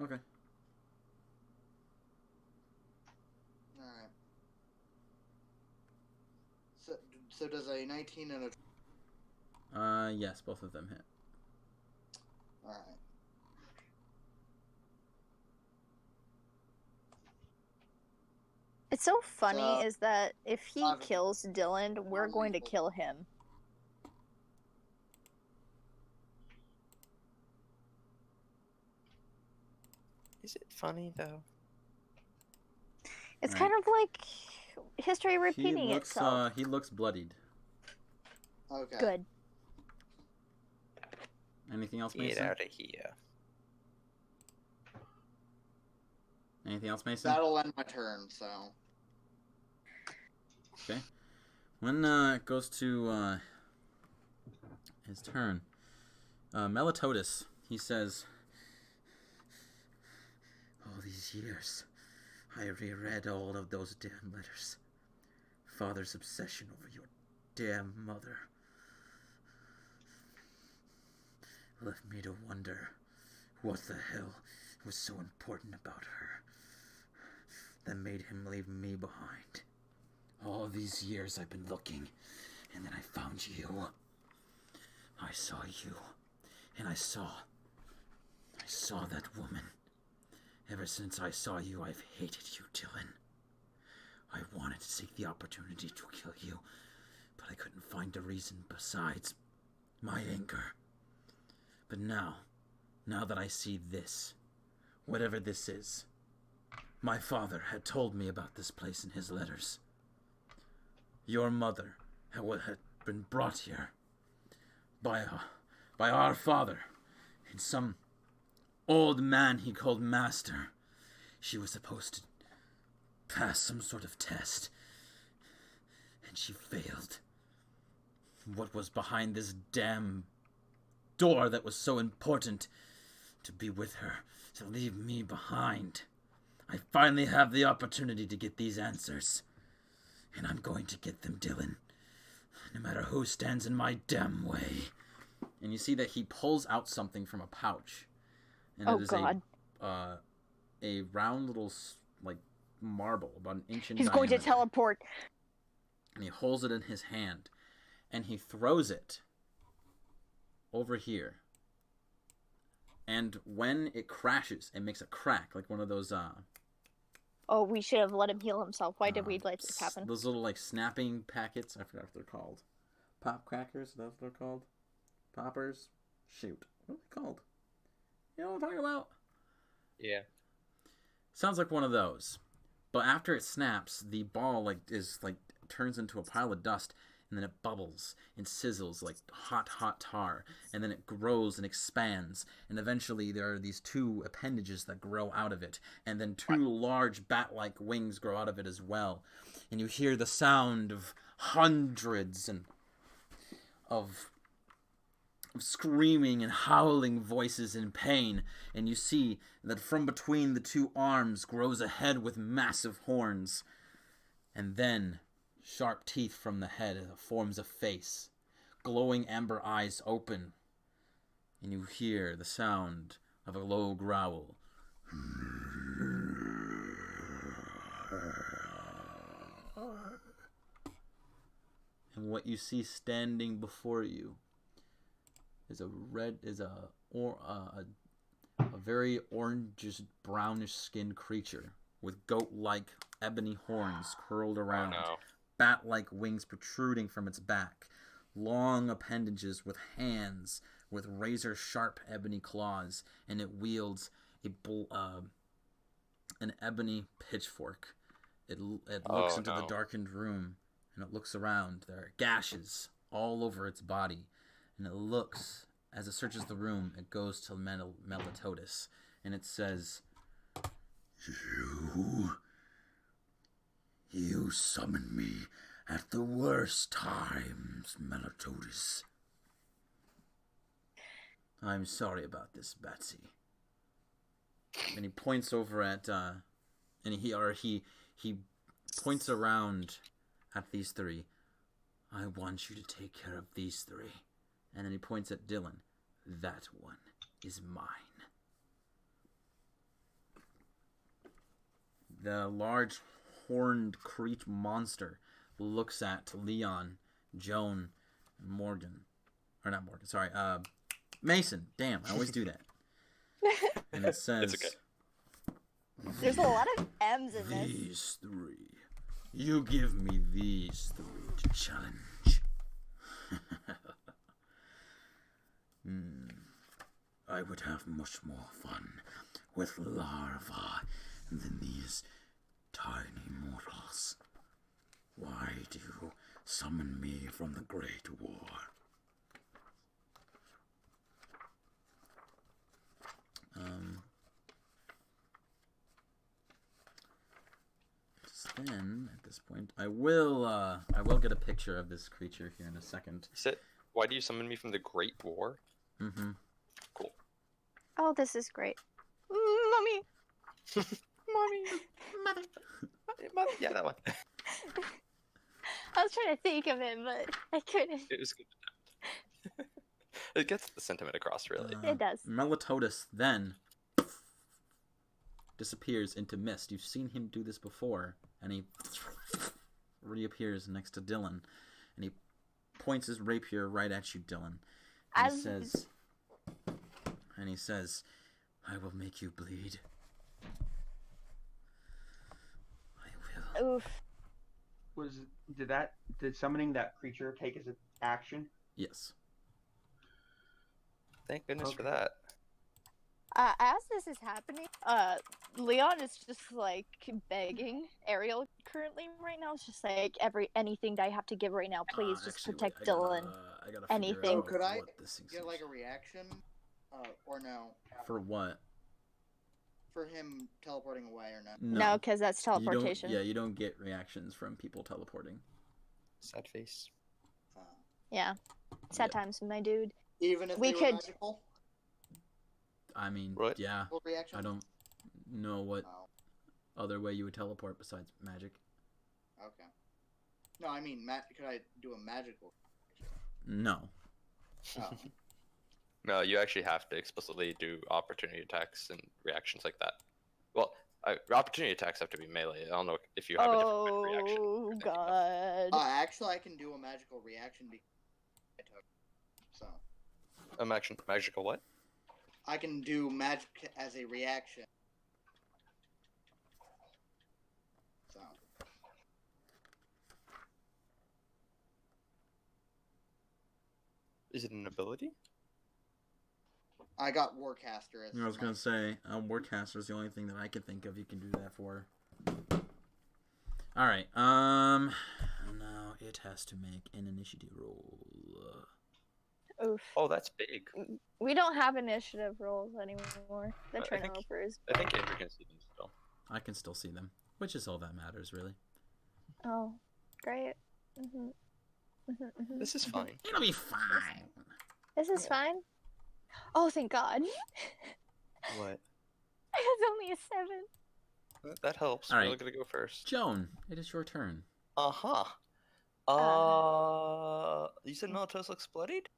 Okay. all right. So does a 19 and a Yes, both of them hit. all right. It's so funny So, is that if he I've- kills Dylan, we're going to non-lethal. kill him. Is it funny though? It's Right. kind of like history repeating itself. He looks bloodied. Okay. Good. Anything else, Get Mason? out of here. Anything else, Mason? That'll end my turn. So. Okay. When it goes to his turn, Melitotally, he says, "All these years, I reread all of those damn letters. Father's obsession over your damn mother left me to wonder what the hell was so important about her that made him leave me behind. All these years I've been looking, and then I found you. I saw you, and I saw I saw that woman. Ever since I saw you, I've hated you, Dylan. I wanted to take the opportunity to kill you, but I couldn't find a reason besides my anger. But now that I see this, whatever this is, my father had told me about this place in his letters. Your mother had been brought here by our father and some old man he called Master. She was supposed to pass some sort of test, and she failed. What was behind this damn door that was so important to be with her, to leave me behind? I finally have the opportunity to get these answers, and I'm going to get them, Dylan, no matter who stands in my damn way. And you see that he pulls out something from a pouch, and it is a round little like marble about an inch in He's diameter. going to teleport. And he holds it in his hand, and he throws it over here. And when it crashes, it makes a crack, like one of those Oh, we should have let him heal himself. Why did we let this happen? those little like snapping packets. I forgot what they're called. Pop crackers. That's what they're called. Poppers. Shoot, what are they called? You know what I'm talking about? Yeah. Sounds like one of those. But after it snaps, the ball turns into a pile of dust, and then it bubbles and sizzles like hot tar, and then it grows and expands, and eventually there are these two appendages that grow out of it, and then two large bat-like wings grow out of it as well, and you hear the sound of hundreds of screaming and howling voices in pain, and you see that from between the two arms grows a head with massive horns, and then sharp teeth from the head forms a face. Glowing amber eyes open, and you hear the sound of a low growl. And what you see standing before you is a very orangish, brownish skinned creature with goat-like ebony horns curled around, bat-like wings protruding from its back, long appendages with hands with razor-sharp ebony claws, and it wields an ebony pitchfork. It looks into the darkened room, and it looks around. There are gashes all over its body, and it looks, as it searches the room, it goes to Melitotally, and it says, You summoned me at the worst times, Melitotally. I'm sorry about this, Batsy. And he points over at, and he points around at these three. I want you to take care of these three. And then he points at Dylan. That one is mine. The large horned creature monster looks at Leon, Joan, and Morgan. Or not Morgan, sorry. Mason. Damn, I always do that. And it says... It's okay. There's a lot of M's in this. These three. You give me these three to challenge. I would have much more fun with larvae than these tiny mortals. Why do you summon me from the Great War? Then at this point, I will get a picture of this creature here in a second. Why do you summon me from the Great War? Mm-hmm. Cool. Oh, this is great. Mommy. Mommy. Yeah, that one. I was trying to think of it, but I couldn't. It was good. It gets the sentiment across, really. It does. Melitotally then disappears into mist. You've seen him do this before, and he reappears next to Dylan, and he points his rapier right at you, Dylan. And he says, I will make you bleed. I will. Oof. Did summoning that creature take as an action? Yes. Thank goodness for Okay. that. As this is happening, Leon is just like begging Ariel currently right now. It's just like anything that I have to give right now, please just Actually, protect wait, Dylan. I gotta figure Anything. out Could I what this get like a extinction- reaction, or no, For what? for him teleporting away or not? No, because that's You don't. teleportation. Yeah, you don't get reactions from people teleporting. Sad face. Yeah. Sad Yeah. times, my dude. Even if We they were could- magical I mean, What? yeah. reaction. I don't know what Oh, other way you would teleport besides magic. okay. No, I mean, could I do a magical? No. Oh. No, you actually have to explicitly do opportunity attacks and reactions like that. Well, opportunity attacks have to be melee. I don't know if you have a different kind of reaction. Oh thinking of. god. Actually, I can do a magical reaction because I took. So Magical what? I can do magic as a reaction. So Is it an ability? I got Warcaster as. I was my- gonna say, Warcaster is the only thing that I can think of you can do that for. All right. Now it has to make an initiative roll. Oof. Oh, that's big. We don't have initiative rolls anymore. The I think- turnovers. I think Andrew can see them still. I can still see them, which is all that matters, really. Oh, great. Mhm. Mhm, mhm. This is fine. It'll be fine. This is fine. Oh, thank God. What? I have only a 7. That helps. All We're right. gonna go first. Joan, it is your turn. Uh-huh. You said Melitotally looks bloodied?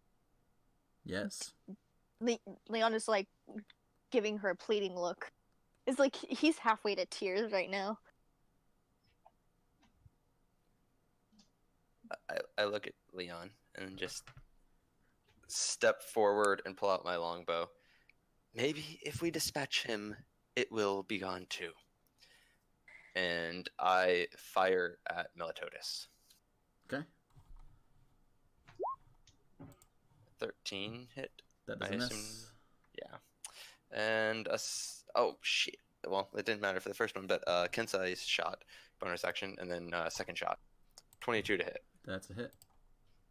Yes. Leon is like giving her a pleading look. It's like he's halfway to tears right now. I look at Leon and just step forward and pull out my longbow. Maybe if we dispatch him, it will be gone too. And I fire at Melitotally. Okay. 13 hit. That I doesn't assume- miss. Yeah. And oh shit. Well, it didn't matter for the first one, but Kensai's shot, bonus action, and then second shot. 22 to hit. That's a hit.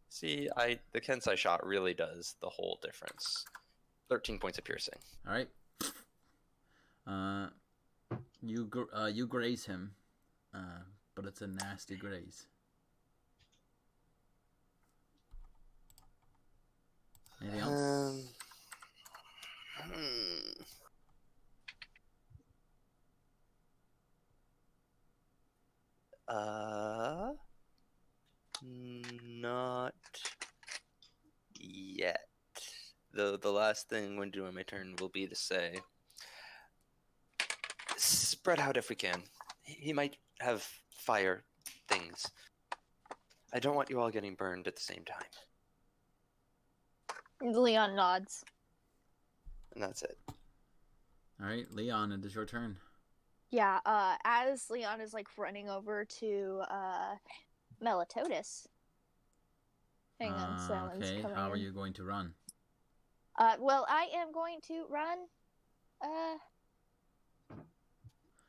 See, the Kensai shot really does the whole difference. 13 points of piercing. All right. You graze him, but it's a nasty graze. Anything else? Hmm. Not yet. The last thing I'm going to do on my turn will be to say, spread out if we can. He might have fire things. I don't want you all getting burned at the same time. Leon nods. And that's it. All right, Leon, it is your turn. Yeah, as Leon is like running over to Melitotally. Hang on, someone's Okay, coming how are in. you going to run? Well, I am going to run.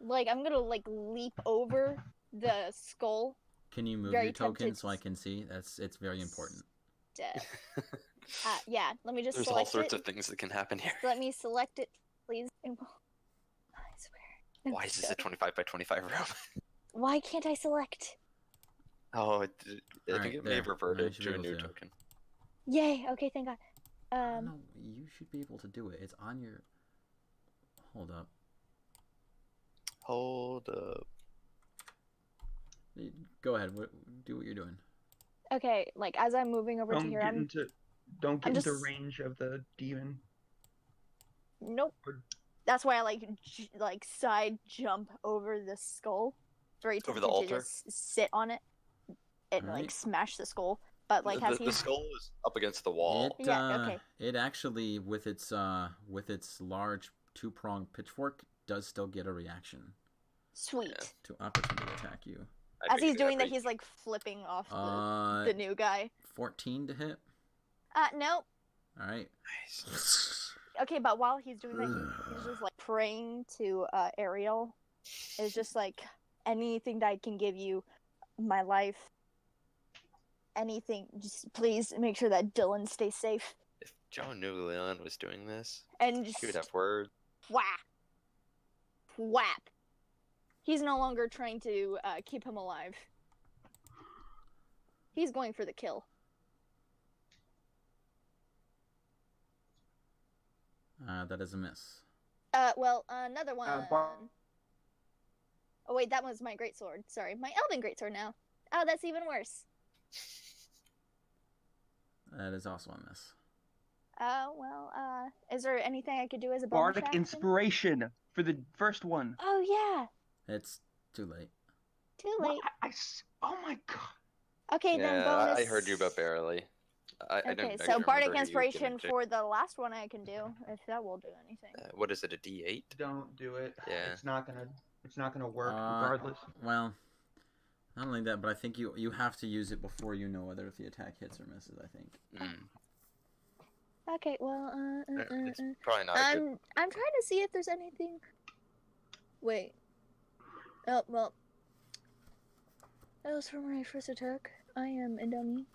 Like I'm gonna like leap over the skull. Can you move Very your token tempted so I can see? It's very important. Dead. Yeah. Let me just There's all select sorts it. of things that can happen here. Let me select it, please. I swear. Why is this a 25 by 25 room? Why can't I select? Oh, I think Alright, it may have there. reverted You should to be a able new to. token. Yay! Okay, thank God. No, you should be able to do it. It's on your. Hold up. Hold up. Go ahead. Do what you're doing. Okay, like as I'm moving over to Don't here, get I'm into just- range of the demon. Nope. That's why I like side jump over the skull. Very Over tempted the to altar? just sit on it and like Alright. smash the skull. But like as the he's skull is up against the wall. It, Yeah, okay. It actually, with its large 2-pronged pitchfork does still get a reaction Sweet. to opportunity attack you. As he's doing that, he's like flipping off the new guy. 14 to hit. Nope. All right. Nice. Okay, but while he's doing that, he's just like praying to Ariel. It's just like, anything that I can give you, my life, anything, just please make sure that Dylan stays safe. If John knew Leon was doing this, And just he would have words. whap, whap. He's no longer trying to keep him alive. He's going for the kill. That is a miss. Well, another one. Oh wait, that was my greatsword. Sorry, my elven greatsword now. Oh, that's even worse. That is also a miss. Well, is there anything I could do as a bonus Bardic action? inspiration for the first one. Oh yeah. It's too late. Too late. Oh my god. Okay, then bonus. I heard you, but barely. I don't Okay, actually so bardic remember who you inspiration gave it to. for the last one I can do, if that will do anything. What is it? A D8? Don't do it. Yeah. It's not gonna work regardless. Well, not only that, but I think you have to use it before you know whether if the attack hits or misses. I think. Okay, well, It's probably not. I'm trying to see if there's anything. Wait. Oh well. That was for my first attack. I am a dummy.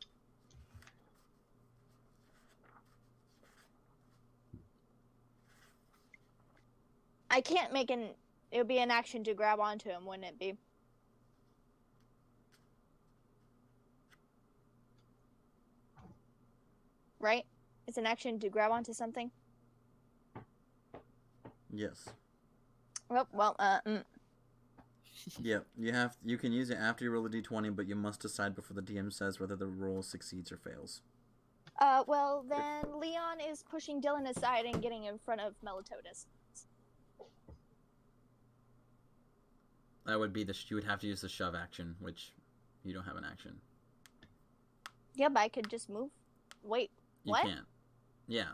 I can't make an. It would be an action to grab onto him, wouldn't it be? Right? It's an action to grab onto something. Yes. Well, Yeah, you can use it after you roll a d20, but you must decide before the DM says whether the roll succeeds or fails. Well, then Leon is pushing Dylan aside and getting in front of Melitotally. That would be you would have to use the shove action, which you don't have an action. Yeah, but I could just move. Wait, what? You can't. Yeah.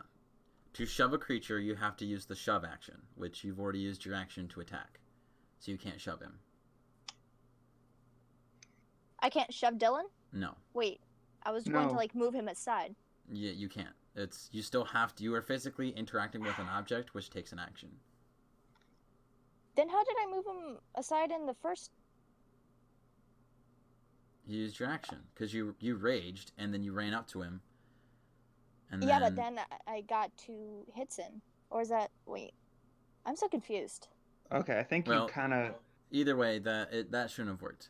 To shove a creature, you have to use the shove action, which you've already used your action to attack. So you can't shove him. I can't shove Dylan? No. Wait, I was going to like move him aside. Yeah, you can't. You still have to. You are physically interacting with an object, which takes an action. Then how did I move him aside in the first? You used your action because you raged and then you ran up to him. And yeah, but then I got 2 hits in, or is that? Wait, I'm so confused. Okay, I think you kind of. Either way, that shouldn't have worked.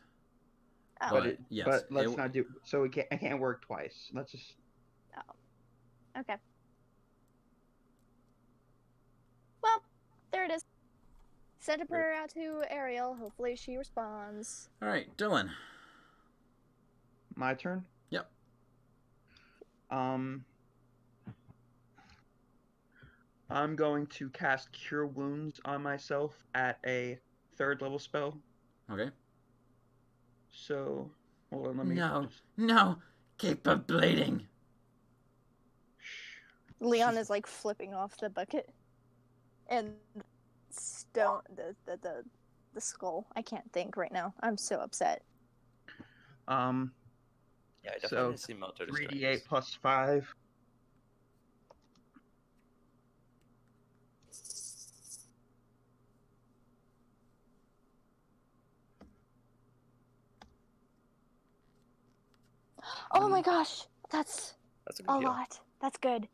Oh. But yes, but let's not do. So it can't work twice. Let's just. Oh. Okay. Well, there it is. Send a prayer out to Ariel. Hopefully she responds. All right, Dylan. My turn? Yep. I'm going to cast Cure Wounds on myself at a 3rd level spell. Okay. So, hold on, let me... No! Keep it bleeding! Leon is like flipping off the bucket. And stone the skull. I can't think right now. I'm so upset. Yeah, I definitely see Melitotally 3d8 plus 5. Oh my gosh, that's a good heal. lot. That's good.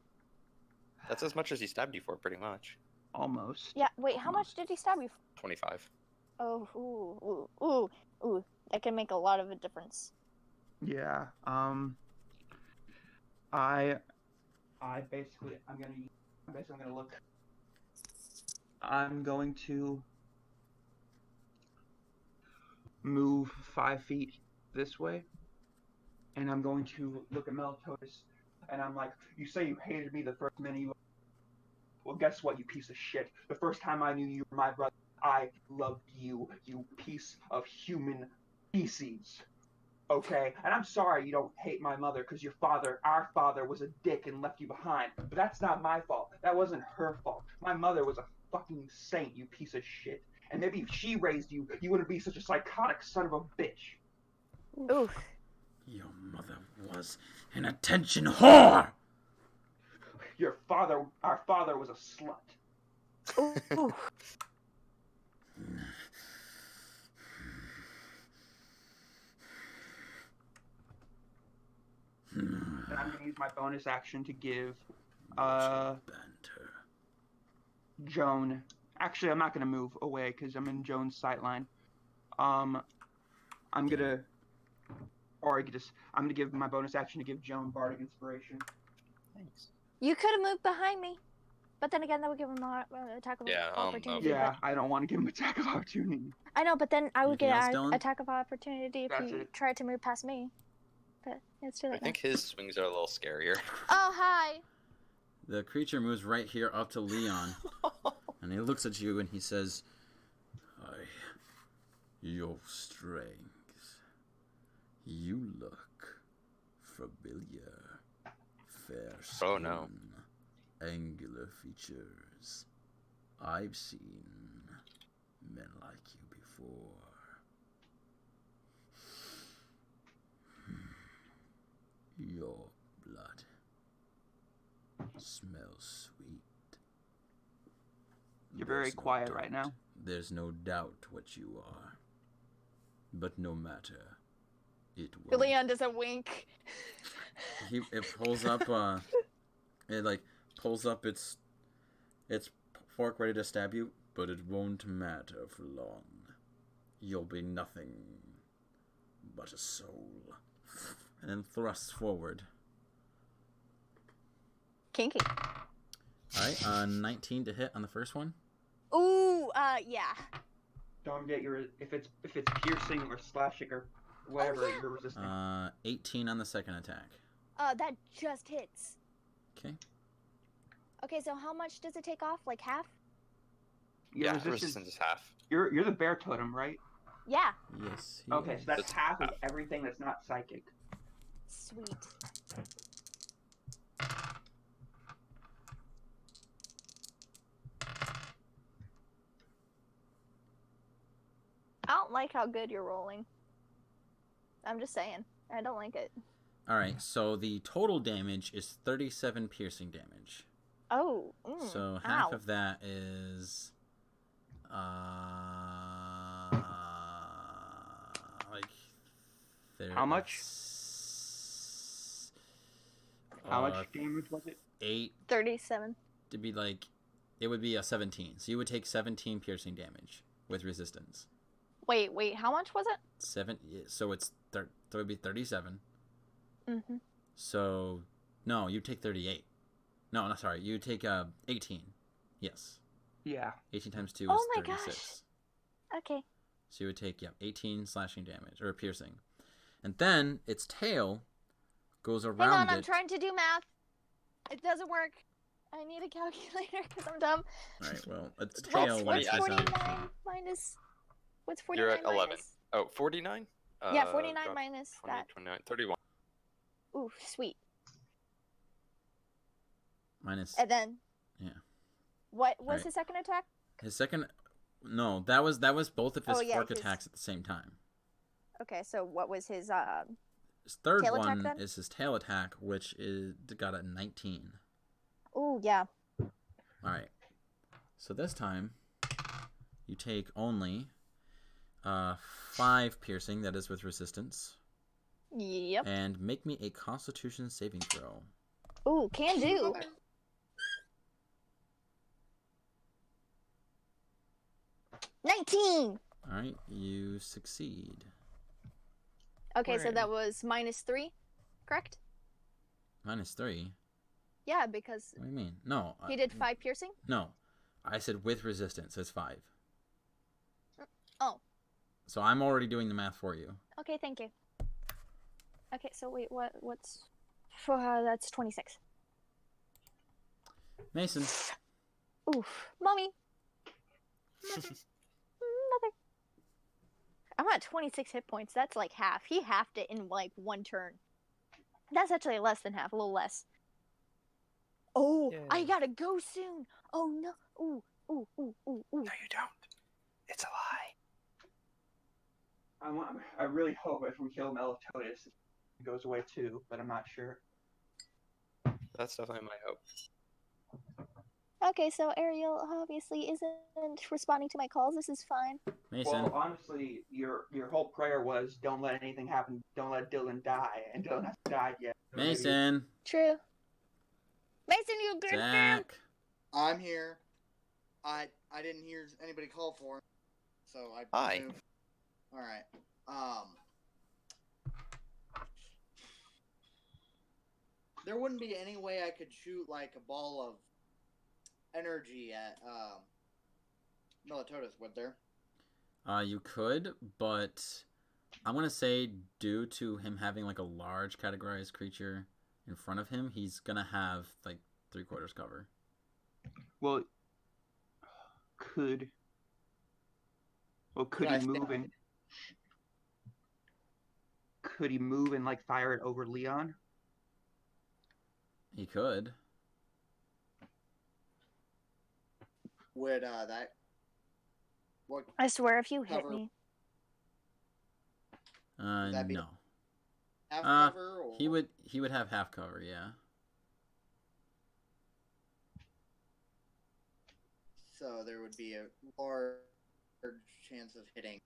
That's as much as he stabbed you for, pretty much. Almost. Yeah, wait, how much did he stab you for? 25. Oh, ooh. That can make a lot of a difference. Yeah, I basically, I'm gonna look. I'm going to move 5 feet this way, and I'm going to look at Melitotally, and I'm like, you say you hated me the first minute you... Well, guess what, you piece of shit. The first time I knew you were my brother, I loved you, you piece of human feces. Okay? And I'm sorry you don't hate my mother, because our father was a dick and left you behind. But that's not my fault. That wasn't her fault. My mother was a fucking saint, you piece of shit. And maybe if she raised you, you wouldn't be such a psychotic son of a bitch. Oof. Your mother was an attention whore! Our father was a slut. Ooh. And I'm gonna use my bonus action to give Banter. Joan. Actually, I'm not gonna move away because I'm in Joan's sight line. I'm gonna give my bonus action to give Joan Bardic Inspiration. Thanks. You could have moved behind me, but then again, that would give him an attack of opportunity. Yeah, I don't want to give him attack of opportunity. I know, but then I would Anything get else, Dylan? attack of opportunity if That's you it. tried to move past me. But it's too I late. think his swings are a little scarier. Oh, hi. The creature moves right here up to Leon, and he looks at you and he says, your strength. You look familiar. Fair skin, Oh, no. angular features. I've seen men like you before. Your blood smells sweet. You're very There's no quiet right doubt. now. There's no doubt what you are. But no matter, it won't. Leon does a wink. It pulls up. It like pulls up its fork ready to stab you, but it won't matter for long. You'll be nothing but a soul. And then thrusts forward. Kinky. All right, 19 to hit on the first one. Ooh, yeah. Don't get if it's piercing or slashing or whatever, yeah. you're resisting. 18 on the second attack. That just hits. Okay. Okay, so how much does it take off? Like half? Your Yeah, resistance is half. You're the bear totem, right? Yeah. Yes. he Okay, is. so that's That's half of half. everything that's not psychic. Sweet. I don't like how good you're rolling. I'm just saying. I don't like it. All right, so the total damage is 37 piercing damage. Oh. So half ow. of that is like How much? How much damage was it? 8 37. to be like, it would be a 17. So you would take 17 piercing damage with resistance. Wait, how much was it? 7. So it's so it would be 37. Mm-hmm. So no, you take 38. No, sorry, you take 18. Yes. Yeah. 18 times 2 Oh is my 36. gosh. Okay. So you would take 18 slashing damage or piercing, and then its tail goes around Hang on, it. I'm trying to do math. It doesn't work. I need a calculator because I'm dumb. All right. Well, its tail What's reaches 49 out. minus? What's 49 You're at 11. minus? Oh, 49? Yeah, 49 drop minus 20, that. 29, 31. Ooh, sweet. Minus. And then. Yeah. What was Right. his second attack? His second. No, that was both of his Oh, yeah, fork his- attacks at the same time. Okay, so what was his His third tail attack one then? is his tail attack, which is got a 19. Ooh, yeah. All right. So this time, you take only 5 piercing. That is with resistance. Yep. And make me a Constitution saving throw. Ooh, can do. $19. All right, you succeed. Okay, so Hooray. that was -3, correct? -3. Yeah, because What do you mean? No. he did 5 piercing. No, I said with resistance. It's 5. Oh. So I'm already doing the math for you. Okay, thank you. Okay, so wait, what's that's 26. Mason. Oof, mommy. Mother. I'm at 26 hit points. That's like half. He halved it in like one turn. That's actually less than half, a little less. Oh, I Yay. gotta go soon. Oh no. Ooh, ooh, ooh, ooh. No, you don't. It's a lie. I really hope if we kill Melitotally, it goes away too, but I'm not sure. That's definitely my hope. Okay, so Ariel obviously isn't responding to my calls. This is fine. Mason. Well, honestly, your whole prayer was don't let anything happen, don't let Dylan die, and Dylan hasn't died yet. So maybe- Mason. True. Mason, you good man? Zach. I'm here. I didn't hear anybody call for him, so I Hi. moved. All right. There wouldn't be any way I could shoot like a ball of energy at Melitotally, would there? You could, but I'm gonna say due to him having like a large categorized creature in front of him, he's gonna have like 3/4 cover. Well, could Could he I move and like fire it over Leon? He could. Would that? What I swear, if you hit cover? me, Would that be No. half cover? Or... He would have half cover, yeah. So there would be a large chance of hitting.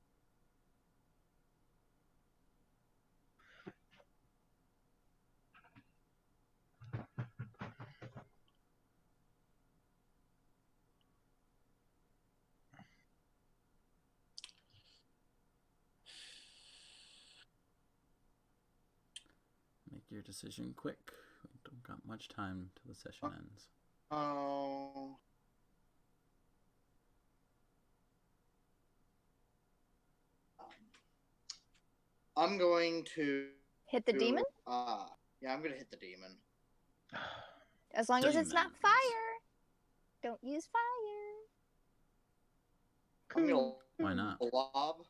Make your decision quick. We don't got much time till the session ends. Oh. I'm going to hit the demon. Yeah, I'm gonna hit the demon. As long as it's not Demons. fire. Don't use fire. I'm gonna Why not? lob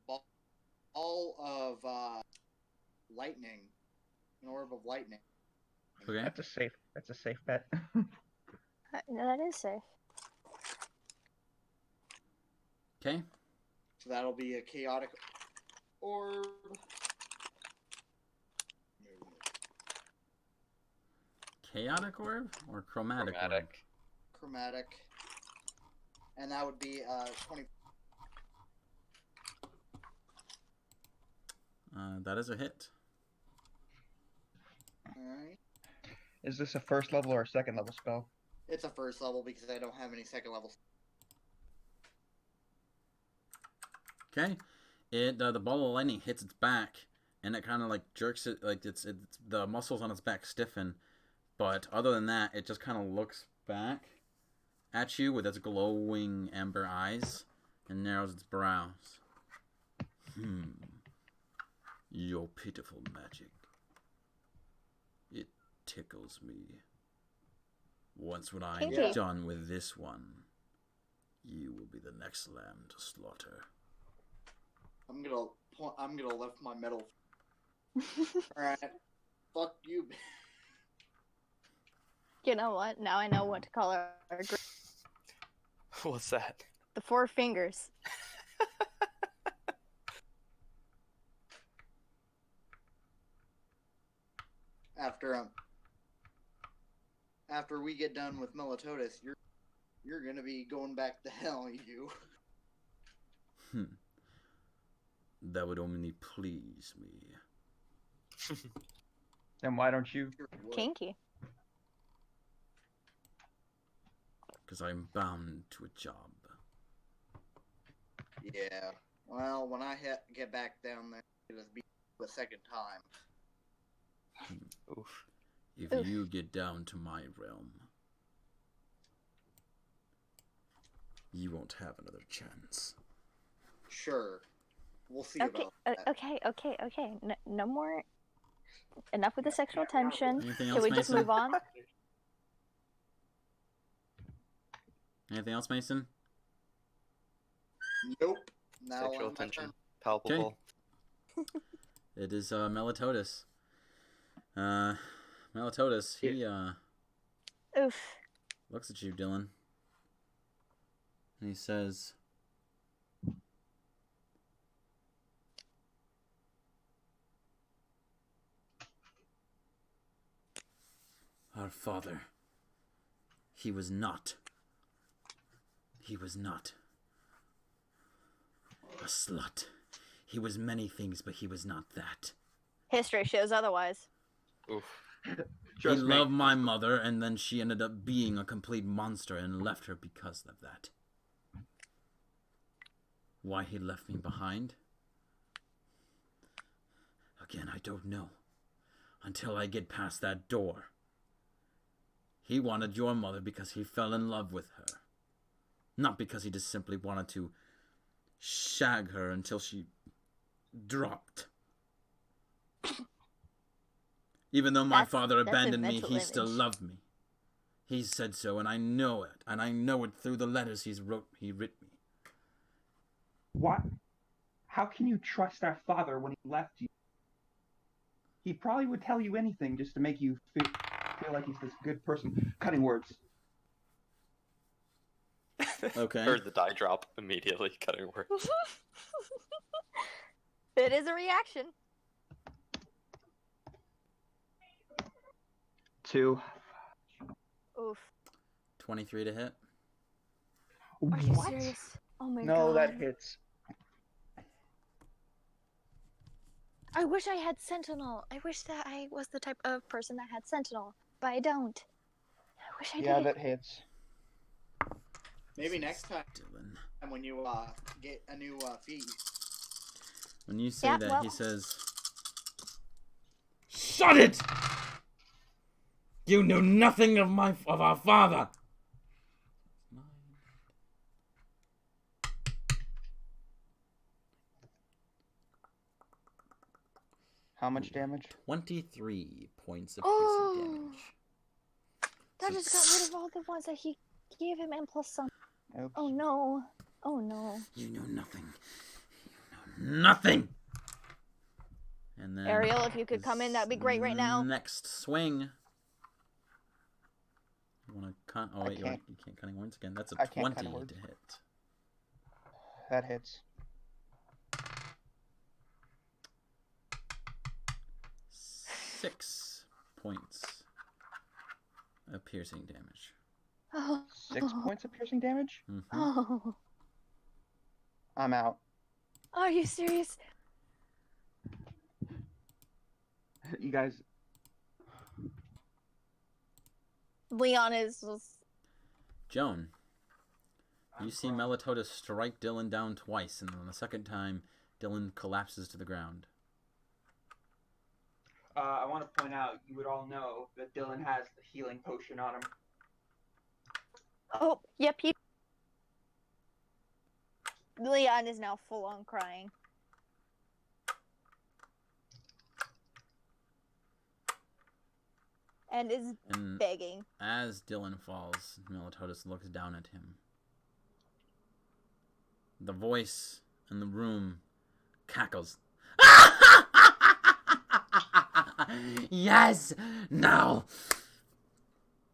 ball of lightning, an orb of lightning. Okay. That's a safe bet. No, that is safe. Okay. So that'll be a chaotic orb. Chaotic orb or chromatic orb? Chromatic. Chromatic. And that would be 20. That is a hit. Alright. Is this a first level or a second level spell? It's a first level because I don't have any second levels. Okay. It the ball of lightning hits its back, and it kind of like jerks it, like it's the muscles on its back stiffen, but other than that, it just kind of looks back at you with its glowing amber eyes and narrows its brows. Your pitiful magic. It tickles me. Once when I'm Kinky. done with this one, you will be the next lamb to slaughter. I'm gonna lift my metal. Alright. Fuck you. You know what? Now I know what to call our group. What's that? The Four Fingers. After we get done with Melitotally, you're gonna be going back to hell, you. That would only please me. Then why don't you? Sure would. Kinky. Because I'm bound to a job. Yeah. Well, when I get back down there, it'll be the second time. Oof. If Oof. you get down to my realm, you won't have another chance. Sure. We'll see Okay, about that. okay. No more. Enough with the sexual tension. Anything Can else, we just Mason? move on? Anything else, Mason? Nope. Now Sexual my tension. turn. Palpable. It is Melitotally. Melitotally, he Oof. looks at you, Dylan, and he says, "Our father, he was not a slut. He was many things, but he was not that. History shows otherwise. Oof. He Trust me. loved my mother, and then she ended up being a complete monster and left her because of that. Why he left me behind? Again, I don't know. Until I get past that door. He wanted your mother because he fell in love with her. Not because he just simply wanted to shag her until she dropped. Even though my father that's a abandoned me, mental he still image. loved me. He said so, and I know it. And I know it through the letters he writ me. What? How can you trust our father when he left you? He probably would tell you anything just to make you feel like he's this good person. Cutting words. Okay. Heard the die drop immediately, cutting words. It is a reaction. 2. Oof. 23 to hit. Are you What? serious? Oh my god. No, that hits. I wish I had Sentinel. I wish that I was the type of person that had Sentinel, but I don't. I wish I Yeah, did. that hits. Maybe next time Dylan. when you get a new feed. When you say Yeah, that, well- he says, "Shut it! You knew nothing of our father." How much damage? 23 points of Oh. piercing damage. That So- just got rid of all the ones that he gave him and plus some. Oops. Oh no. Oh no. You know nothing. You know nothing. And then Ariel, if you could come in, that'd be great right now. Next swing. You want to cut? Oh I wait, you can't cutting words again. That's a I can't 20 cut words. to hit. That hits. 6 points of piercing damage. Oh. 6 points of piercing damage? Mhm. Oh. I'm out. Are you serious? You guys, Leon is Joan, you see Melitotally strike Dylan down twice, and on the second time, Dylan collapses to the ground. I want to point out, you would all know that Dylan has the healing potion on him. Oh, yep, Leon is now full on crying. And is And begging. as Dylan falls, Melitotally looks down at him. The voice in the room cackles. Yes! Now,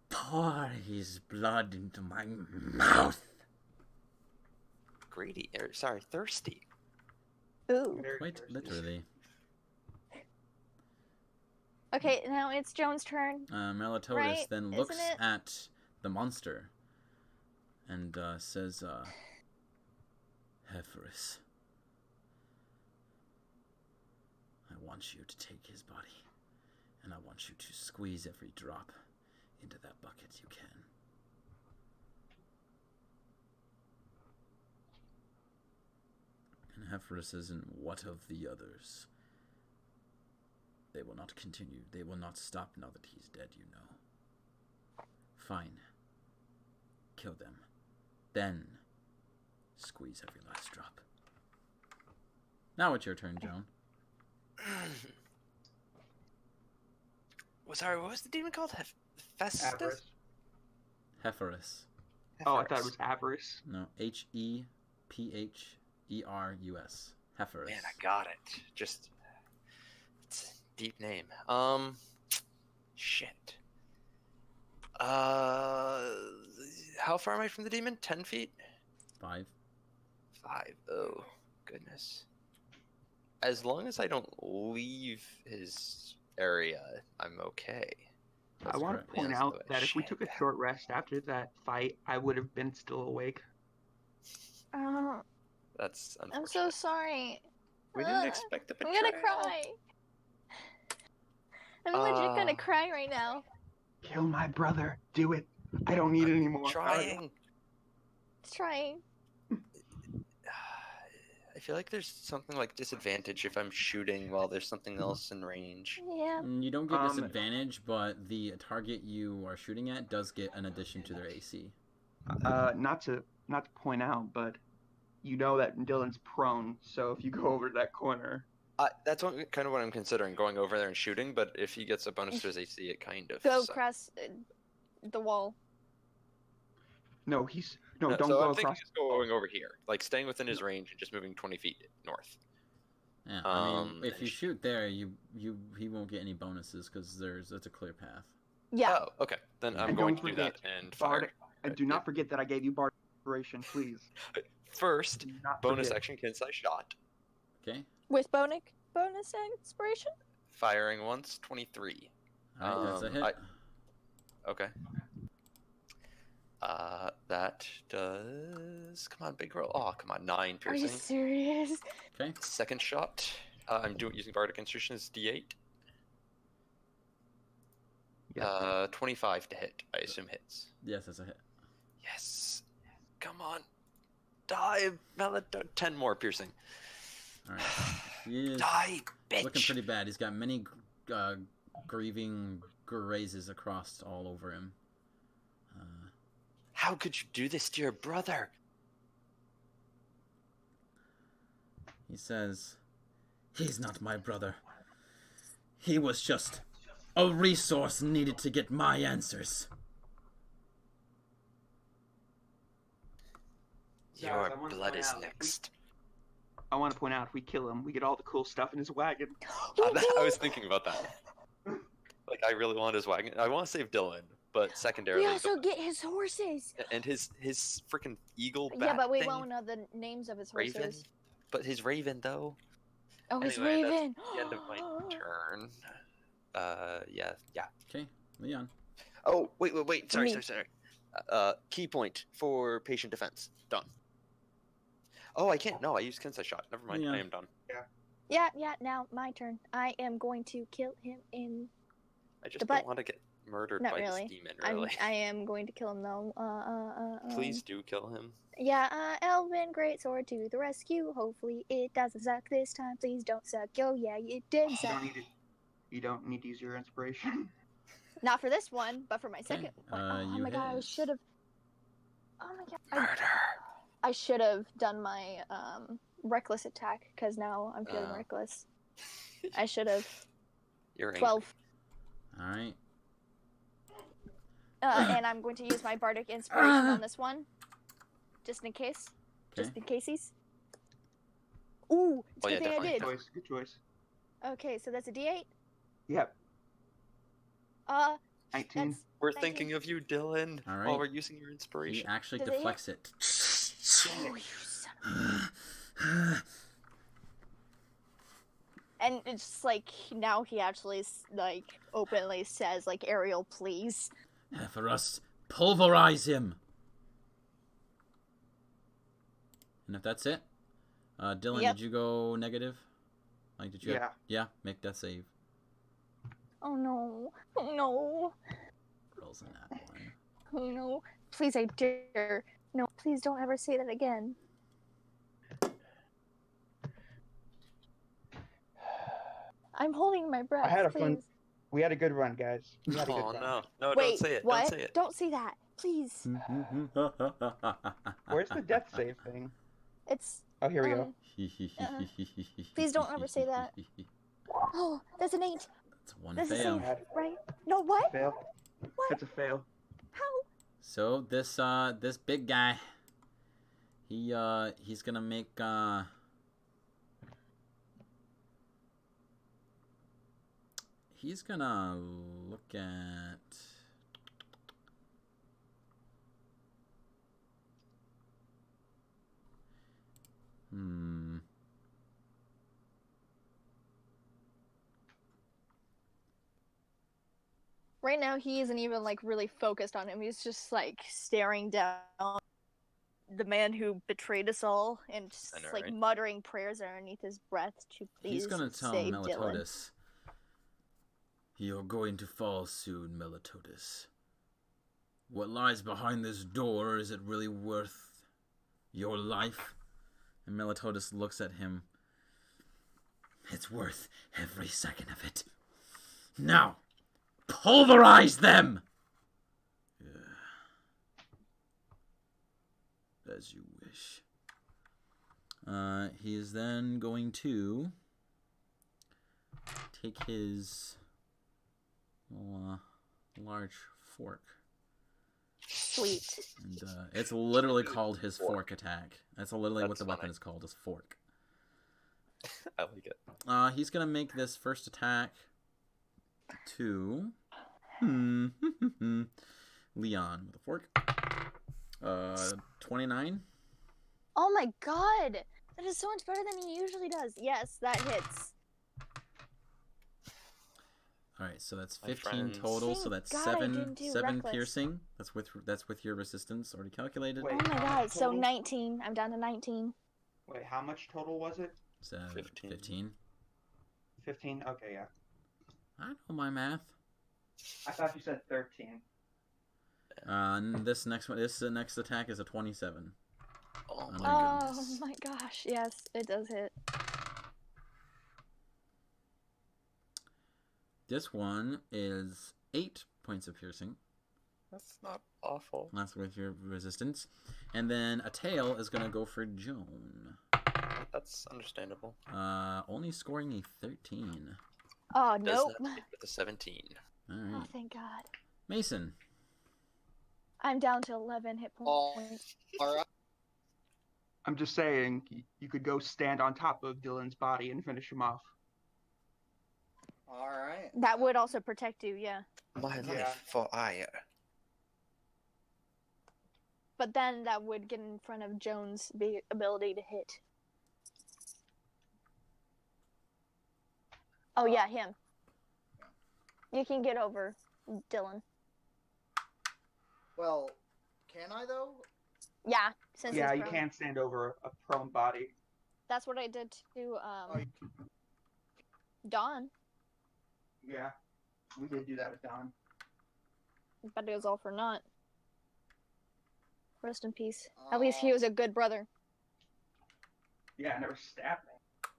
pour his blood into my mouth. Greedy. Sorry, thirsty. Ooh. Very Quite thirsty. literally. Okay, now it's Joan's turn. Melitotally Right, then isn't looks it? at the monster and says, Hepharis, I want you to take his body, and I want you to squeeze every drop into that bucket you can. And Hepharis says, and what of the others? They will not continue. They will not stop now that he's dead, you know. Fine. Kill them. Then squeeze every last drop. Now it's your turn, Joan. Sorry, what was the demon called? Festus? Avarice. Hepharis. Oh, I thought it was avarice. No, Hepherus. Hepharis. Man, I got it. Just it's a deep name. Shit. How far am I from the demon? 10 feet? 5. 5. Oh, goodness. As long as I don't leave his area, I'm okay. I That's want correct. to point Yes, out but that if we shit. took a short rest after that fight, I would have been still awake. That's I'm unfortunate. so sorry. We didn't expect the I'm betrayal. gonna cry. I'm legit gonna cry right now. Kill my brother. Do it. I don't need any more. Trying. Trying. I feel like there's something like disadvantage if I'm shooting while there's something else in range. Yeah. You don't get disadvantage, but the target you are shooting at does get an addition to their AC. Not to point out, but you know that Dylan's prone, so if you go over to that corner, That's kind of what I'm considering, going over there and shooting, but if he gets a bonus to his AC, it kind of Go sucks. across the wall. no, don't So go I'm thinking across. just going over here, like staying within his range and just moving 20 feet north. Yeah, I mean, if and you shoot there, he won't get any bonuses because it's a clear path. Yeah. Oh, okay. Then I'm And going don't to do that forget, and fire. Bardic, and do not forget that I gave you Bardic inspiration, please. First, Do not bonus forget. action Kinsai shot. Okay. With bonus inspiration? Firing once, 23. All right, that's a hit. Okay. That does. Come on, big roll. Oh, come on, 9 Are you piercing. serious? Okay. Second shot. I'm using Bardic Inspiration as D8. Yep. 25 to hit. I assume hits. Yes, that's a hit. Yes. Come on. Die, Melitotally. 10 more piercing. All right. He is Die, bitch. looking pretty bad. He's got many grieving grazes across all over him. How could you do this to your brother? He says, "He's not my brother. He was just a resource needed to get my answers." Your I wanna blood point is out, next. I want to point out, if we kill him, we get all the cool stuff in his wagon. I was thinking about that. Like, I really want his wagon. I want to save Dylan, but secondarily, We also get his horses. and his freaking eagle bat Yeah, but we thing, won't know the names of his Raven. horses. But his Raven, though. Oh, his Anyway, Raven. That's the end of my turn. Yeah. Okay, Leon. Oh, wait. Sorry. Me. Key point for patient defense. Done. Oh, I can't. No, I used Kinsai shot. Never mind. Yeah. I am done. Yeah, now my turn. I am going to kill him in... I just The don't butt. want to get murdered Not by really. this demon, really. I am going to kill him though. Please do kill him. Yeah, Elvin, great sword to the rescue. Hopefully it doesn't suck this time. Please don't suck. Oh yeah, it did suck. You don't need to use your inspiration. Not for this one, but for my second one. Oh you my god, I hit. should have. Oh my god. Murder. I should have done my reckless attack because now I'm feeling reckless. I should have. You're angry. 12. All right. And I'm going to use my bardic inspiration on this one, just in case. Just Okay. in caseies. Ooh, it's a Oh, yeah, good thing I definitely. did. Good choice. Okay, so that's a D8. Yep. 19. That's We're 19. thinking of you, Dylan, All right. while we're using your He inspiration. actually Does it hit? deflects it. Oh, you son of- And it's like now he actually like openly says like Ariel, please. For us, pulverize him. And if that's it, Dylan, Yep. did you go negative? Like, did you? Yeah. Yeah. Make that save. Oh no! Oh no! Rolls in that one. Oh no! Please, I dare. No, please don't ever say that again. I'm holding my breath. I had a please. fun. We had a good run, guys. We had a good Oh, run. no, Wait, don't say it. what? Don't say it. Don't say that, please. Where's the death save thing? It's. Oh, here we go. Please don't ever say that. Oh, that's an 8. That's one That's a fail. save, right? No, what? Fail. What? It's a fail. How? So this big guy, he's gonna make he's gonna look at Right now, he isn't even like really focused on him. He's just like staring down the man who betrayed us all and just I know, like right? muttering prayers underneath his breath to please He's gonna tell save Dylan. Melitotis, "You're going to fall soon, Melitotis. What lies behind this door, is it really worth your life?" And Melitotis looks at him. "It's worth every second of it. Now, pulverize them!" As you wish. He is then going to take his large fork. Sweet. And it's literally called his fork attack. That's literally what the weapon is called, is fork. I like it. He's going to make this first attack to Leon with a fork. 29. Oh my god! That is so much better than he usually does. Yes, that hits. Alright, so that's My 15 friends. total, so Thank that's God I didn't do seven reckless. piercing. That's with your resistance already calculated. Wait, Oh my how god, much so total? 19. I'm down to 19. Wait, how much total was it? So 15. 15. 15? Okay, yeah. I know my math. I thought you said 13. And this next attack is a 27. Oh Oh my Oh goodness. my gosh, yes, it does hit. This one is 8 points of piercing. That's not awful. That's with your resistance. And then a tail is going to go for Joan. That's understandable. Only scoring a 13. Oh, Does nope. not hit with a 17. All Oh, right. thank God. Mason. I'm down to 11 hit points. Alright. I'm just saying, you could go stand on top of Dylan's body and finish him off. Alright. That would also protect you, yeah. My Yeah. life for ire. But then that would get in front of Joan's big ability to hit. Oh, yeah, him. You can get over Dylan. Well, can I though? Yeah, since Yeah, he's you prone. can't stand over a prone body. That's what I did to Oh, Dawn, Yeah, we did do that with Don. but it was all for naught. Rest in peace. At least he was a good brother. Yeah, never stabbed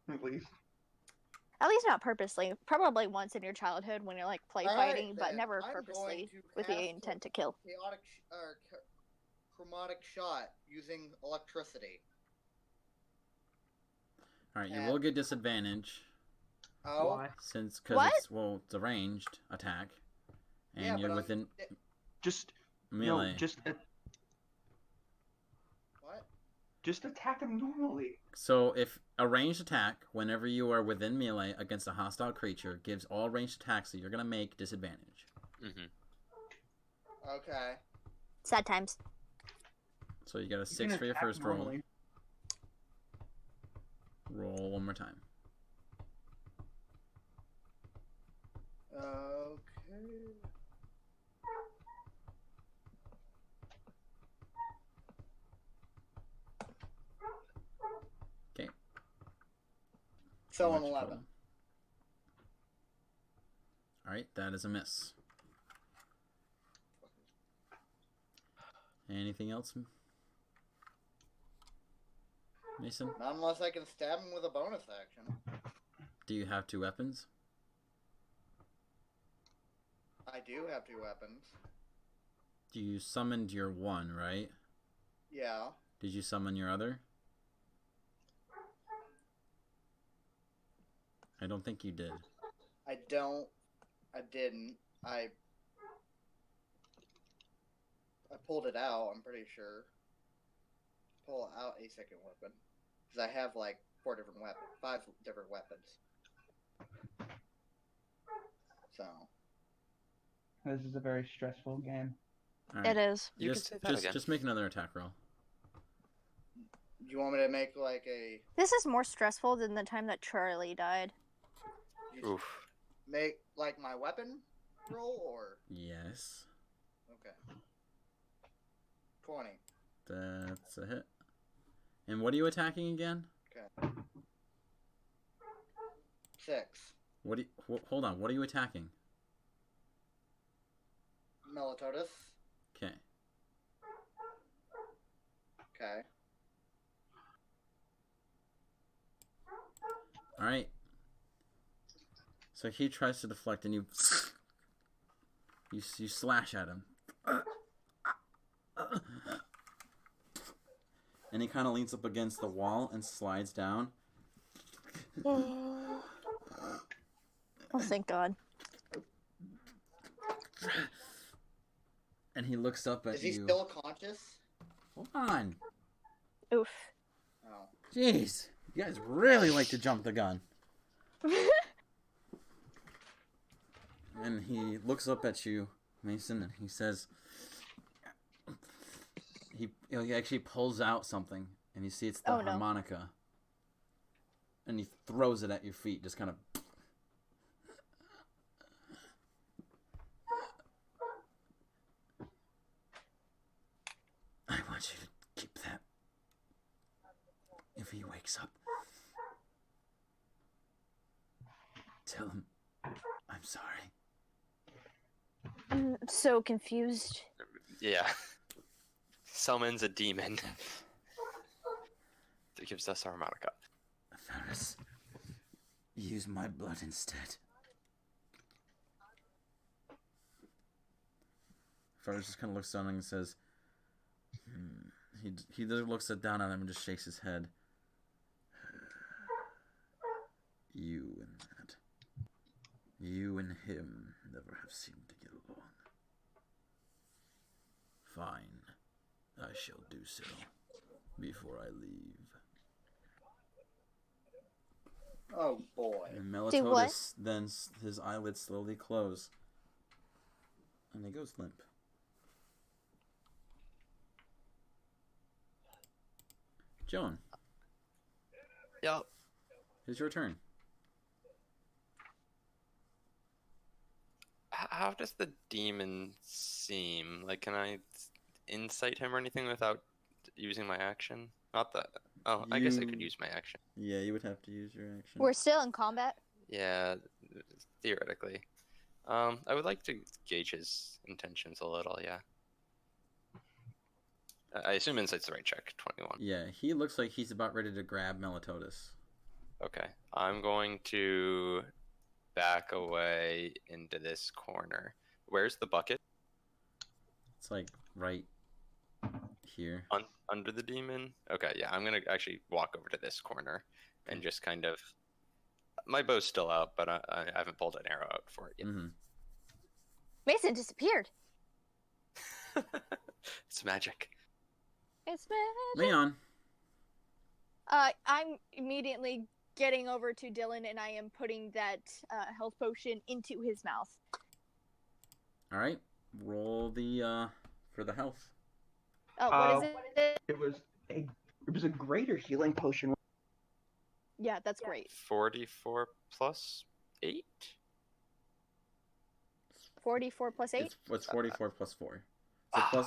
me. At least. At least not purposely. Probably once in your childhood when you're like play All right, fighting, but then. never I'm purposely going to with the cast intent to kill. chaotic chromatic shot using electricity. All right, you will get disadvantage Oh, Why? because What? it's a ranged attack, and Yeah, you're but within Just melee. No, what? just attack him normally. So if a ranged attack, whenever you are within melee against a hostile creature, gives all ranged attacks that you're gonna make disadvantage. Mm-hmm. Okay. Sad times. So you got a You 6 can for your attack first roll. normally. Roll one more time. Okay. Okay. So an What's your 11. total? All right, that is a miss. Anything else, Mason? Not unless I can stab him with a bonus action. Do you have 2 weapons? I do have 2 weapons. You summoned your one, right? Yeah. Did you summon your other? I don't think you did. I didn't. I pulled it out, I'm pretty sure. Pull out a second weapon. Because I have like 5 different weapons. So. This is a very stressful game. All It is. You just, can say that again. Just make another attack roll. Do you want me to make like a... This is more stressful than the time that Charlie died. Oof. Make like my weapon? roll or Yes. okay? 20. That's a hit. And what are you attacking again? Okay. 6. What do you, hold on. What are you attacking? Melitotus. Okay. Okay. All right. So he tries to deflect, and you slash at him. And he kind of leans up against the wall and slides down. Oh, thank God. And he looks up at Is he you. still conscious? Hold on. Oof. Oh. Jeez. You guys really like to jump the gun. And he looks up at you, Mason, and he says, he actually pulls out something, and you see it's the Oh, no. harmonica. And he throws it at your feet, just kind of. I want you to keep that. If he wakes up, tell him I'm sorry. I'm so confused. Yeah. Summons a demon. That gives us harmonica. Ferris, use my blood instead. Ferris just kind of looks down and says, He looks down at him and just shakes his head. You and that. You and him never have seemed to get along. Fine. I shall do so before I leave. Oh boy. And Do what? Melitotus, then his eyelids slowly close. And he goes limp. Joan, Yup. it's your turn. How does the demon seem? Like, can I insight him or anything without using my action? Not that. Oh, I guess I could use my action. Yeah, you would have to use your action. We're still in combat. Yeah, theoretically. I would like to gauge his intentions a little, yeah. I assume insight's the right check, 21. Yeah, he looks like he's about ready to grab Melitotus. Okay, I'm going to back away into this corner. Where's the bucket? It's like right here. Under the demon? Okay, yeah, I'm gonna actually walk over to this corner and just kind of... My bow's still out, but I haven't pulled an arrow out for it yet. Mm-hmm. Mason disappeared. It's magic. It's magic. Leon. I'm immediately getting over to Dylan, and I am putting that health potion into his mouth. All right, roll the for the health. Oh, what is it? It was a greater healing potion. Yeah, that's great. 44 plus 8? 44 plus 8? It's 44 plus 4.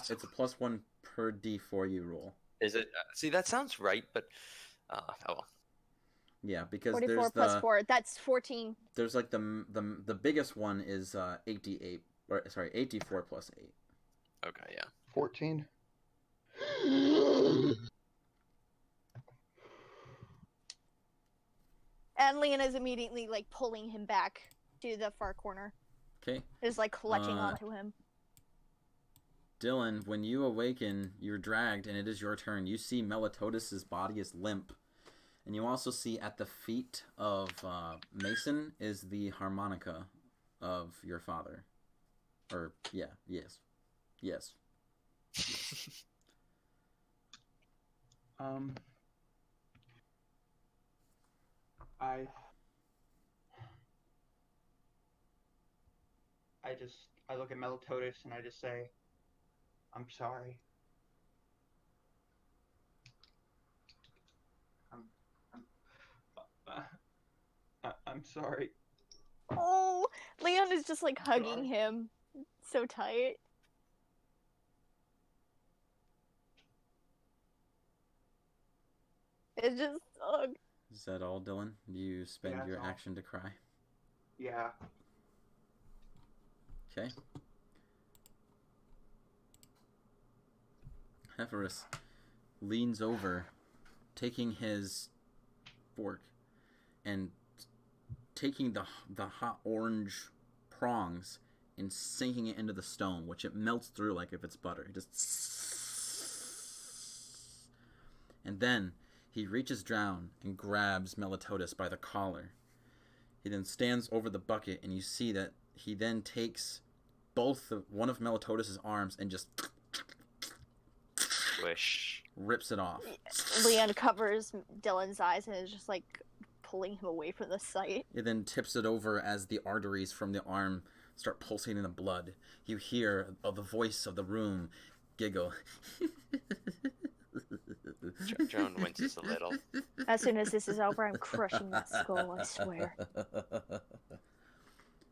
It's a plus 1 per D4 you roll. Is it? See, that sounds right, but oh well. Yeah, because 44 there's plus the 4. That's 14. there's like the biggest one is 8d8 or sorry 8d4 plus 8. Okay, yeah. 14. And Leona's immediately like pulling him back to the far corner. Okay. Is like clutching onto him. Dylan, when you awaken, you're dragged, and it is your turn. You see Melitotus's body is limp, and you also see at the feet of Mason is the harmonica of your father. Or yes. I look at Melitotus and I just say, I'm sorry. I'm sorry. Oh, Leon is just like hugging him so tight. It's just Is that all, Dylan? Do you spend Yeah, your that's all. action to cry? Yeah. Okay. Heferus leans over, taking his fork and taking the hot orange prongs and sinking it into the stone, which it melts through like if it's butter. It just, and then he reaches down and grabs Melitotis by the collar. He then stands over the bucket, and you see that he then takes one of Melitotis' arms and just Wish. rips it off. Leon covers Dylan's eyes and is just like pulling him away from the sight. It then tips it over as the arteries from the arm start pulsating the blood. You hear the voice of the room giggle. Joan winces a little. As soon as this is over, I'm crushing that skull, I swear.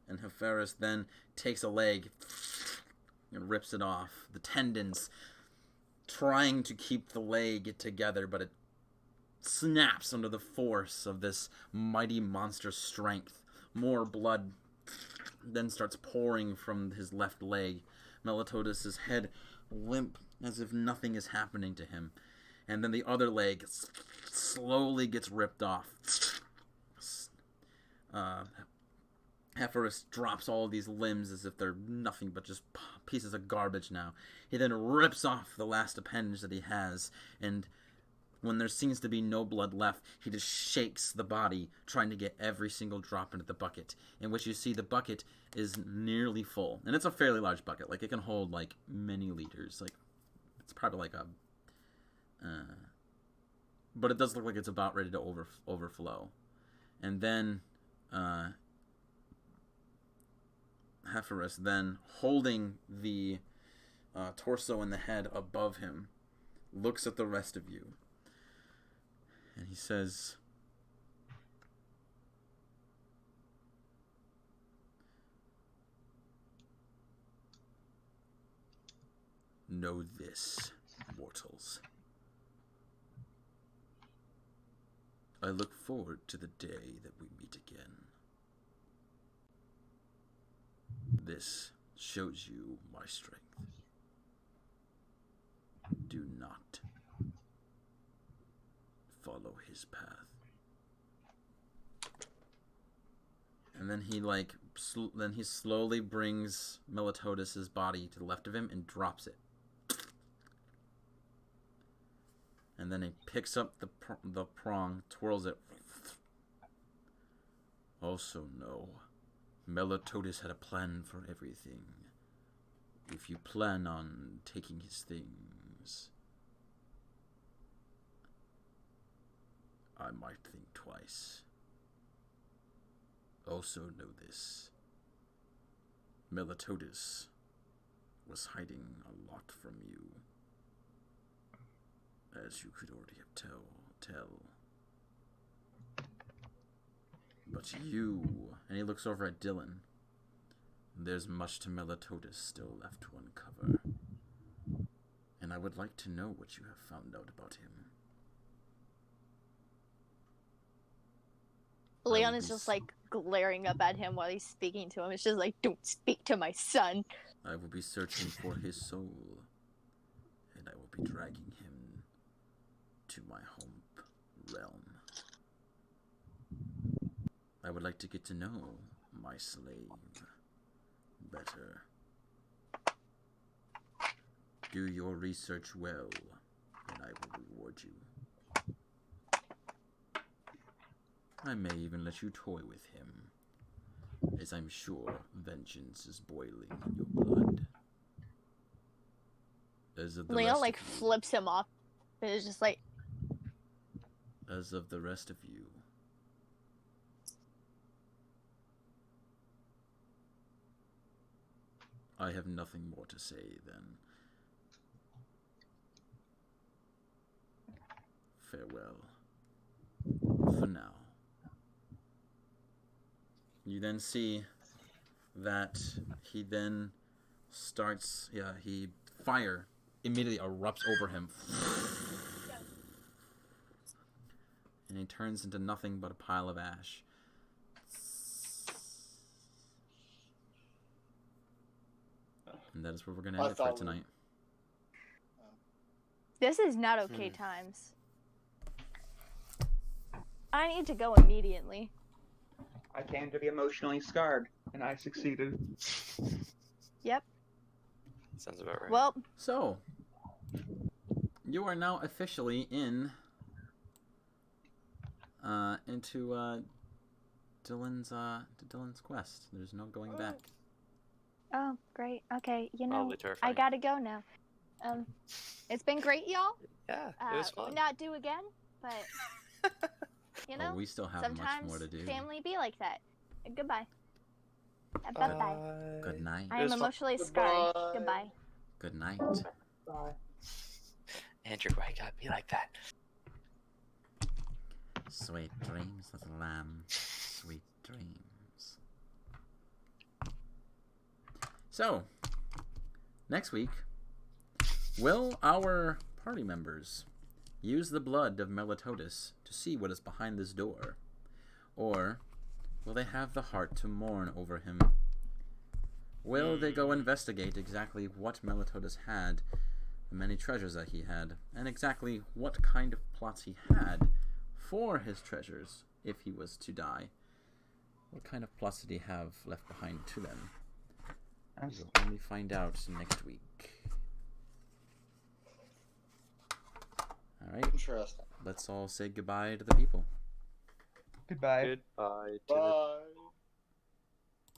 And Heferus then takes a leg and rips it off. The tendons trying to keep the leg together, but it snaps under the force of this mighty monster's strength. More blood then starts pouring from his left leg. Melitotis' head limp as if nothing is happening to him. And then the other leg slowly gets ripped off. Heferus drops all of these limbs as if they're nothing but just pieces of garbage now. He then rips off the last appendage that he has, and when there seems to be no blood left, he just shakes the body, trying to get every single drop into the bucket, in which you see the bucket is nearly full. And it's a fairly large bucket. Like, it can hold, like, many liters. Like, it's probably like a... but it does look like it's about ready to overflow. And then... Heferus then, holding the torso and the head above him, looks at the rest of you. And he says, "Know this, mortals. I look forward to the day that we meet again. This shows you my strength. Do not follow his path." And then he slowly brings Melitotis' body to the left of him and drops it. And then he picks up the prong, twirls it. Also know, Melitotis had a plan for everything. If you plan on taking his things, I might think twice. Also know this. Melitotis was hiding a lot from you, as you could already have tell. But you, and he looks over at Dylan, there's much to Melitotis still left to uncover. And I would like to know what you have found out about him. Leon is just like glaring up at him while he's speaking to him. It's just like, don't speak to my son. I will be searching for his soul, and I will be dragging him to my home realm. I would like to get to know my slave better. Do your research well, and I will reward you. I may even let you toy with him, as I'm sure vengeance is boiling in your blood. As of the Leon rest like of you, flips him off. And it's just like, as of the rest of you, I have nothing more to say than farewell for now. You then see that he then starts. Yeah, fire immediately erupts over him, and he turns into nothing but a pile of ash. And that is where we're gonna end it for tonight. This is not okay times. I need to go immediately. I came to be emotionally scarred, and I succeeded. Yep. Sounds about right. Well, So, you are now officially into Dylan's quest. There's no going back. oh, great. Okay, Mildly I terrifying. gotta go now. It's been great, y'all. Yeah, it was fun. Not do again, but Oh, we still have sometimes much more to do. family be like that. Goodbye. Bye-bye. Good night. I am emotionally scarred. Goodbye. Good night. Bye. Andrew, why you gotta be like that? Sweet dreams, little lamb. Sweet dreams. So, next week, will our party members use the blood of Melitotally to see what is behind this door? Or will they have the heart to mourn over him? Will they go investigate exactly what Melitotally had, the many treasures that he had, and exactly what kind of plots he had for his treasures if he was to die? What kind of plots did he have left behind to them? We will only find out next week. Alright, Interesting. let's all say goodbye to the people. Goodbye. Goodbye to Bye.